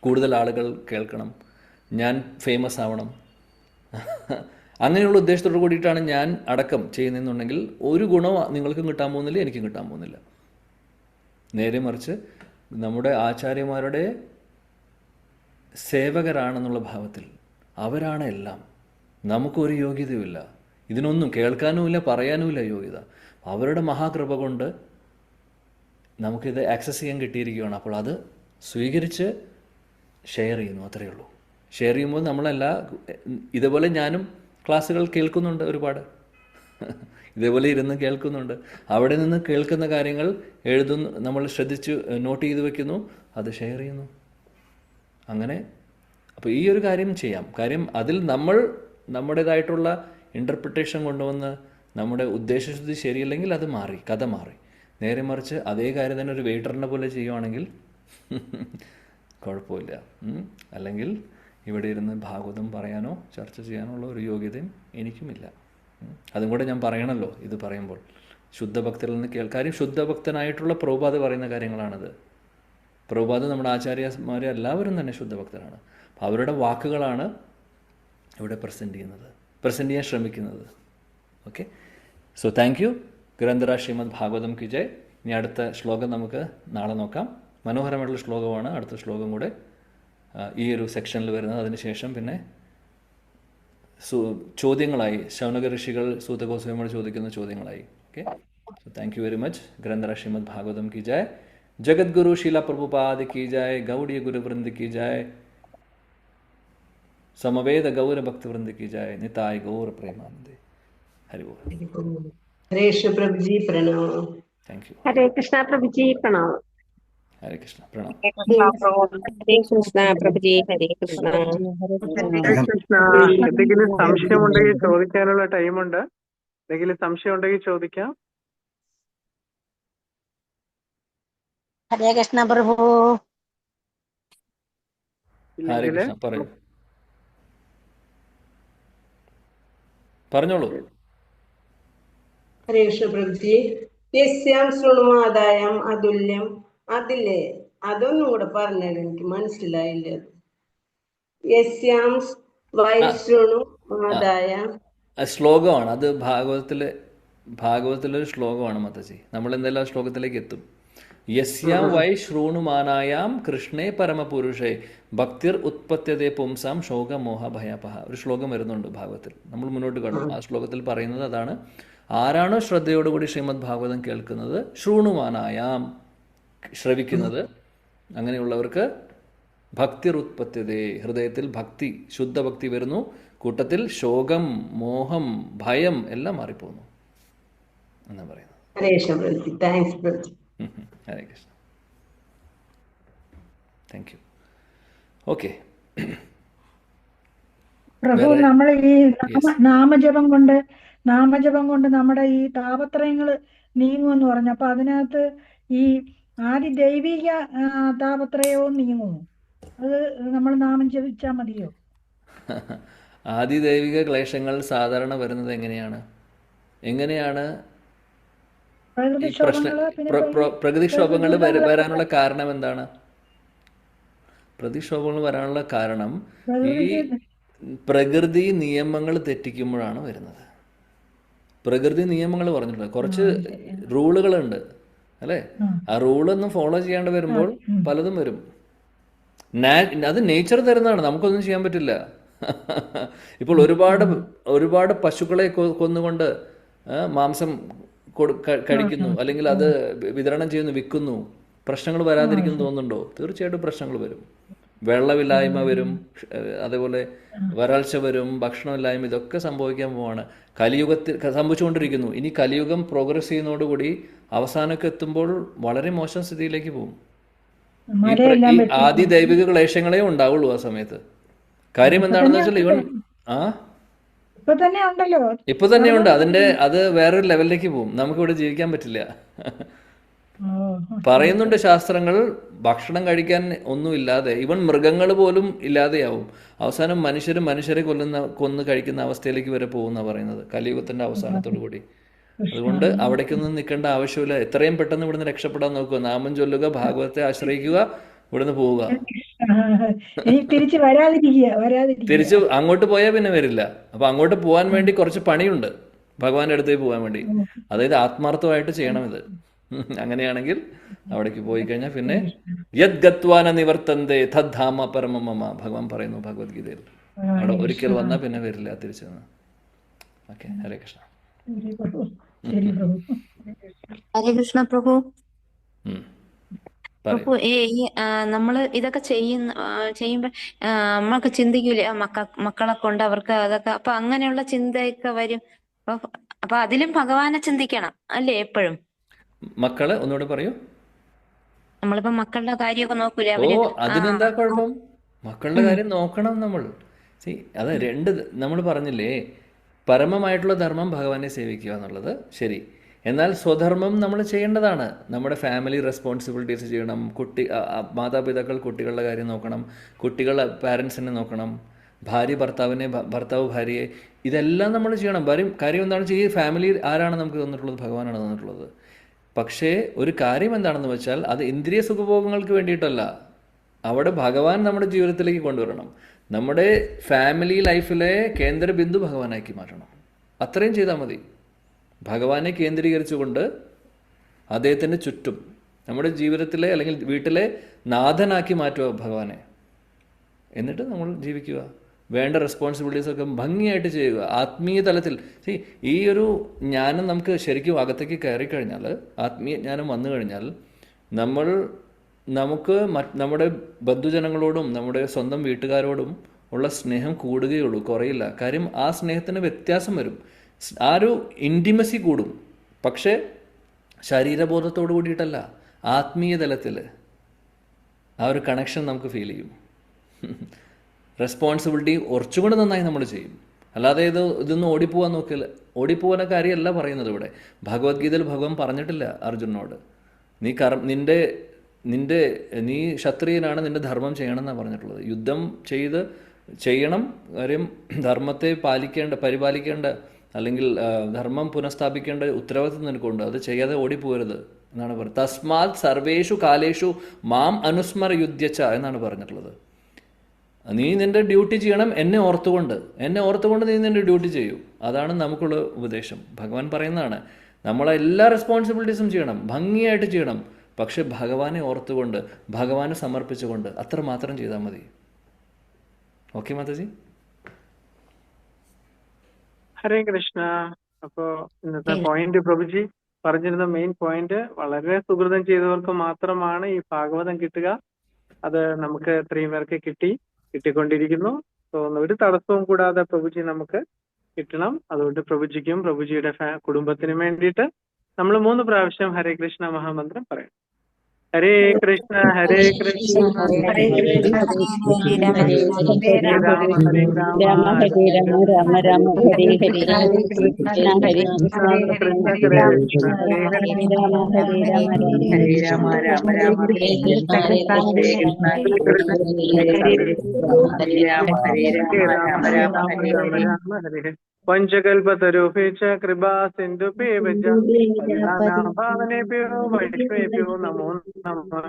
കൂടുതൽ ആളുകൾ കേൾക്കണം, ഞാൻ ഫേമസ് ആവണം, അങ്ങനെയുള്ള ഉദ്ദേശത്തോടു കൂടിയിട്ടാണ് ഞാൻ അടക്കം ചെയ്യുന്നതെന്നുണ്ടെങ്കിൽ ഒരു ഗുണവും നിങ്ങൾക്കും കിട്ടാൻ പോകുന്നില്ല, എനിക്കും കിട്ടാൻ പോകുന്നില്ല. നേരെ മറിച്ച് നമ്മുടെ ആചാര്യന്മാരുടെ സേവകരാണെന്നുള്ള ഭാവത്തിൽ അവരാണ് എല്ലാം. നമുക്കൊരു യോഗ്യതയുമില്ല, ഇതിനൊന്നും കേൾക്കാനുമില്ല, പറയാനുമില്ല യോഗ്യത. അവരുടെ മഹാകൃപ കൊണ്ട് നമുക്കിത് ആക്സസ് ചെയ്യാൻ കിട്ടിയിരിക്കുകയാണ്. അപ്പോൾ അത് സ്വീകരിച്ച് ഷെയർ ചെയ്യുന്നു, അത്രയേ ഉള്ളൂ. ഷെയർ ചെയ്യുമ്പോൾ ഇതേപോലെ ഞാനും ക്ലാസ്സുകൾ കേൾക്കുന്നുണ്ട്, ഒരുപാട് ഇതേപോലെ ഇരുന്ന് കേൾക്കുന്നുണ്ട്. അവിടെ നിന്ന് കേൾക്കുന്ന കാര്യങ്ങൾ എഴുതുന്നു, നമ്മൾ ശ്രദ്ധിച്ച് നോട്ട് ചെയ്ത് വെക്കുന്നു, അത് ഷെയർ ചെയ്യുന്നു. അങ്ങനെ അപ്പോൾ ഈ ഒരു കാര്യം ചെയ്യാം. കാര്യം അതിൽ നമ്മൾ നമ്മുടേതായിട്ടുള്ള ഇൻ്റർപ്രിട്ടേഷൻ കൊണ്ടുവന്ന് നമ്മുടെ ഉദ്ദേശശുദ്ധി ശരിയല്ലെങ്കിൽ അത് മാറി, കഥ മാറി. നേരെ മറിച്ച് അതേ കാര്യം തന്നെ ഒരു വെയിറ്ററിനെ പോലെ ചെയ്യുവാണെങ്കിൽ കുഴപ്പമില്ല. അല്ലെങ്കിൽ ഇവിടെ ഇരുന്ന് ഭാഗവതം പറയാനോ ചർച്ച ചെയ്യാനുള്ള ഒരു യോഗ്യതയും എനിക്കുമില്ല. അതും കൂടെ ഞാൻ പറയണമല്ലോ ഇത് പറയുമ്പോൾ. ശുദ്ധഭക്തരിൽ നിന്ന് കാര്യം ശുദ്ധഭക്തനായിട്ടുള്ള പ്രഭുപാദ് പറയുന്ന കാര്യങ്ങളാണത്. പ്രഭുപാദ് നമ്മുടെ ആചാര്യന്മാർ എല്ലാവരും തന്നെ ശുദ്ധഭക്തരാണ്. അപ്പോൾ അവരുടെ വാക്കുകളാണ് ഇവിടെ പ്രസൻറ്റ് ചെയ്യാൻ ശ്രമിക്കുന്നത്. Okay, so thank you. ഗ്രന്ഥര ശ്രീമദ് ഭാഗവതം കി ജയ്. ഇനി അടുത്ത ശ്ലോകം നമുക്ക് നാളെ നോക്കാം. മനോഹരമായിട്ടുള്ള ശ്ലോകമാണ് അടുത്ത ശ്ലോകം കൂടെ ഈ ഒരു സെക്ഷനിൽ വരുന്നത്. അതിനുശേഷം പിന്നെ ചോദ്യങ്ങളായി ശൗനക ഋഷികൾ സൂതഗോസ്വാമിയോട് ചോദിക്കുന്ന ചോദ്യങ്ങളായി. Okay, so thank you very much. ഗ്രന്ഥര ശ്രീമദ് ഭാഗവതം കി ജയ്. ജഗദ്ഗുരു ശീല പ്രഭുപാദ് കി ജയ്. ഗൗഡിയ ഗുരുവൃന്ദ കി ജയ്. സമവേദ ഗൗര ഭക്തവൃന്ദ की जय. निताय गौर प्रेमानंदे. हरि बोल. हरे कृष्ण प्रभु जी प्रणाम. Thank you. हरे कृष्णा प्रभु जी प्रणाम. हरे कृष्ण प्रणाम. हरे कृष्ण प्रभु जी हरे कृष्ण. എന്തെങ്കിലും സംശയമുണ്ടെങ്കിൽ ചോദിക്കാനുള്ള ടൈമുണ്ട്. എന്തെങ്കിലും സംശയം ഉണ്ടെങ്കിൽ ചോദിക്കാം. हरे कृष्ण प्रभु. हरे कृष्ण പറഞ്ഞോളൂ. ഹരേ കൃഷ്ണ പ്രഭുജി. യസ്യാം ശൃണുമാദായം അതുല്യം, അതില്ലേ അതൊന്നും കൂടെ പറഞ്ഞാലും എനിക്ക് മനസ്സിലായില്ല. യസ്യാം വൈശൃണു ആദായ ശ്ലോകമാണ് അത്. ഭാഗവതത്തിലൊരു ശ്ലോകമാണ് മത്തജി. നമ്മൾ എന്തായാലും ആ ശ്ലോകത്തിലേക്ക് എത്തും. യസ്യാം വൈ ശ്രൂണുമാനായാം കൃഷ്ണേ പരമപുരുഷേ ഭക്തിർ ഉത്പത്യതേ പുംസാം ശോകമോഹ ഭയപഹ. ഒരു ശ്ലോകം വരുന്നുണ്ട് ഭാഗവത്തിൽ, നമ്മൾ മുന്നോട്ട് കാണും. ആ ശ്ലോകത്തിൽ പറയുന്നത് അതാണ്. ആരാണോ ശ്രദ്ധയോടുകൂടി ശ്രീമദ് ഭാഗവതം കേൾക്കുന്നത്, ശ്രൂണുമാനായാം ശ്രവിക്കുന്നത്, അങ്ങനെയുള്ളവർക്ക് ഭക്തിർ ഉത്പത്യതേ ഹൃദയത്തിൽ ഭക്തി, ശുദ്ധഭക്തി വരുന്നു. കൂട്ടത്തിൽ ശോകം, മോഹം, ഭയം എല്ലാം മാറിപ്പോകുന്നു എന്നാ പറയുന്നത്. Hare Krishna Prabhuji. Thanks Prabhuji. Hare Krishna. Thank you. Okay Prabhu, നമ്മൾ ഈ നാമജപം കൊണ്ട് നമ്മുടെ ഈ താപത്രയങ്ങൾ നീങ്ങുമെന്ന് പറഞ്ഞു. അപ്പൊ അതിനകത്ത് ഈ ആദി ദൈവിക താപത്രയവും നീങ്ങുമോ? അത് നമ്മൾ നാമം ജപിച്ചാൽ മതിയോ? ആദിദൈവിക ക്ലേശങ്ങൾ സാധാരണ വരുന്നത് എങ്ങനെയാണ് പ്രകൃതിക്ഷോഭങ്ങൾ വരാനുള്ള കാരണം എന്താണ്? പ്രതിക്ഷോഭങ്ങൾ വരാനുള്ള കാരണം ഈ പ്രകൃതി നിയമങ്ങൾ തെറ്റിക്കുമ്പോഴാണ് വരുന്നത്. പ്രകൃതി നിയമങ്ങൾ പറഞ്ഞിട്ടുണ്ട്, കുറച്ച് റൂളുകളുണ്ട് അല്ലേ? ആ റൂളൊന്നും ഫോളോ ചെയ്യാണ്ട് വരുമ്പോൾ പലതും വരും. അത് നേച്ചർ തരുന്നതാണ്, നമുക്കൊന്നും ചെയ്യാൻ പറ്റില്ല. ഇപ്പോൾ ഒരുപാട് പശുക്കളെ കൊന്നുകൊണ്ട് മാംസം കഴിക്കുന്നു, അല്ലെങ്കിൽ അത് വിതരണം ചെയ്യുന്നു, വിൽക്കുന്നു. പ്രശ്നങ്ങൾ വരാതിരിക്കുന്നു തോന്നുന്നുണ്ടോ? തീർച്ചയായിട്ടും പ്രശ്നങ്ങൾ വരും. വെള്ളമില്ലായ്മ വരും, അതേപോലെ വരൾച്ച വരും, ഭക്ഷണമില്ലായ്മ, ഇതൊക്കെ സംഭവിക്കാൻ പോവാണ്. കലിയുഗത്തിൽ സംഭവിച്ചുകൊണ്ടിരിക്കുന്നു. ഇനി കലിയുഗം പ്രോഗ്രസ് ചെയ്യുന്നതോടുകൂടി അവസാനമൊക്കെ എത്തുമ്പോൾ വളരെ മോശം സ്ഥിതിയിലേക്ക് പോകും. ഈ ആദി ദൈവിക ക്ലേശങ്ങളെ ഉണ്ടാവുള്ളൂ ആ സമയത്ത്. കാര്യം എന്താണെന്ന് വെച്ചാൽ ഇപ്പൊ തന്നെ ഉണ്ട്. അത് വേറൊരു ലെവലിലേക്ക് പോകും. നമുക്കിവിടെ ജീവിക്കാൻ പറ്റില്ല. പറയുന്നുണ്ട് ശാസ്ത്രങ്ങൾ, ഭക്ഷണം കഴിക്കാൻ ഒന്നുമില്ലാതെ ഈവൻ മൃഗങ്ങൾ പോലും ഇല്ലാതെയാവും. അവസാനം മനുഷ്യരെ കൊന്ന് കഴിക്കുന്ന അവസ്ഥയിലേക്ക് വരെ പോകുന്ന പറയുന്നത് കലിയുഗത്തിന്റെ അവസാനത്തോടു കൂടി. അതുകൊണ്ട് അവിടേക്കൊന്നും നിൽക്കേണ്ട ആവശ്യമില്ല. എത്രയും പെട്ടെന്ന് ഇവിടുന്ന് രക്ഷപ്പെടാൻ നോക്കുക. നാമം ചൊല്ലുക, ഭാഗവത്തെ ആശ്രയിക്കുക, ഇവിടുന്ന് പോവുക. തിരിച്ച് അങ്ങോട്ട് പോയാൽ പിന്നെ വരില്ല. അപ്പൊ അങ്ങോട്ട് പോകാൻ വേണ്ടി കുറച്ച് പണിയുണ്ട് ഭഗവാന്റെ അടുത്തേക്ക് പോകാൻ വേണ്ടി. അതായത് ആത്മാർത്ഥമായിട്ട് ചെയ്യണം ഇത്. അങ്ങനെയാണെങ്കിൽ അവിടേക്ക് പോയി കഴിഞ്ഞാൽ പിന്നെ യത് ഗത്വാന നിവർത്തന്തേ തദ്ധാമ പരമമമ ഭഗവാൻ പറയുന്നു ഭഗവത്ഗീതയിൽ. അവിടെ ഒരിക്കൽ വന്നാൽ പിന്നെ വരില്ല തിരിച്ചു. ഓക്കെ, ഹരേ കൃഷ്ണ. ഹരേ കൃഷ്ണ പ്രഭു. പ്രഭു, നമ്മള് ഇതൊക്കെ ചെയ്യുമ്പോ നമ്മളൊക്കെ ചിന്തിക്കൂലേ, മക്കളെ കൊണ്ട് അവർക്ക് അതൊക്കെ, അപ്പൊ അങ്ങനെയുള്ള ചിന്തയൊക്കെ വരും. അപ്പൊ അതിലും ഭഗവാനെ ചിന്തിക്കണം അല്ലേ എപ്പോഴും? മക്കള് ഒന്നുകൂടെ പറയൂ. നമ്മളിപ്പോ മക്കളുടെ കാര്യമൊക്കെ നോക്കൂലേ? അതിനെന്താ കുഴപ്പം? മക്കളുടെ കാര്യം നോക്കണം നമ്മൾ. അത് നമ്മൾ പറഞ്ഞില്ലേ, പരമമായിട്ടുള്ള ധർമ്മം ഭഗവാനെ സേവിക്കുക എന്നുള്ളത് ശരി. എന്നാൽ സ്വധർമ്മം നമ്മൾ ചെയ്യേണ്ടതാണ്. നമ്മുടെ ഫാമിലി റെസ്പോൺസിബിലിറ്റീസ് ചെയ്യണം. മാതാപിതാക്കൾ കുട്ടികളുടെ കാര്യം നോക്കണം, കുട്ടികൾ പാരൻസിനെ നോക്കണം, ഭാര്യ ഭർത്താവ് ഭാര്യയെ, ഇതെല്ലാം നമ്മൾ ചെയ്യണം. കാര്യം എന്താണെന്ന് വെച്ചാൽ ഈ ഫാമിലി ആരാണ് നമുക്ക് തന്നിട്ടുള്ളത്? ഭഗവാനാണ് തന്നിട്ടുള്ളത്. പക്ഷേ ഒരു കാര്യം എന്താണെന്ന് വെച്ചാൽ അത് ഇന്ദ്രിയ സുഖഭോഗങ്ങൾക്ക് വേണ്ടിയിട്ടല്ല. അവിടെ ഭഗവാൻ നമ്മുടെ ജീവിതത്തിലേക്ക് കൊണ്ടുവരണം. നമ്മുടെ ഫാമിലി ലൈഫിലെ കേന്ദ്ര ബിന്ദു ഭഗവാനാക്കി മാറ്റണം. അത്രയും ചെയ്താൽ മതി. ഭഗവാനെ കേന്ദ്രീകരിച്ചുകൊണ്ട് അദ്ദേഹത്തിൻ്റെ ചുറ്റും നമ്മുടെ ജീവിതത്തിലെ അല്ലെങ്കിൽ വീട്ടിലെ നാഥനാക്കി മാറ്റുക ഭഗവാനെ. എന്നിട്ട് നമ്മൾ ജീവിക്കുക. വേണ്ട റെസ്പോൺസിബിലിറ്റീസൊക്കെ ഭംഗിയായിട്ട് ചെയ്യുക. ആത്മീയ തലത്തിൽ ഈ ഒരു ജ്ഞാനം നമുക്ക് ശരിക്കും അകത്തേക്ക് കയറിക്കഴിഞ്ഞാൽ, ആത്മീയ ജ്ഞാനം വന്നു കഴിഞ്ഞാൽ നമുക്ക് നമ്മുടെ ബന്ധുജനങ്ങളോടും നമ്മുടെ സ്വന്തം വീട്ടുകാരോടും ഉള്ള സ്നേഹം കൂടുകയുള്ളൂ, കുറയില്ല. കാര്യം ആ സ്നേഹത്തിന് വ്യത്യാസം വരും. ആ ഒരു ഇൻറ്റിമസി കൂടും. പക്ഷേ ശരീരബോധത്തോടു കൂടിയിട്ടല്ല, ആത്മീയ തലത്തിൽ ആ ഒരു കണക്ഷൻ നമുക്ക് ഫീൽ ചെയ്യും. റെസ്പോൺസിബിലിറ്റി കുറച്ചുകൂടെ നന്നായി നമ്മൾ ചെയ്യും. അല്ലാതെ ഇതൊന്നും ഓടിപ്പോവാൻ നോക്കില്ല. ഓടിപ്പോവാന കാര്യമല്ല പറയുന്നത് ഇവിടെ. ഭഗവത്ഗീതയിൽ ഭഗവാൻ പറഞ്ഞിട്ടില്ല അർജുനനോട് നീ ക്ഷത്രിയനാണ്, നിന്റെ ധർമ്മം ചെയ്യണം എന്നാണ് പറഞ്ഞിട്ടുള്ളത്. യുദ്ധം ചെയ്യണം. കാര്യം ധർമ്മത്തെ പരിപാലിക്കേണ്ട അല്ലെങ്കിൽ ധർമ്മം പുനഃസ്ഥാപിക്കേണ്ട ഉത്തരവാദിത്വം നിനക്കുണ്ട്. അത് ചെയ്യാതെ ഓടിപ്പോരുത് എന്നാണ് പറയുന്നത്. തസ്മാത് സർവേഷു കാലേഷു മാം അനുസ്മര യുദ്ധ്യച്ച എന്നാണ് പറഞ്ഞിട്ടുള്ളത്. നീ നിന്റെ ഡ്യൂട്ടി ചെയ്യണം, എന്നെ ഓർത്തുകൊണ്ട് നീ നിന്റെ ഡ്യൂട്ടി ചെയ്യൂ. അതാണ് നമുക്കുള്ള ഉപദേശം. ഭഗവാൻ പറയുന്നതാണ്, നമ്മളെല്ലാ റെസ്പോൺസിബിലിറ്റീസും ചെയ്യണം, ഭംഗിയായിട്ട് ചെയ്യണം. പക്ഷെ ഭഗവാനെ ഓർത്തുകൊണ്ട്, ഭഗവാനെ സമർപ്പിച്ചുകൊണ്ട് അത്ര മാത്രം ചെയ്താൽ മതി. ഓക്കെ മാതാജി? ഹരേ കൃഷ്ണ. അപ്പോ ഇന്നത്തെ പോയിന്റ് പ്രഭുജി പറഞ്ഞിരുന്ന മെയിൻ പോയിന്റ്, വളരെ സുഹൃതം ചെയ്തവർക്ക് മാത്രമാണ് ഈ ഭാഗവതം കിട്ടുക. അത് നമുക്ക് ഇത്രയും പേർക്ക് കിട്ടിക്കൊണ്ടിരിക്കുന്നു. ഒരു തടസ്സവും കൂടാതെ പ്രഭുജി നമുക്ക് കിട്ടണം. അതുകൊണ്ട് പ്രഭുജിക്കും പ്രഭുജിയുടെ കുടുംബത്തിനും വേണ്ടിയിട്ട് നമ്മൾ 3 പ്രാവശ്യം ഹരേ കൃഷ്ണ മഹാമന്ത്രം പറയണം. ഹരേ കൃഷ്ണ ഹരേ കൃഷ്ണ ഹരേ കൃഷ്ണ ഹരേ രാമ ഹരേ രാമ ഹരേ രാമ രാമ ഹരേ ഹരേ ഹരേ കൃഷ്ണ ഹരേ കൃഷ്ണ കൃഷ്ണ ഹരേ ഹരേ രാമ ഹരേ രാമ ഹരേ രാമ രാമ രാമ ഹരേ കൃഷ്ണ ഹരേ കൃഷ്ണ ഹരേ രാമ ഹരേ രാമ രാമ രാമ ഹരേ പഞ്ചകൽപതരുഭേച്ച കൃപാ സിന്ധുഭ്യോ ഭാവനേഭ്യോ വൈഷ്ണവേഭ്യോ നമോ നമഃ.